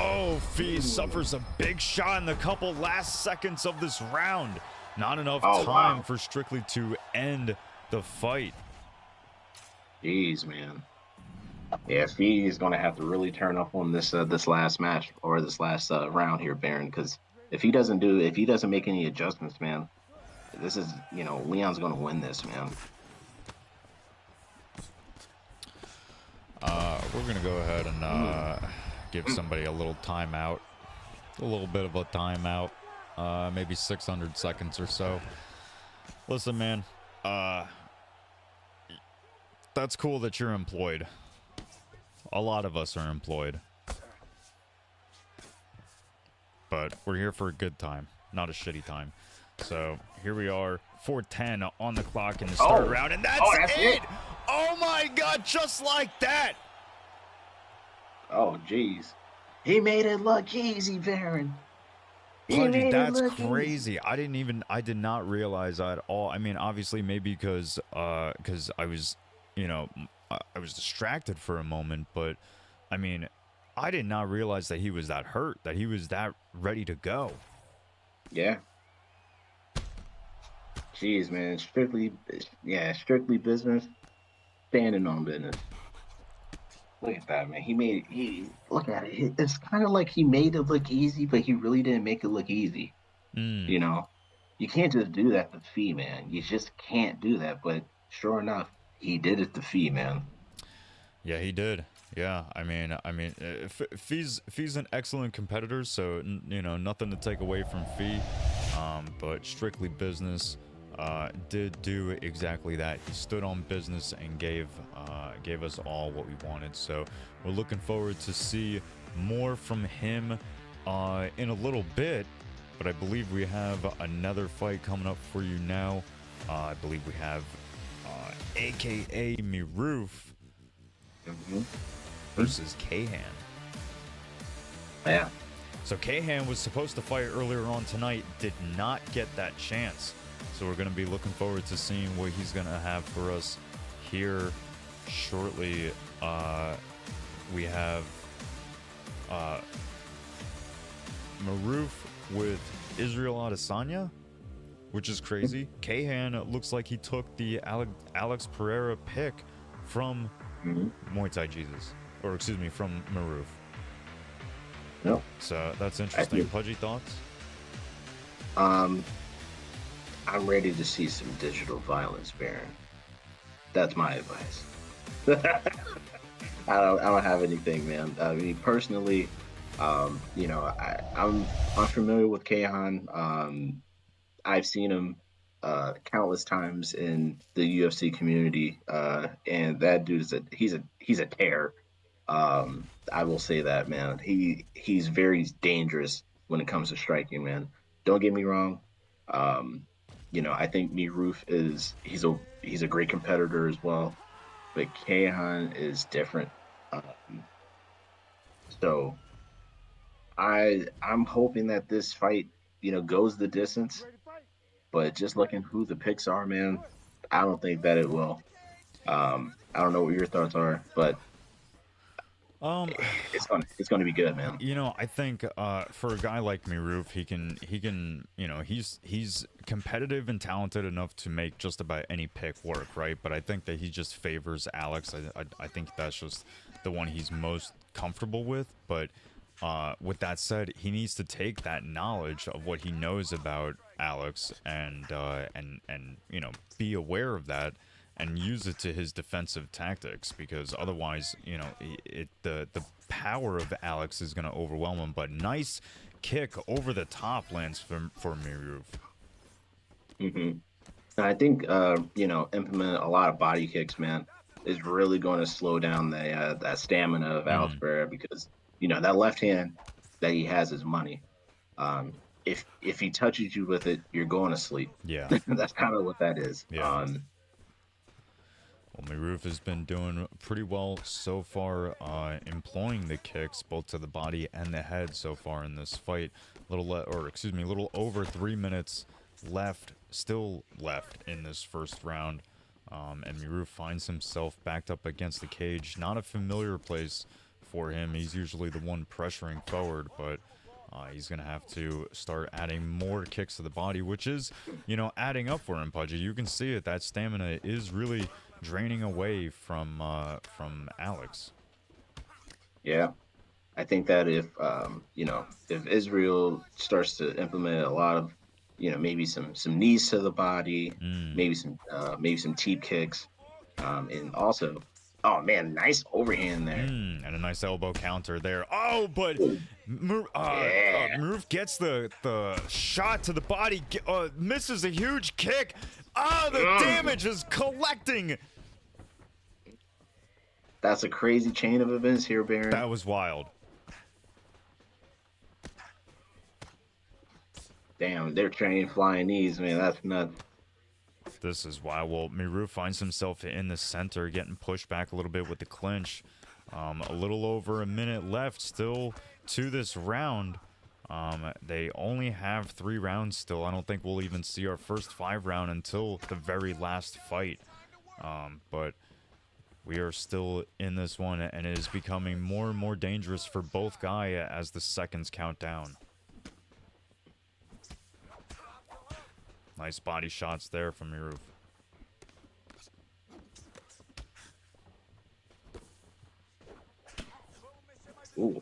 Oh, Fee suffers a big shot in the couple last seconds of this round. Not enough time for Strictly to end the fight. Jeez, man. Yeah, Fee is going to have to really turn up on this last match, or this last round here, Baron, because if he doesn't make any adjustments, man, this is, you know, Leon's going to win this, man. We're going to go ahead and give somebody a little timeout. A little bit of a timeout. Maybe 600 seconds or so. Listen, man, that's cool that you're employed. A lot of us are employed. But we're here for a good time, not a shitty time. So here we are, 4:10 on the clock in the start round, and that's it! Oh my God, just like that! Oh, jeez. He made it look easy, Baron. Pudgy, that's crazy. I did not realize that at all. I mean, obviously, maybe because I was, you know, I was distracted for a moment, but I mean, I did not realize that he was that hurt, that he was that ready to go. Yeah. Jeez, man. Strictly Business, standing on business. Look at that, man. Look at it. It's kind of like he made it look easy, but he really didn't make it look easy. You know, you can't just do that to Fee, man. You just can't do that. But sure enough, he did it to Fee, man. Yeah, he did. Yeah, I mean, Fee's an excellent competitor, so you know, nothing to take away from Fee. But Strictly Business did do exactly that. He stood on business and gave us all what we wanted. So we're looking forward to see more from him in a little bit. But I believe we have another fight coming up for you now. I believe we have AKA Mihrouf versus Kayhan. Yeah. So Kayhan was supposed to fight earlier on tonight, did not get that chance. So we're going to be looking forward to seeing what he's going to have for us here shortly. We have Mihrouf with Israel Adesanya, which is crazy. Kayhan looks like he took the Alex Pereira pick from MuayThaiJesus, or excuse me, from Mihrouf. Yep. So that's interesting. Pudgy, thoughts? I'm ready to see some digital violence, Baron. That's my advice. I don't have anything, man. I mean, personally, I'm unfamiliar with Kayhan. I've seen him countless times in the UFC community, and that dude is he's a tear. I will say that, man. He's very dangerous when it comes to striking, man. Don't get me wrong. Um, I think Mihrouf he's a great competitor as well, but Kayhan is different. Um, so I'm hoping that this fight, goes the distance. But just looking who the picks are, man, I don't think that it will. I don't know what your thoughts are, but Um, it's gonna be good, man. I think for a guy like Mihrouf, he can he's competitive and talented enough to make just about any pick work, right? But I think that he just favors Alex. I think that's just the one he's most comfortable with. But with that said, he needs to take that knowledge of what he knows about Alex and be aware of that and use it to his defensive tactics, because otherwise, the power of Alex is going to overwhelm him. But nice kick over the top lands for Mihrouf. And I think implement a lot of body kicks, man, is really going to slow down that stamina of Alex Pereira, because that left hand that he has is money. If he touches you with it, you're going to sleep. Yeah. That's kind of what that is. Yeah. Well, Mihrouf has been doing pretty well so far, employing the kicks both to the body and the head so far in this fight. A little over 3 minutes still left in this first round. And Mihrouf finds himself backed up against the cage. Not a familiar place for him. He's usually the one pressuring forward, but he's going to have to start adding more kicks to the body, which is, adding up for him, Pudgy. You can see it. That stamina is really draining away from Alex. Yeah, I think that if Israel starts to implement a lot of, maybe some knees to the body, maybe some teep kicks, and also, oh man, nice overhand there, and a nice elbow counter there. Oh, but Mihrouf gets the shot to the body, misses a huge kick. The damage is collecting. That's a crazy chain of events here, Baron. That was wild. Damn, they're training flying knees, man. That's nuts. This is wild. Well, Mihrouf finds himself in the center, getting pushed back a little bit with the clinch. A little over a minute left still to this round. They only have 3 rounds still. I don't think we'll even see our first 5 round until the very last fight. But we are still in this one, and it is becoming more and more dangerous for both guys as the seconds count down. Nice body shots there from Mihrouf. Ooh.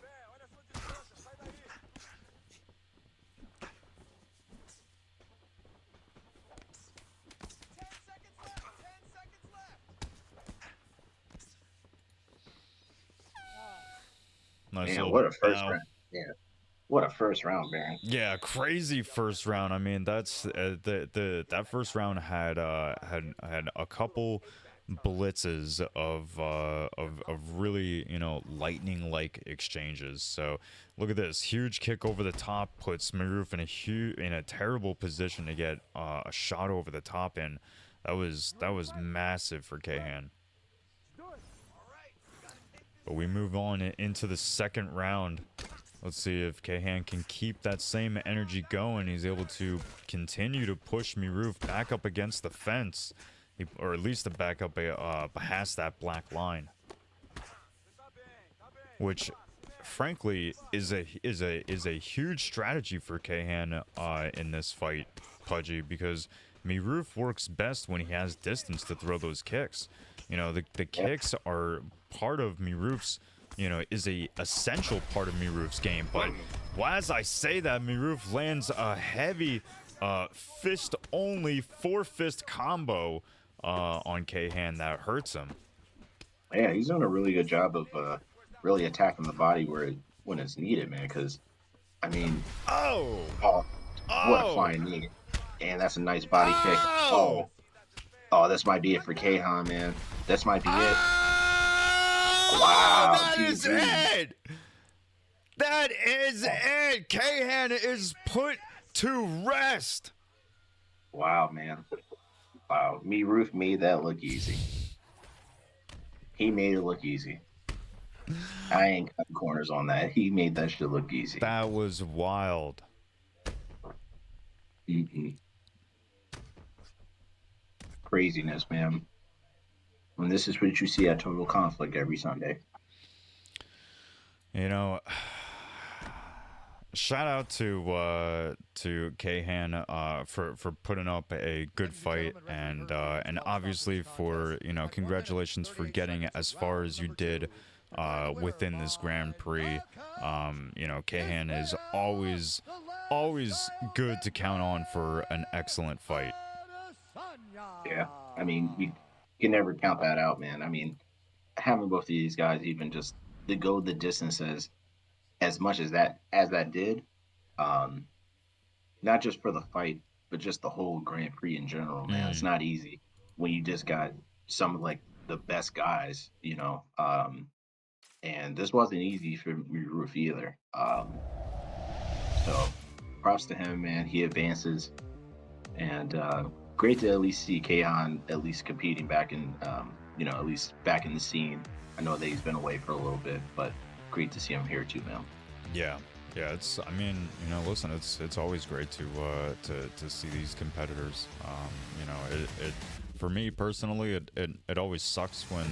Nice. Man, what a first round. Yeah. What a first round, Baron. Yeah, crazy first round. I mean, that's that first round had a couple blitzes of really, lightning like exchanges. So look at this huge kick over the top, puts Mihrouf in a terrible position to get a shot over the top in. That was massive for Kayhan. But we move on into the second round. Let's see if Kayhan can keep that same energy going. He's able to continue to push Mihrouf back up against the fence, or at least to back up past that black line, which, frankly, is a huge strategy for Kayhan in this fight, Pudgy, because Mihrouf works best when he has distance to throw those kicks. The kicks are part of Mihrouf's, is a essential part of Mihrouf's game. But as I say that, Mihrouf lands a heavy fist only 4-fist combo on Kayhan that hurts him. Yeah, he's done a really good job of really attacking the body when it's needed, man. Because I mean, Oh, oh, what a oh, flying knee, and that's a nice body kick. oh, Oh, this might be it for Kayhan, man. This might be it. oh, Wow, that is GG. it. That is it. Kayhan is put to rest. Wow, man. Wow, Mihrouf made that look easy. He made it look easy. I ain't cutting corners on that. He made that shit look easy. That was wild. Craziness, man. And this is what you see at Total Conflict every Sunday. You know, shout out to Kayhan for putting up a good fight, and obviously for, you know, congratulations for getting as far as you did within this Grand Prix. You know, Kayhan is always good to count on for an excellent fight. Yeah, I mean, you can never count that out, man. I mean, having both of these guys even just to go the distance as much as that did, um, not just for the fight, but just the whole Grand Prix in general, man. It's not easy when you just got some of like the best guys, you know. And this wasn't easy for Mihrouf either. So props to him, man. He advances, and great to at least see Kayhan at least competing back in, you know, at least back in the scene. I know that he's been away for a little bit, but great to see him here too, man. Yeah, it's, I mean, you know, listen, it's always great to see these competitors. You know, it for me personally, it always sucks when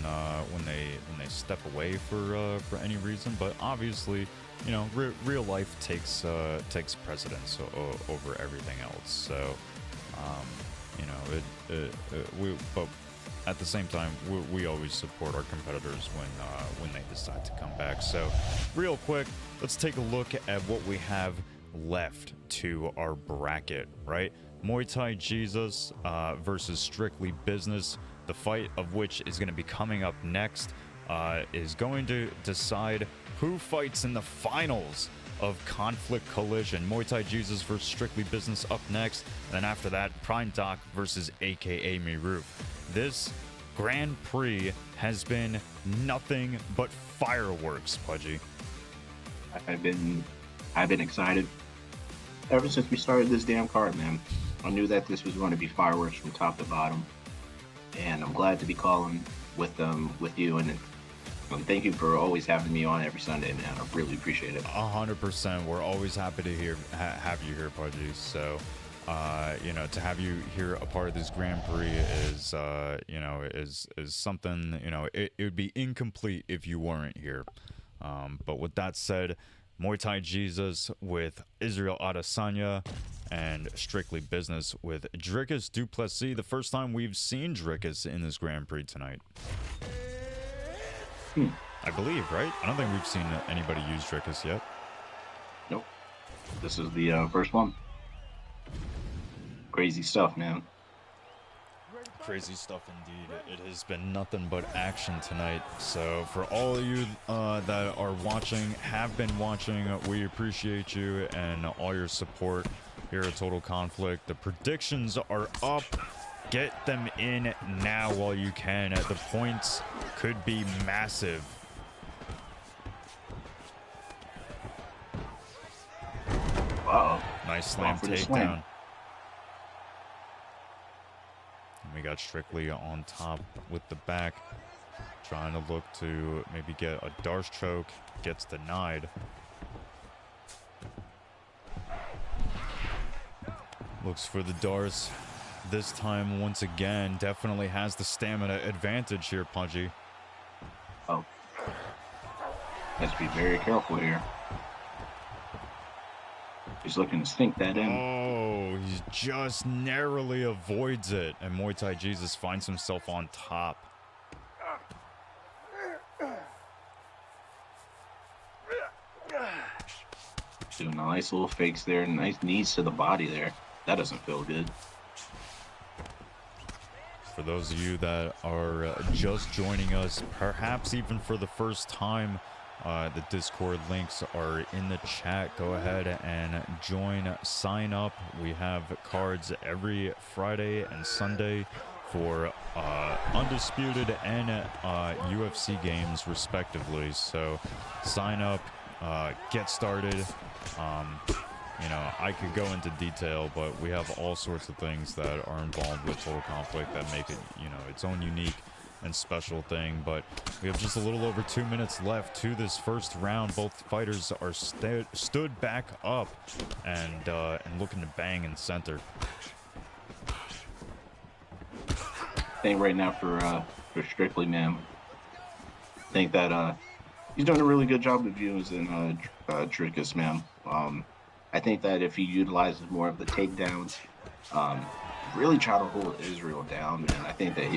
they step away for any reason, but obviously, you know, real life takes precedence over everything else. So, you know, but at the same time, we always support our competitors when they decide to come back. So, real quick, let's take a look at what we have left to our bracket, right? MuayThaiJesus versus Strictly Business, the fight of which is going to be coming up next, is going to decide who fights in the finals of Conflict Collision. MuayThaiJesus versus Strictly Business up next, and then after that, Prime Doc versus AKA Mihrouf. This Grand Prix has been nothing but fireworks, Pudgy. I've been excited ever since we started this damn card, man. I knew that this was going to be fireworks from top to bottom, and I'm glad to be calling with you, and thank you for always having me on every Sunday, man. I really appreciate it. 100%. We're always happy to have you here, Pudgy. So, you know, to have you here a part of this Grand Prix is, you know, is something, you know, it would be incomplete if you weren't here. But with that said, MuayThaiJesus with Israel Adesanya and Strictly Business with Dricus du Plessis. The first time we've seen Dricus in this Grand Prix tonight. I believe, right? I don't think we've seen anybody use Dricus yet. Nope. This is the first one. Crazy stuff, man. Crazy stuff indeed. It has been nothing but action tonight. So for all of you that are watching, have been watching, we appreciate you and all your support here at Total Conflict. The predictions are up. Get them in now while you can. The points could be massive. Wow. Nice slam takedown. We got Strictly on top with the back, trying to look to maybe get a Darce choke. Gets denied. Looks for the Darce. This time, once again, definitely has the stamina advantage here, Pudgy. Oh. Has to be very careful here. He's looking to sink that in. Oh, he just narrowly avoids it. And MuayThaiJesus finds himself on top. Doing nice little fakes there. Nice knees to the body there. That doesn't feel good. For those of you that are just joining us, perhaps even for the first time, the Discord links are in the chat. Go ahead and join, sign up. We have cards every Friday and Sunday for Undisputed and UFC games, respectively. So sign up, get started. You know, I could go into detail, but we have all sorts of things that are involved with Total Conflict that make it, you know, its own unique and special thing. But we have just a little over 2 minutes left to this first round. Both fighters are stood back up and looking to bang in center. I think right now for Strictly, man, I think that he's doing a really good job of using Dricus, man. I think that if he utilizes more of the takedowns, really try to hold Israel down, man, I think that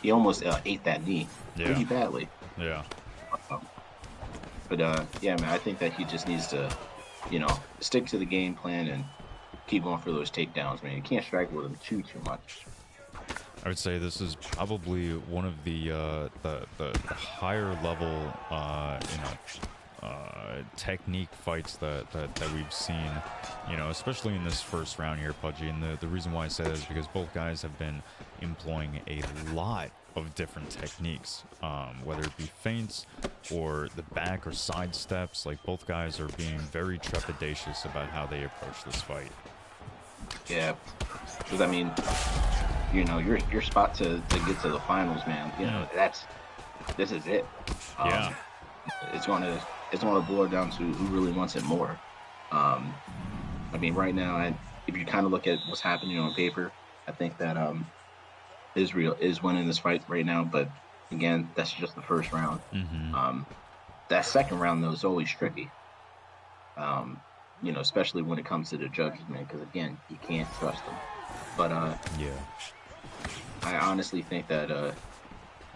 he almost ate that knee pretty badly. Yeah. But yeah, man, I think that he just needs to, you know, stick to the game plan and keep going for those takedowns, man. You can't strike with him too much. I would say this is probably one of the higher level, you know, technique fights that we've seen, you know, especially in this first round here, Pudgy. And the reason why I say that is because both guys have been employing a lot of different techniques, whether it be feints or the back or side steps. Like, both guys are being very trepidatious about how they approach this fight. Yeah, because I mean, you know, your spot to get to the finals, man. You know, this is it. Yeah, it's gonna boil down to who really wants it more. I mean, right now, if you kind of look at what's happening on paper, I think that Israel is winning this fight right now. But again, that's just the first round. That second round, though, is always tricky. You know, especially when it comes to the judges, man, because again, you can't trust them. But yeah, I honestly think that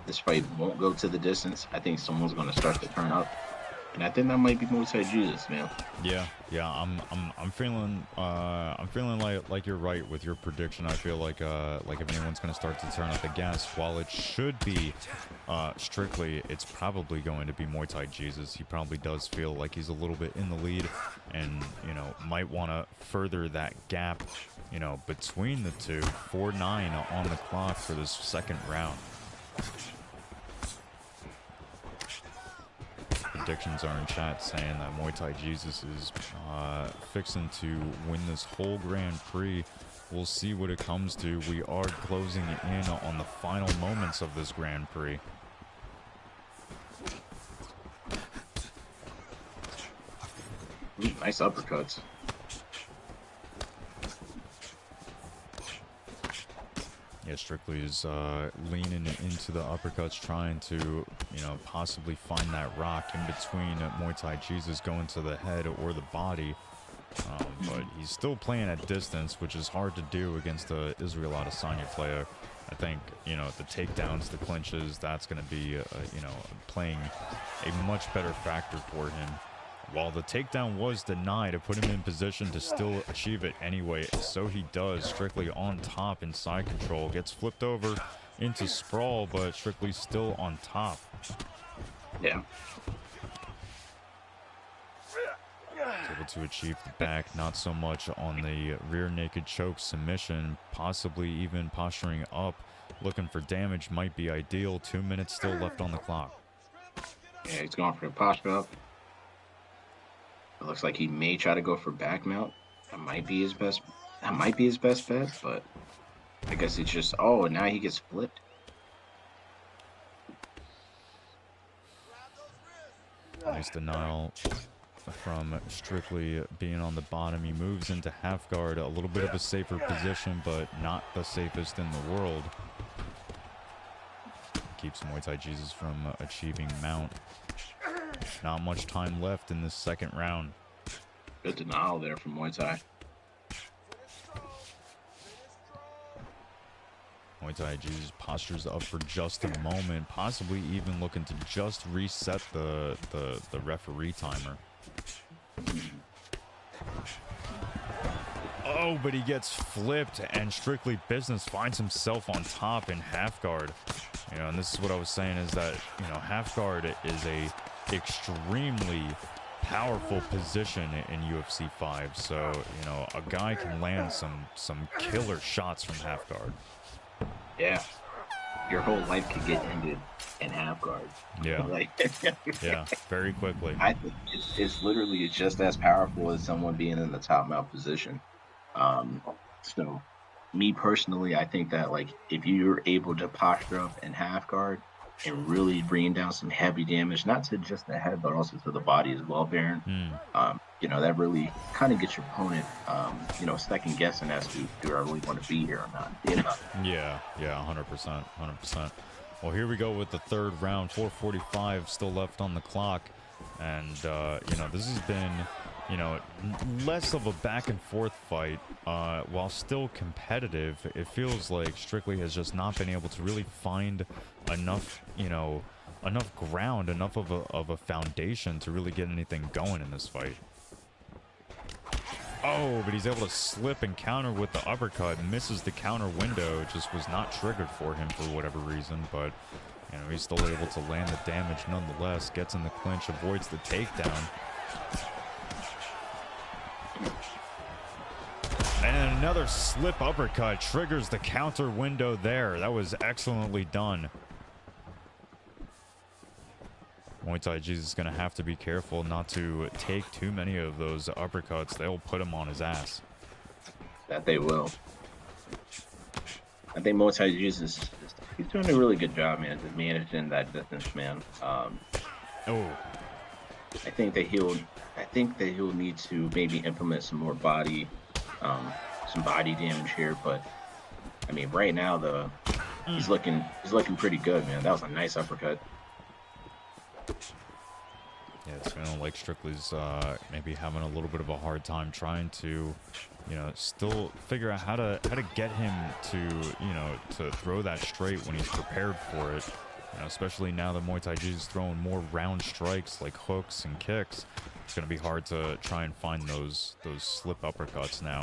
this fight won't go to the distance. I think someone's going to start to turn up, and I think that might be MuayThaiJesus, man. Yeah. I'm feeling like you're right with your prediction. I feel like if anyone's going to start to turn up the gas, while it should be Strictly, it's probably going to be MuayThaiJesus. He probably does feel like he's a little bit in the lead, and, you know, might want to further that gap, you know, between the two. 4-9 on the clock for this second round. Predictions are in chat saying that MuayThaiJesus is fixing to win this whole Grand Prix. We'll see what it comes to. We are closing in on the final moments of this Grand Prix. Ooh, nice uppercuts. Yeah, Strictly is leaning into the uppercuts, trying to, you know, possibly find that rock in between MuayThaiJesus going to the head or the body. But he's still playing at distance, which is hard to do against the Israel Adesanya player. I think, you know, the takedowns, the clinches, that's going to be, you know, playing a much better factor for him. While the takedown was denied, it put him in position to still achieve it anyway. So he does. Strictly on top in side control. Gets flipped over into sprawl, but Strictly still on top. Yeah. Able to achieve the back, not so much on the rear naked choke submission, possibly even posturing up, looking for damage might be ideal. 2 minutes still left on the clock. Yeah, he's going for the posture up. It looks like he may try to go for back mount. That might be his best. That might be his best bet, but I guess it's just. Oh, now he gets flipped. Nice denial from Strictly being on the bottom. He moves into half guard, a little bit of a safer position, but not the safest in the world. Keeps MuayThaiJesus from achieving mount. Not much time left in this second round. Good denial there from Muay Thai. MuayThaiJesus postures up for just a moment, possibly even looking to just reset the referee timer. Oh, but he gets flipped, and Strictly Business finds himself on top in half guard. You know, and this is what I was saying, is that, you know, half guard is a extremely powerful position in UFC 5. So, you know, a guy can land some killer shots from half guard. Yeah. Your whole life could get ended in half guard. Yeah. Like, Yeah, very quickly. I think it's literally just as powerful as someone being in the top mount position. So me personally, I think that like if you're able to posture up in half guard and really bring down some heavy damage, not to just the head, but also to the body as well, Baron, you know, that really kind of gets your opponent, you know, second guessing as to do I really want to be here or not, you know? Yeah, 100%, 100%. Well, here we go with the third round, 4:45 still left on the clock. And, you know, this has been, you know, less of a back and forth fight, while still competitive. It feels like Strictly has just not been able to really find enough, you know, enough ground, enough of a foundation to really get anything going in this fight. Oh, but he's able to slip and counter with the uppercut. Misses the counter window. It just was not triggered for him for whatever reason. But, you know, he's still able to land the damage nonetheless. Gets in the clinch, avoids the takedown. And then another slip uppercut triggers the counter window there. That was excellently done. MuayThaiJesus is going to have to be careful not to take too many of those uppercuts. They'll put him on his ass. That they will. I think MuayThaiJesus, he's doing a really good job, man, at managing that distance, man. Oh. I think that he'll need to maybe implement some more body, some body damage here. But I mean, right now he's looking pretty good, man. That was a nice uppercut. Yeah, it's feeling like Strictly's maybe having a little bit of a hard time trying to, you know, still figure out how to get him to, you know, to throw that straight when he's prepared for it. You know, especially now that MuayThaiJesus is throwing more round strikes like hooks and kicks. It's going to be hard to try and find those slip uppercuts now.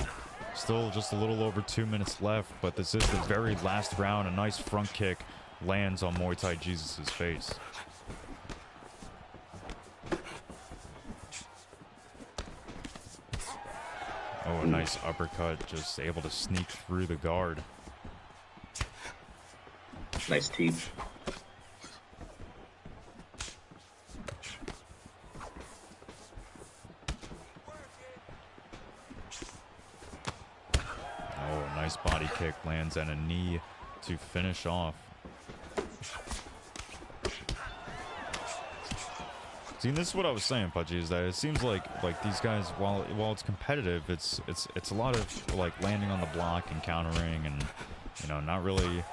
Still just a little over 2 minutes left, but this is the very last round. A nice front kick lands on MuayThaiJesus' face. Oh, a nice uppercut, just able to sneak through the guard. Nice teeth. Oh, a nice body kick lands and a knee to finish off. See, and this is what I was saying, Pudgy, is that it seems like these guys, while it's competitive, it's a lot of like landing on the block and countering, and you know, not really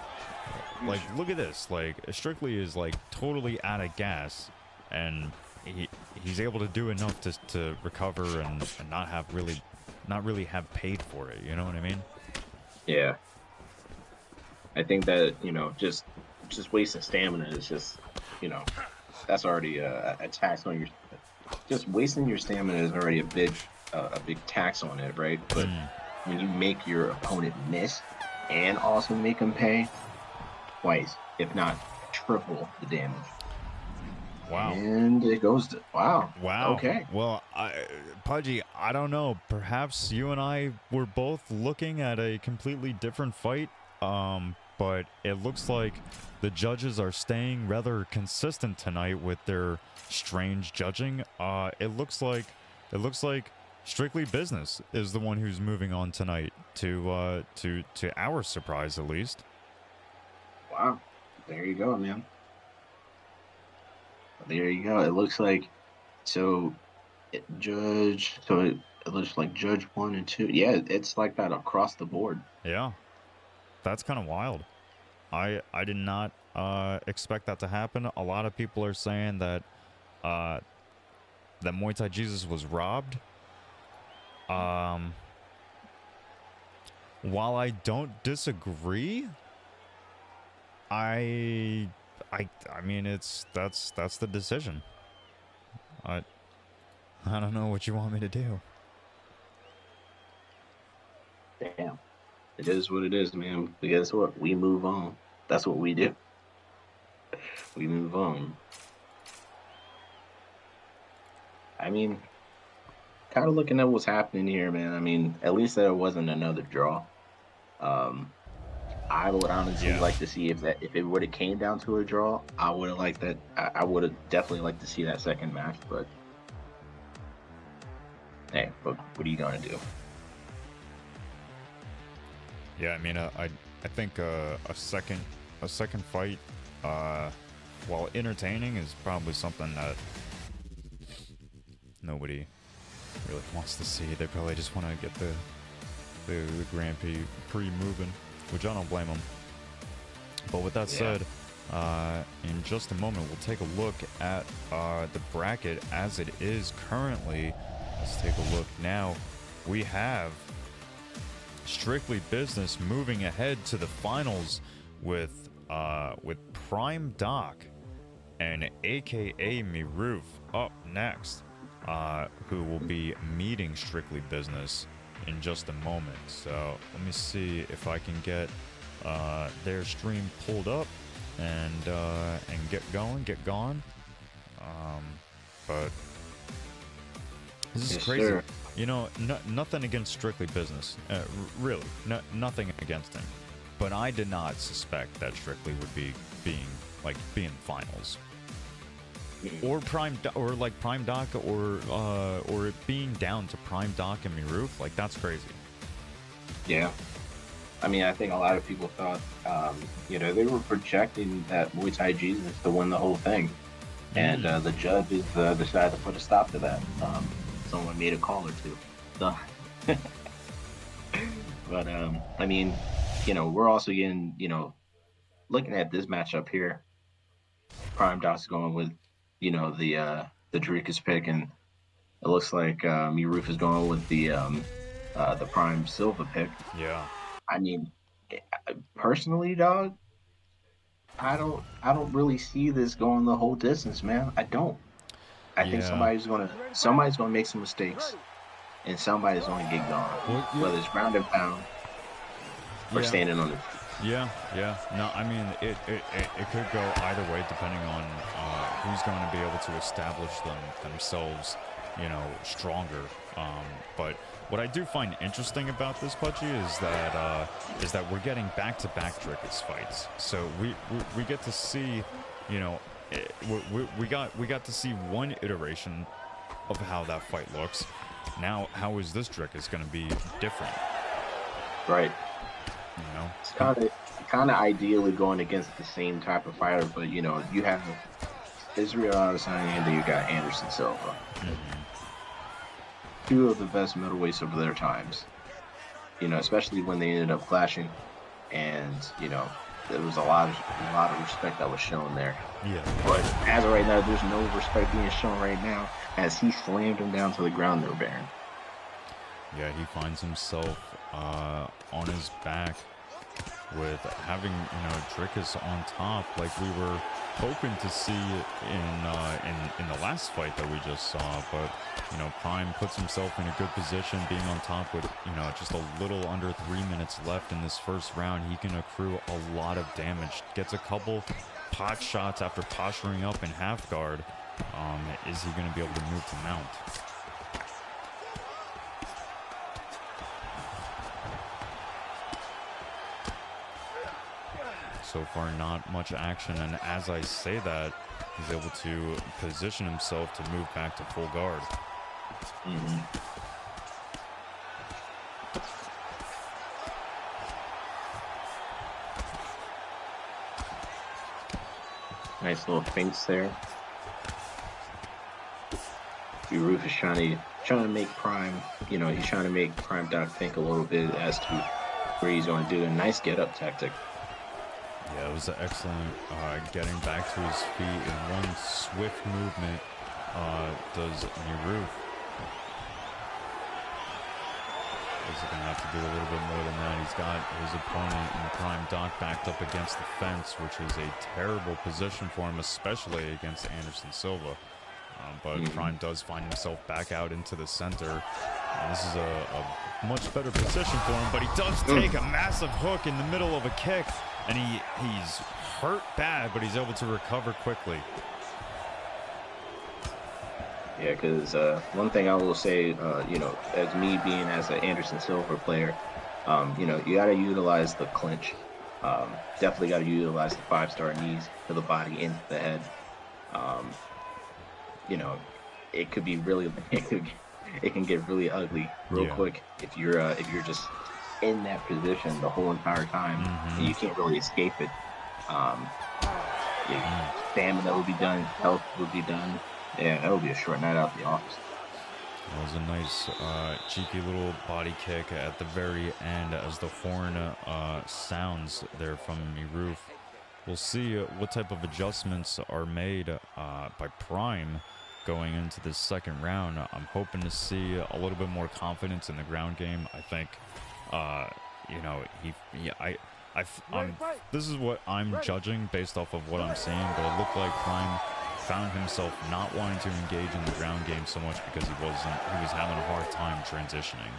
like, look at this, like Strictly is like totally out of gas, and he's able to do enough to recover and not really have paid for it. You know what I mean? Yeah. I think that, you know, just wasting stamina is just, you know, that's already a tax on your. Just wasting your stamina is already a big tax on it, right? But when you make your opponent miss and also make him pay twice, if not triple the damage. Wow. And it goes to wow. Okay. Well, Pudgy, I don't know. Perhaps you and I were both looking at a completely different fight. But it looks like the judges are staying rather consistent tonight with their strange judging. It looks like Strictly Business is the one who's moving on tonight, to our surprise at least. Wow. There you go, man. There you go. It looks like it looks like Judge 1 and 2. Yeah, it's like that across the board. Yeah. That's kind of wild. I did not expect that to happen. A lot of people are saying that MuayThaiJesus was robbed. While I don't disagree, I mean, that's the decision. I don't know what you want me to do. Damn. It is what it is, man. But guess what? We move on. That's what we do. We move on. I mean, kind of looking at what's happening here, man. I mean, at least there wasn't another draw. Um, I would honestly Yeah. like to see if it would have came down to a draw. I would have liked that. I would have definitely liked to see that second match. But hey, what are you gonna do? Yeah, I mean, I think a second fight, while entertaining, is probably something that nobody really wants to see. They probably just want to get the Grand Prix moving, which I don't blame them. But with that said, in just a moment, we'll take a look at the bracket as it is currently. Let's take a look now. We have Strictly Business moving ahead to the finals with Prime Doc and AKA Mihrouf up next, who will be meeting Strictly Business in just a moment. So let me see if I can get their stream pulled up and get going. But this is crazy. Sir. You know, nothing against Strictly Business, really, nothing against him. But I did not suspect that Strictly would be being finals, or Prime Doc, or it being down to Prime Doc and Mihrouf. Like, that's crazy. Yeah. I mean, I think a lot of people thought, they were projecting that MuayThaiJesus to win the whole thing, and the judges decided to put a stop to that. Someone made a call or two. So, but I mean, we're also getting, looking at this matchup here. Prime Doc's going with, the Dricus pick, and it looks like Mihrouf is going with the Prime Silva pick. Yeah. I mean, personally, dog, I don't really see this going the whole distance, man. I don't. I think somebody's gonna make some mistakes, and somebody's gonna get gone. Whether it's ground and pound or standing on it. Yeah. No, I mean, it could go either way depending on who's going to be able to establish themselves, stronger. But what I do find interesting about this, Pudgy, is that we're getting back-to-back Dricus fights. So we get to see, we got to see one iteration of how that fight looks. Now, how is this Dricus going to be different? Right. It's kind of ideally going against the same type of fighter, but you have Israel Adesanya and then you got Anderson Silva. Two of the best middleweights of their times. Especially when they ended up clashing, and there was a lot of respect that was shown there. Yeah. But as of right now, there's no respect being shown right now as he slammed him down to the ground there, Baron. Yeah, he finds himself on his back with having Dricus on top, like we were hoping to see in the last fight that we just saw. But Prime puts himself in a good position, being on top with just a little under 3 minutes left in this first round. He can accrue a lot of damage. Gets a couple pot shots after posturing up in half guard. Is he going to be able to move to mount? So far, not much action, and as I say that, he's able to position himself to move back to full guard. Nice little feints there. Mihrouf is trying to make Prime, he's trying to make Prime Doc think a little bit as to where he's going to do a nice get-up tactic. Yeah, it was an excellent getting back to his feet in one swift movement. Does Mihrouf. He's going to have to do a little bit more than that. He's got his opponent in Prime Doc backed up against the fence, which is a terrible position for him, especially against Anderson Silva. But Prime does find himself back out into the center. And this is a much better position for him, but he does take a massive hook in the middle of a kick, and he's hurt bad, but he's able to recover quickly. Yeah, because one thing I will say, you know, as me being as an Anderson Silva player, you know, you got to utilize the clinch. Definitely got to utilize the 5-star knees to the body into the head. You know, it could be really, it can get really ugly real quick if you're just in that position the whole entire time and you can't really escape it. Stamina will be done, health will be done. Yeah, that would be a short night out of the office. That was a nice cheeky little body kick at the very end as the horn sounds there from Mihrouf. We'll see what type of adjustments are made by Prime going into this second round. I'm hoping to see a little bit more confidence in the ground game. I think, you know, this is what I'm judging based off of what I'm seeing, but it looked like Prime found himself not wanting to engage in the ground game so much because he was having a hard time transitioning.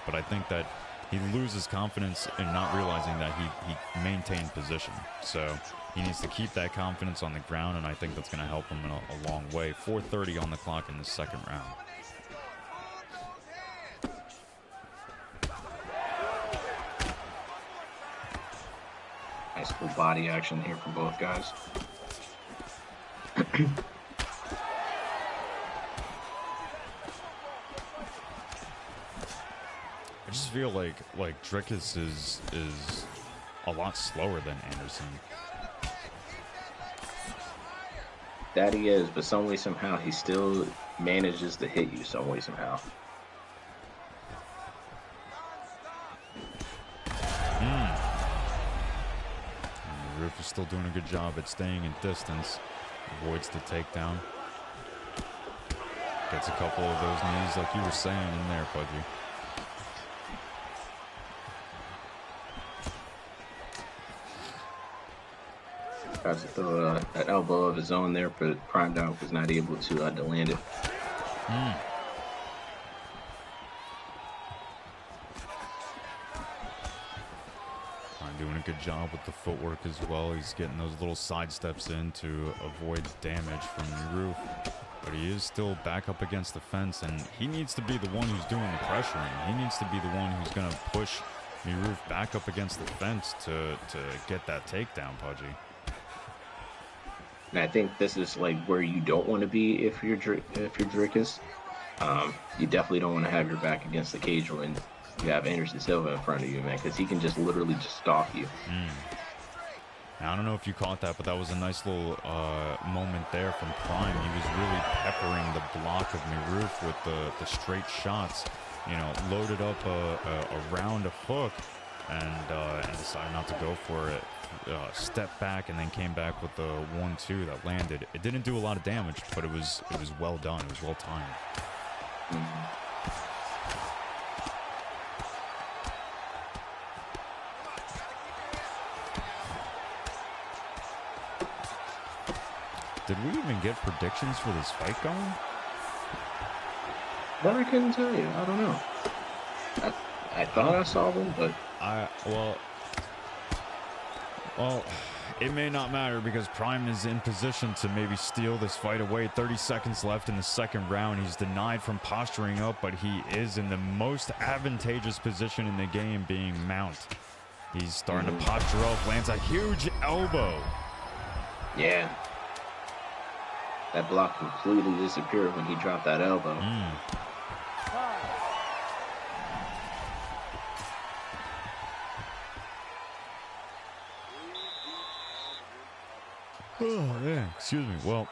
But I think that he loses confidence in not realizing that he maintained position. So he needs to keep that confidence on the ground, and I think that's going to help him in a long way. 4:30 on the clock in the second round. Nice full body action here from both guys. I just feel like Drickus is a lot slower than Anderson. That he is, but some way somehow he still manages to hit you some way somehow. Mihrouf is still doing a good job at staying in distance. Avoids the takedown. Gets a couple of those knees like you were saying in there, Pudgy. Tries to throw an elbow of his own there, but Prime Dog was not able to land it. Doing a good job with the footwork as well. He's getting those little side steps in to avoid damage from Mihrouf. But he is still back up against the fence, and he needs to be the one who's doing the pressuring. He needs to be the one who's going to push Mihrouf back up against the fence to get that takedown, Pudgy. And I think this is like where you don't want to be if you're Drickus. You definitely don't want to have your back against the cage when you have Anderson Silva in front of you, man, because he can just literally just stalk you. Now, I don't know if you caught that, but that was a nice little moment there from Prime. He was really peppering the block of Mihrouf with the straight shots. You know, loaded up a round hook and decided not to go for it. Stepped back and then came back with the 1-2 that landed. It didn't do a lot of damage, but it was well done. It was well timed. Did we even get predictions for this fight going? That I couldn't tell you. I don't know. I thought I saw them, but well, it may not matter because Prime is in position to maybe steal this fight away. 30 seconds left in the second round. He's denied from posturing up, but he is in the most advantageous position in the game, being mount. He's starting to posture up, lands a huge elbow. Yeah. That block completely disappeared when he dropped that elbow. Oh, yeah, excuse me. Well,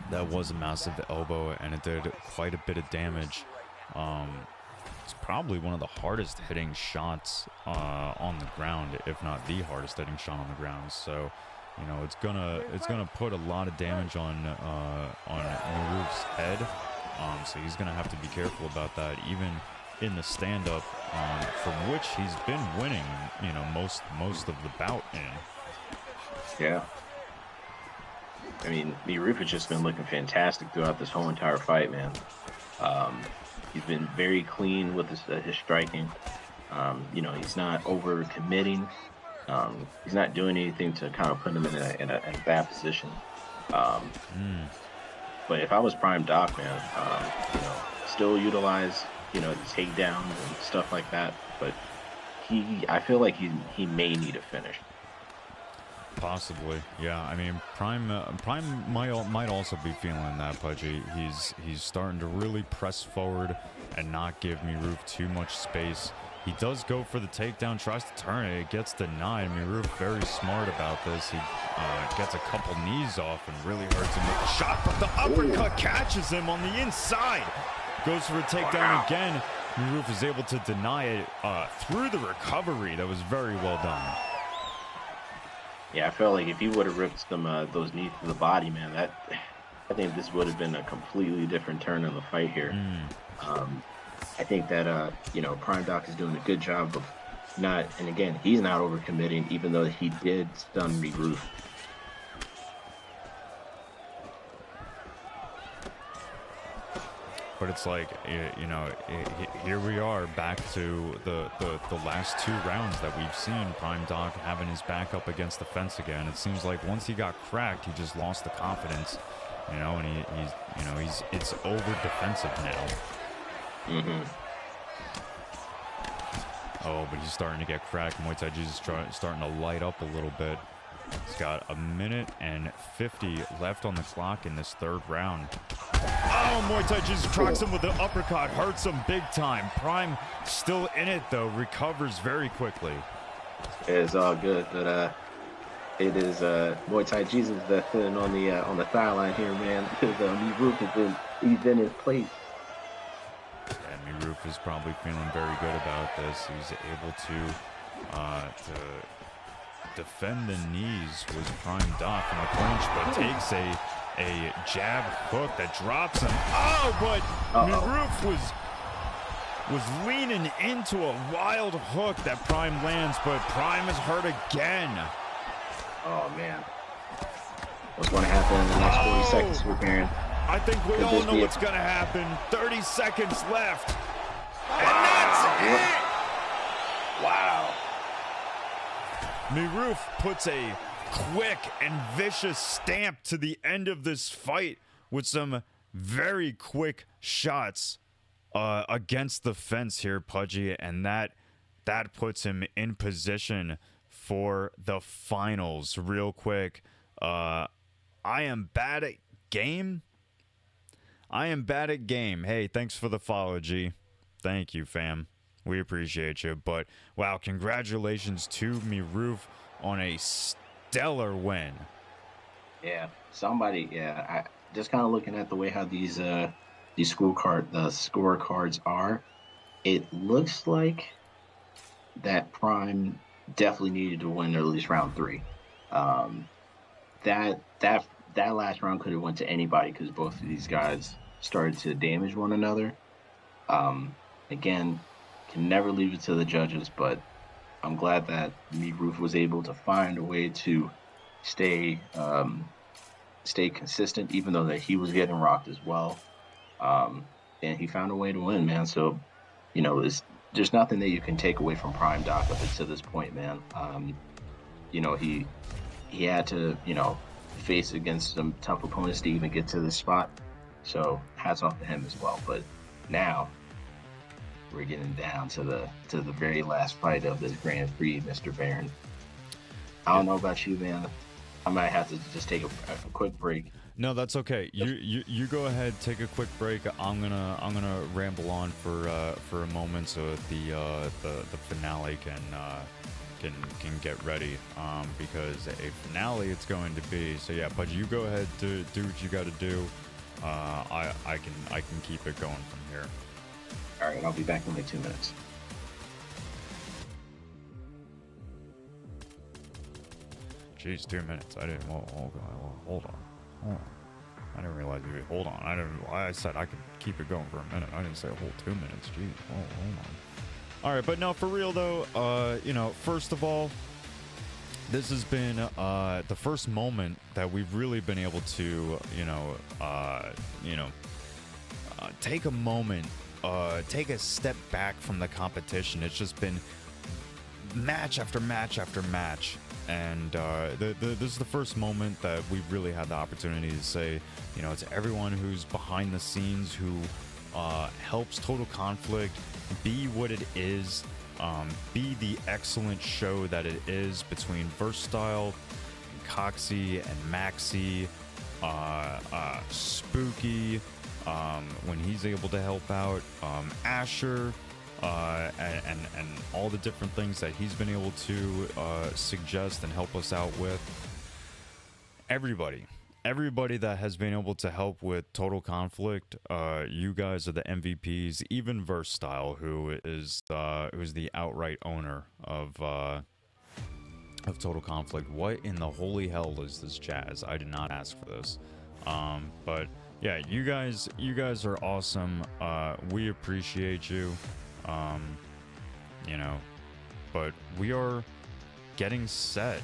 that was a massive elbow, and it did quite a bit of damage. It's probably one of the hardest hitting shots on the ground, if not the hardest hitting shot on the ground. So, you know, it's gonna put a lot of damage on Mihrouf's head. So he's gonna have to be careful about that, even in the stand-up, from which he's been winning, you know, most of the bout in. Yeah. I mean, Mihrouf has just been looking fantastic throughout this whole entire fight, man. He's been very clean with his striking. You know, he's not over committing. He's not doing anything to kind of put him in a bad position. Um, But if I was Prime Doc, man, you know, still utilize, you know, the takedowns and stuff like that. But I feel like he may need a finish. Possibly, yeah. I mean, Prime might also be feeling that, Pudgy. He's starting to really press forward and not give Mihrouf too much space. He does go for the takedown, tries to turn it, it gets denied. Mihrouf very smart about this. He gets a couple knees off and really hurts him with the shot, but the uppercut catches him on the inside. Goes for a takedown again. Mihrouf is able to deny it through the recovery. That was very well done. Yeah, I felt like if he would have ripped those knees to the body, man, I think this would have been a completely different turn in the fight here. I think that you know, Prime Doc is doing a good job of not, and again, he's not overcommitting, even though he did stun Mihrouf. But it's like, you know, here we are back to the last 2 rounds that we've seen Prime Doc having his back up against the fence again. It seems like once he got cracked, he just lost the confidence, you know, and it's over defensive now. Oh, but he's starting to get cracked. MuayThaiJesus starting to light up a little bit. He's got 1 minute and 50 left on the clock in this 3rd round. Oh, MuayThaiJesus cracks him with the uppercut, hurts him big time. Prime still in it though, recovers very quickly. It's all good, but it is MuayThaiJesus that's sitting on the sideline here, man. Because Mihrouf he's in his place. Yeah, Mihrouf is probably feeling very good about this. He's able to defend the knees was Prime Doc in the clinch, but takes a jab hook that drops him. Oh, but Mihrouf was leaning into a wild hook that Prime lands, but Prime is hurt again. Oh man, what's going to happen in the next 40 seconds, we're hearing? I think we all know what's going to happen. 30 seconds left, and that's it. Wow. Mihrouf puts a quick and vicious stamp to the end of this fight with some very quick shots against the fence here, Pudgy, and that puts him in position for the finals. Real quick, I am bad at game. Hey, thanks for the follow, G. Thank you, fam. We appreciate you. But wow, congratulations to Mihrouf on a stellar win. Yeah, somebody. Yeah, I just kind of looking at the way how these scorecards are. It looks like that Prime definitely needed to win at least round 3. That last round could have went to anybody because both of these guys started to damage one another. Again, can never leave it to the judges, but I'm glad that Mihrouf was able to find a way to stay consistent, even though that he was getting rocked as well. And he found a way to win, man. So, you know, there's nothing that you can take away from Prime Doc up until this point, man. You know, he had to, you know, face against some tough opponents to even get to this spot. So hats off to him as well. But now we're getting down to the very last fight of this Grand Prix, Mr. Barron. I don't know about you, man. I might have to just take a quick break. No, that's okay. You go ahead, take a quick break. I'm gonna ramble on for a moment so the finale can get ready. Because a finale it's going to be. So yeah, but you go ahead, do what you got to do. I can keep it going from here. All right, I'll be back in like 2 minutes. Jeez, 2 minutes. I didn't. Hold on. I didn't realize you. Hold on. I said I could keep it going for a minute. I didn't say a whole 2 minutes. Jeez. Hold on. All right, but no, for real though. You know, first of all, this has been the first moment that we've really been able to, take a moment, take a step back from the competition. It's just been match after match after match. And this is the first moment that we've really had the opportunity to say, to everyone who's behind the scenes, who helps Total Conflict be what it is, be the excellent show that it is between Versatile, Coxie, and Maxi, Spooky, when he's able to help out, Asher, and all the different things that he's been able to suggest and help us out with. Everybody that has been able to help with Total Conflict, you guys are the MVPs. Even Versatile, who is who's the outright owner of Total Conflict. What in the holy hell is this jazz? I did not ask for this. But yeah, you guys are awesome. We appreciate you. But we are getting set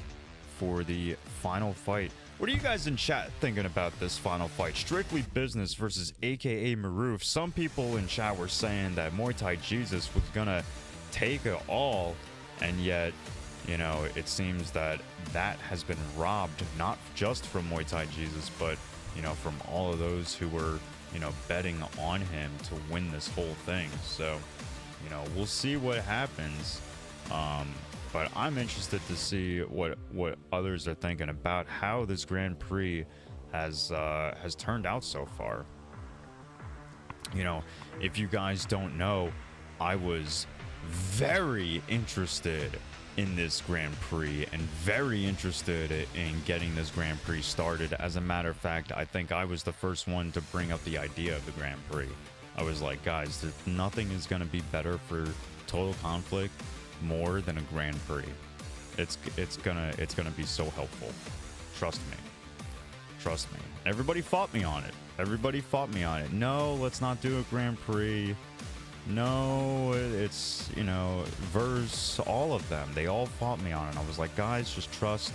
for the final fight. What are you guys in chat thinking about this final fight? Strictly Business versus AKA Mihrouf. Some people in chat were saying that MuayThaiJesus was gonna take it all, and yet, it seems that has been robbed, not just from MuayThaiJesus, but, from all of those who were, betting on him to win this whole thing. So, we'll see what happens. But I'm interested to see what others are thinking about how this Grand Prix has turned out so far. If you guys don't know, I was very interested in this Grand Prix and very interested in getting this Grand Prix started. As a matter of fact, I think I was the first one to bring up the idea of the Grand Prix. I was like, guys, nothing is going to be better for Total Conflict more than a Grand Prix. It's gonna be so helpful. Trust me. Everybody fought me on it. No, let's not do a Grand Prix. No, it's verse all of them. They all fought me on it. I was like, guys, just trust.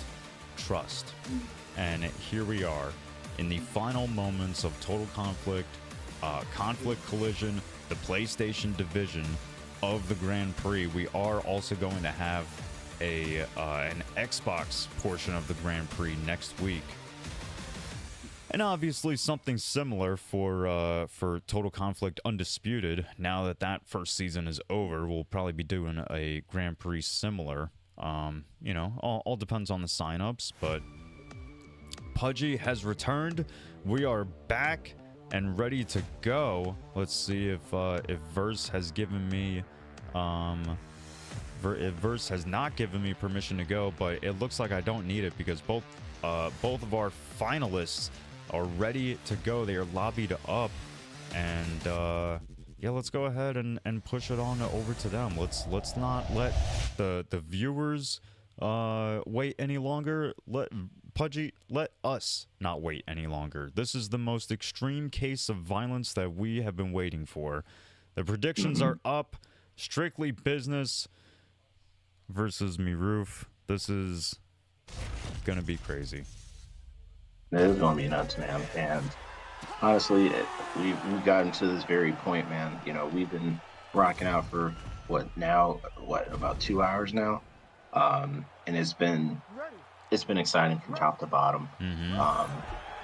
And here we are in the final moments of Total Conflict, Conflict Collision, the PlayStation division of the Grand Prix. We are also going to have an Xbox portion of the Grand Prix next week, and obviously something similar for Total Conflict Undisputed. Now that first season is over, we'll probably be doing a Grand Prix similar. All depends on the signups, but Pudgy has returned. We are back and ready to go. Let's see if Verse has given me if Verse has not given me permission to go, but it looks like I don't need it because both of our finalists are ready to go. They are lobbied up, and yeah, let's go ahead and push it on over to them. Let's not let the viewers wait any longer. Pudgy, let us not wait any longer. This is the most extreme case of violence that we have been waiting for. The predictions are up. Strictly Business versus Mihrouf. This is gonna be crazy. It is gonna be nuts, man. And honestly, we've gotten to this very point, man. We've been rocking out for about 2 hours now, and it's been exciting from top to bottom.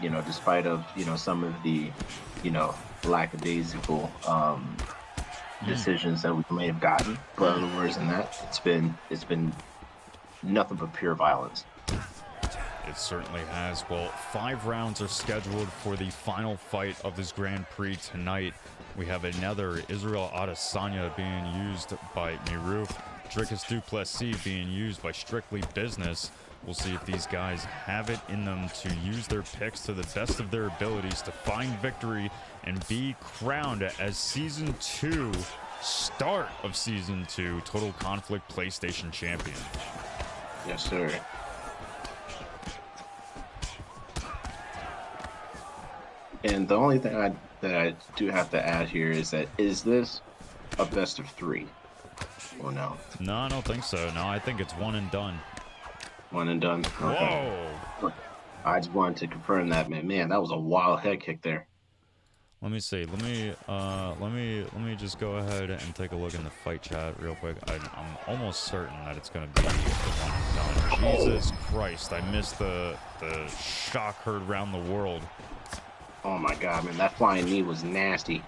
Despite of some of the lackadaisical decisions that we may have gotten, but other words than that, it's been nothing but pure violence. It certainly has. Well, 5 rounds are scheduled for the final fight of this Grand Prix tonight. We have another Israel Adesanya being used by Mihrouf, Dricus Duplessis being used by Strictly Business. We'll see if these guys have it in them to use their picks to the best of their abilities to find victory and be crowned as Season 2, start of Season 2, Total Conflict PlayStation Champion. Yes, sir. And the only thing that I do have to add here is this a best of 3 or no? No, I don't think so. No, I think it's one and done. One and done. Okay. Whoa. I just wanted to confirm that, man. Man, that was a wild head kick there. Let me see. Let me just go ahead and take a look in the fight chat real quick. I'm almost certain that it's gonna be one and done. Jesus Christ! I missed the shock heard around the world. Oh my God, man, that flying knee was nasty.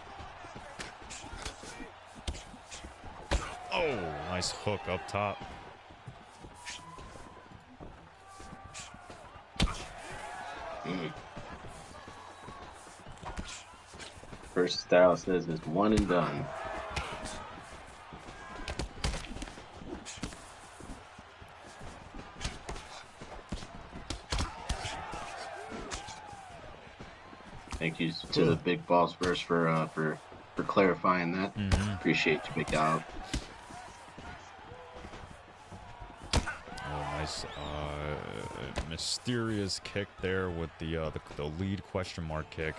Oh, nice hook up top. First style says it's one and done. Thank you to the big boss first for clarifying that. Appreciate you, big dog. Oh, nice mysterious kick there with the lead question mark kick.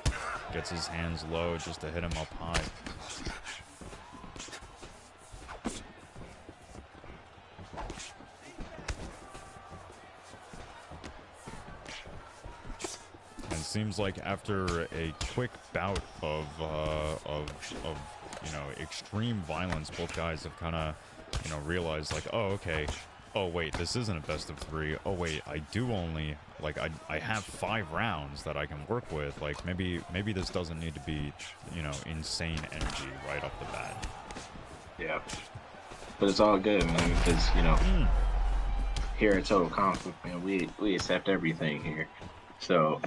Gets his hands low just to hit him up high. And it seems like after a quick bout of you know, extreme violence, both guys have kind of, you know, realized like, oh, okay. Oh wait, this isn't a best of 3. Oh wait, I do only, like, I have 5 rounds that I can work with. Like, maybe this doesn't need to be, you know, insane energy right off the bat. Yeah, but it's all good, man, because, you know, here at Total Conflict, man, we accept everything here. So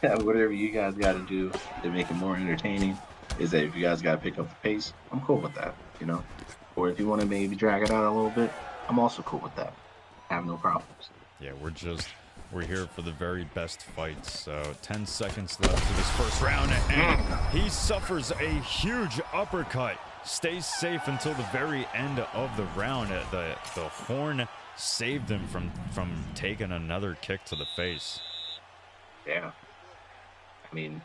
whatever you guys got to do to make it more entertaining is that if you guys got to pick up the pace, I'm cool with that, you know. Or if you want to maybe drag it out a little bit, I'm also cool with that. I have no problems. Yeah, we're here for the very best fights. So 10 seconds left to this first round, and he suffers a huge uppercut. Stays safe until the very end of the round. The horn saved him from taking another kick to the face. Yeah. I mean,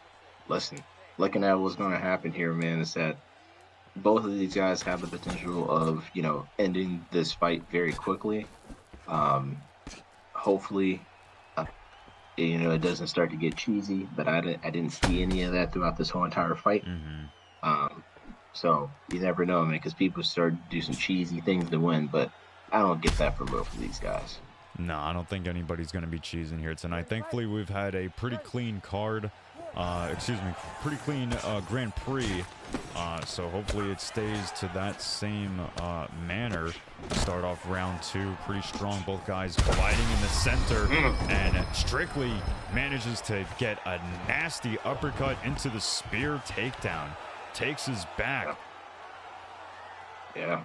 listen, looking at what's going to happen here, man, is that both of these guys have the potential of, you know, ending this fight very quickly. Hopefully, you know, it doesn't start to get cheesy, but I didn't see any of that throughout this whole entire fight. So you never know, man, because people start to do some cheesy things to win, but I don't get that from both of these guys. No, I don't think anybody's going to be cheesing here tonight. Thankfully, we've had a pretty clean card. Pretty clean Grand Prix. So hopefully it stays to that same manner. Start off round 2 pretty strong. Both guys colliding in the center, and Strictly manages to get a nasty uppercut into the spear takedown. Takes his back. Yeah,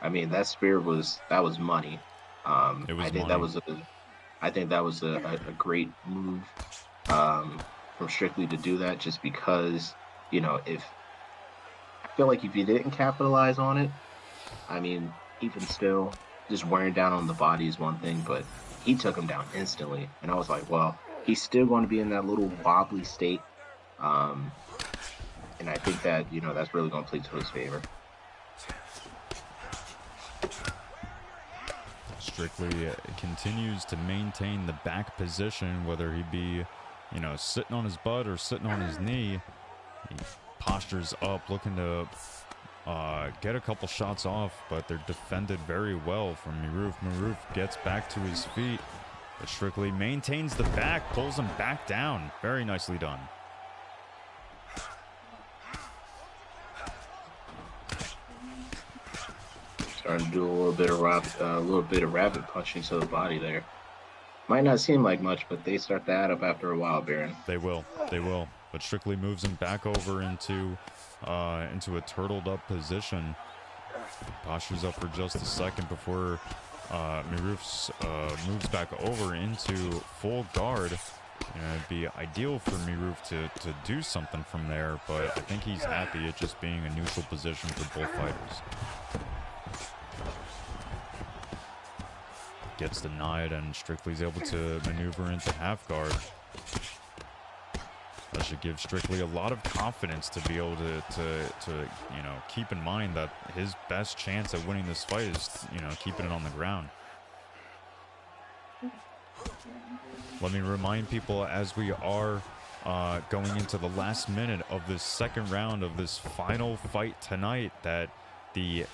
I mean that spear was money. It was I think money. I think that was a great move from Strictly to do that, just because, you know, I feel like if you didn't capitalize on it, I mean, even still, just wearing down on the body is one thing, but he took him down instantly, and I was like, well, he's still going to be in that little wobbly state, and I think that, you know, that's really going to play to his favor. Strictly continues to maintain the back position, whether he be, you know, sitting on his butt or sitting on his knee. He postures up, looking to get a couple shots off, but they're defended very well from Mihrouf. Mihrouf gets back to his feet, but Strictly maintains the back, pulls him back down. Very nicely done. Starting to do a little bit of rabbit punching to the body there. Might not seem like much, but they start to add up after a while, Baron. They will. But Strictly moves him back over into a turtled up position. Postures up for just a second before Mihrouf moves back over into full guard. You know, it'd be ideal for Mihrouf to do something from there, but I think he's happy at just being a neutral position for both fighters. Gets denied, and Strictly's able to maneuver into half guard. That should give Strictly a lot of confidence to be able to you know, keep in mind that his best chance at winning this fight is, you know, keeping it on the ground. Let me remind people as we are going into the last minute of this second round of this final fight tonight that the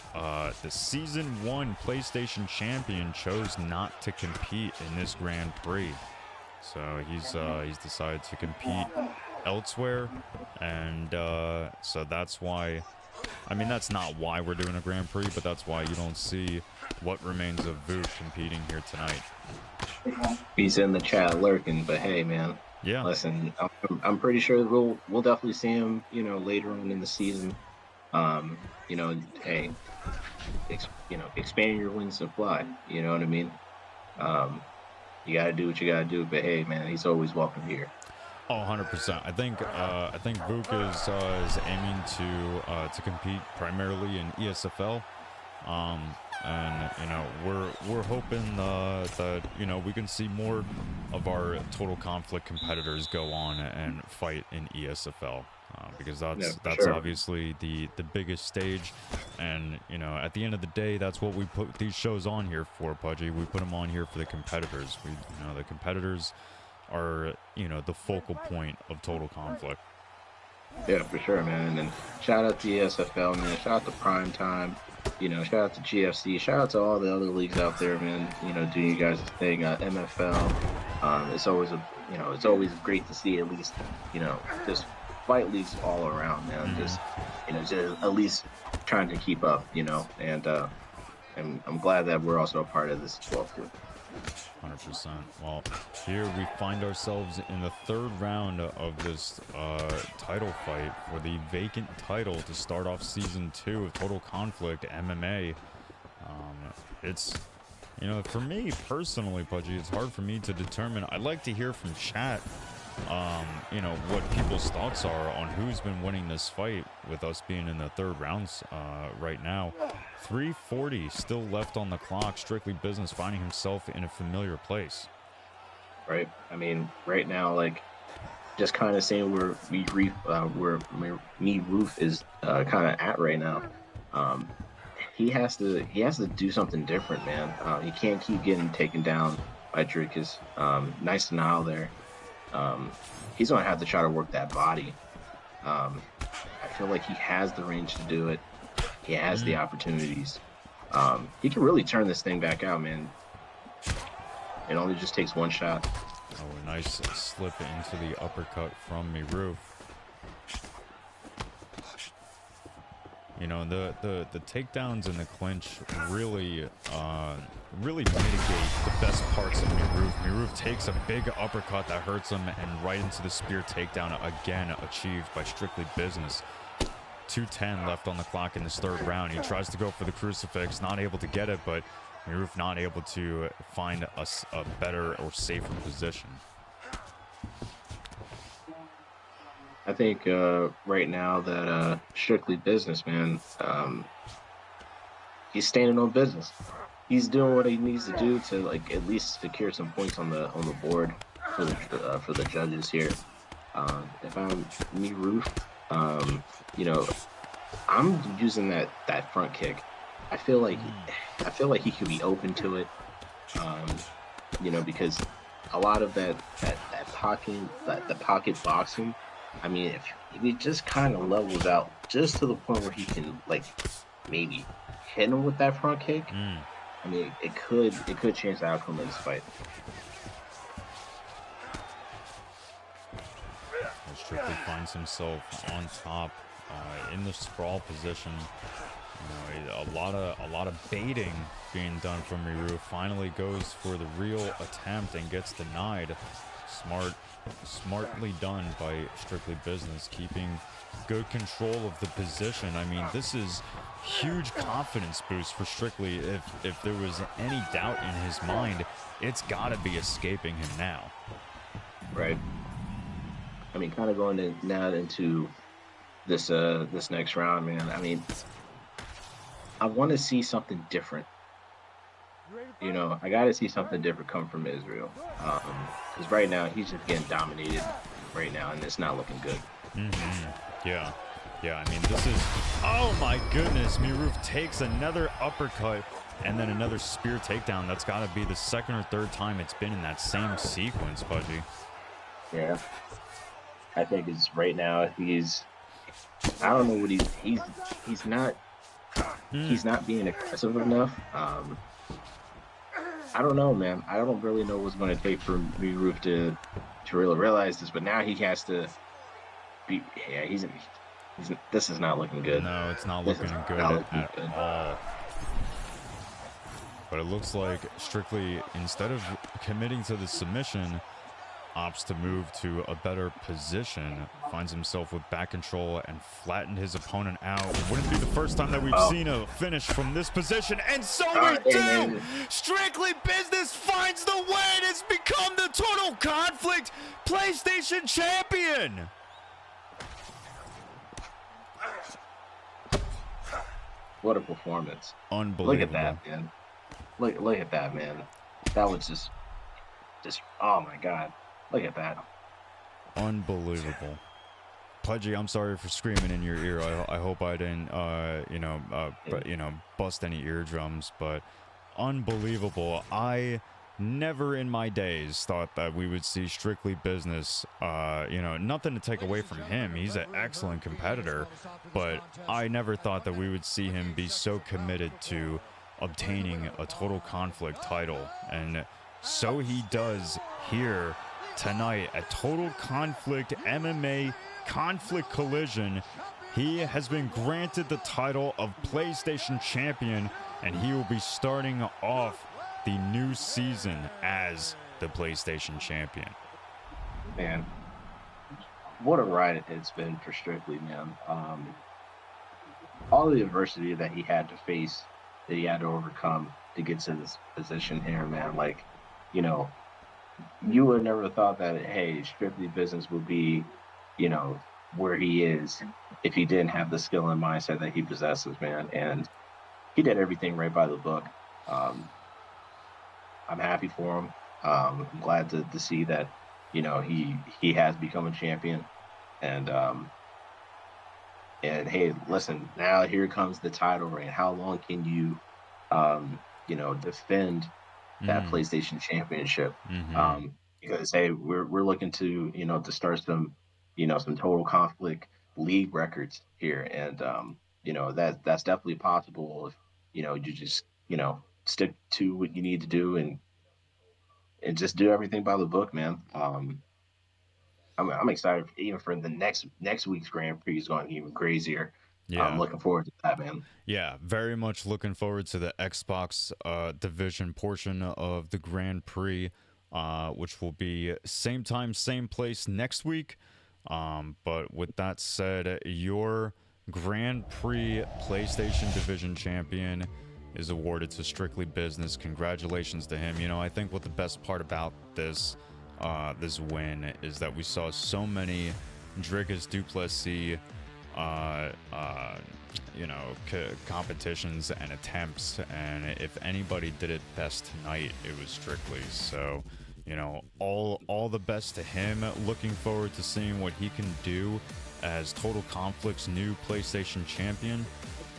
Season 1 PlayStation Champion chose not to compete in this Grand Prix. So he's decided to compete elsewhere, and so that's why, I mean, that's not why we're doing a Grand Prix, but that's why you don't see what remains of Vuk competing here tonight. He's in the chat lurking, but hey, man. Yeah. Listen, I'm pretty sure we'll definitely see him, you know, later on in the season. You know, hey, expand your wings and fly. You know what I mean? You gotta do what you gotta do, but hey, man, he's always welcome here. Oh, 100%. I think Vuk is aiming to compete primarily in ESFL. And you know, we're hoping that you know, we can see more of our Total Conflict competitors go on and fight in ESFL, because that's sure. Obviously the biggest stage, and you know, at the end of the day, that's what we put these shows on here for, Pudgy. We put them on here for the competitors. The competitors are, you know, the focal point of Total Conflict. Yeah, for sure, man. And then shout out to ESFL, man. Shout out to Prime Time. You know, shout out to GFC. Shout out to all the other leagues out there, man. You know, doing you guys' thing. MFL. It's always great to see at least, you know, just fight leagues all around, man. Just, you know, just at least trying to keep up, you know. And I'm glad that we're also a part of this as well, too. 100%. Well, here we find ourselves in the third round of this title fight for the vacant title to start off Season 2 of Total Conflict MMA. It's, you know, for me personally, Pudgy, it's hard for me to determine. I'd like to hear from chat, you know, what people's thoughts are on who's been winning this fight, with us being in the third rounds right now. 3:40 still left on the clock. StrictlyBusiness finding himself in a familiar place. Right. I mean, right now, like, just kind of seeing where Mihrouf is kind of at right now. He has to do something different, man. He can't keep getting taken down by Dricus. Nice denial there. He's gonna have to try to work that body. I feel like he has the range to do it. He has the opportunities. He can really turn this thing back out, man. It only just takes one shot. Oh, a nice slip into the uppercut from Mihrouf. You know, the takedowns and the clinch really mitigate the best parts of Mihrouf. Mihrouf takes a big uppercut that hurts him, and right into the spear takedown, again achieved by StrictlyBusiness. 2:10 left on the clock in this third round. He tries to go for the crucifix, not able to get it, but Mihrouf not able to find a better or safer position. I think right now that StrictlyBusiness, man, he's standing on business. He's doing what he needs to do to, like, at least secure some points on the board for the judges here. If I'm Mihrouf, you know, I'm using that front kick. I feel like he could be open to it. You know, because a lot of that pocket boxing. I mean, if he just kind of levels out just to the point where he can, like, maybe hit him with that front kick. I mean, it could change the outcome of this fight. Strictly finds himself on top in the sprawl position. You know, a lot of baiting being done from Mihrouf. Finally goes for the real attempt and gets denied. Smartly done by StrictlyBusiness, keeping good control of the position. I mean, this is huge confidence boost for Strictly. If there was any doubt in his mind, it's got to be escaping him now. Right. I mean, kind of going now into this next round, man. I mean, I want to see something different. You know, I got to see something different come from Israel. Because right now, he's just getting dominated right now, and it's not looking good. Yeah. Yeah, I mean, this is, oh my goodness, Mihrouf takes another uppercut and then another spear takedown. That's got to be the second or third time it's been in that same sequence, Pudgy. Yeah. I think it's right now I don't know what he's not being aggressive enough. I don't know, man. I don't really know what's going to take for Mihrouf to really realize this, but now he has to be. Yeah, this is not looking good. No, it's not looking good at all. But it looks like Strictly, instead of committing to the submission, opts to move to a better position, finds himself with back control and flattened his opponent out. It wouldn't be the first time that we've seen a finish from this position, and so we do! Strictly Business finds the win! It's become the Total Conflict PlayStation Champion! What a performance. Unbelievable. Look at that, man. Look at that, man. That was just, oh my God. Look at that. Unbelievable. Pudgy, I'm sorry for screaming in your ear. I hope I didn't, bust any eardrums, but unbelievable. I never in my days thought that we would see Strictly Business, nothing to take away from him. He's an excellent competitor, but I never thought that we would see him be so committed to obtaining a Total Conflict title. And so he does here tonight at Total Conflict MMA Conflict Collision. He has been granted the title of PlayStation Champion, and he will be starting off the new season as the PlayStation Champion. Man, what a ride it's been for Strictly, man. All the adversity that he had to face, that he had to overcome to get to this position here, man. Like, you would have never thought that, hey, Strictly Business would be, where he is if he didn't have the skill and mindset that he possesses, man. And he did everything right by the book. I'm happy for him. I'm glad to see that, he has become a champion. And hey, listen, now here comes the title reign. How long can you, defend that PlayStation Championship? Because hey, we're looking to to start some some Total Conflict league records here, and that's definitely possible if you just stick to what you need to do and just do everything by the book, man. I'm excited even for the next week's Grand Prix is going to be even crazier. Yeah. I'm looking forward to that, man. Yeah, very much looking forward to the Xbox division portion of the Grand Prix, which will be same time, same place next week. But with that said, your Grand Prix PlayStation Division Champion is awarded to Strictly Business. Congratulations to him. I think what the best part about this win is that we saw so many Dricus Duplessis competitions and attempts, and if anybody did it best tonight, it was Strictly. So all the best to him. Looking forward to seeing what he can do as Total Conflict's new PlayStation Champion.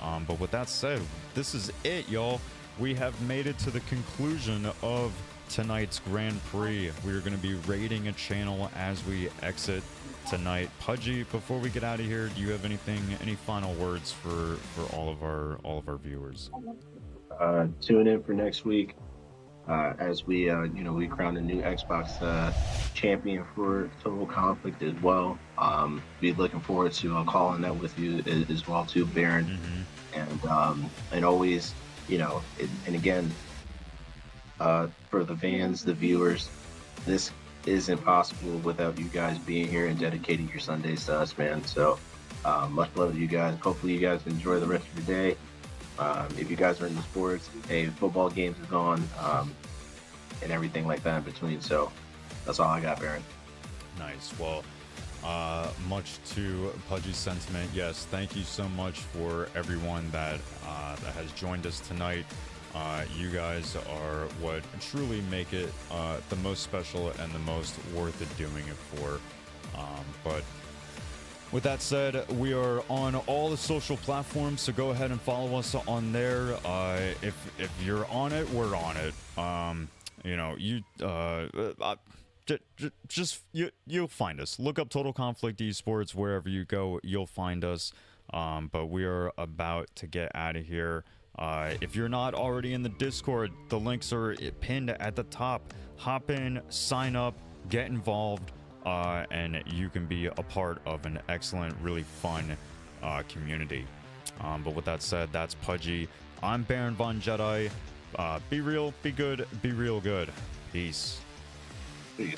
But with that said, this is it, y'all. We have made it to the conclusion of tonight's Grand Prix. We are going to be rating a channel as we exit tonight. Pudgy, before we get out of here, do you have any final words for all of our viewers? Tune in for next week as we we crown a new Xbox champion for Total Conflict as well. Be looking forward to calling that with you as well too, Baron. And always and again, for the fans, the viewers, this isn't possible without you guys being here and dedicating your Sundays to us, man. So much love to you guys. Hopefully you guys enjoy the rest of your day. If you guys are into sports, hey, football games is on, and everything like that in between. So that's all I got, Baron. Nice. Well, much to Pudgy's sentiment, yes, thank you so much for everyone that has joined us tonight. You guys are what truly make it the most special and the most worth it doing it for. But With that said, we are on all the social platforms, so go ahead and follow us on there. If you're on it, we're on it. You know, you'll find us. Look up Total Conflict Esports wherever you go. You'll find us. But we are about to get out of here. If you're not already in the Discord, the links are pinned at the top. Hop in, sign up, get involved, and you can be a part of an excellent, really fun community. But with that said, that's Pudgy. I'm Baron Von Jedi. Be real, be good, be real good. Peace. Peace.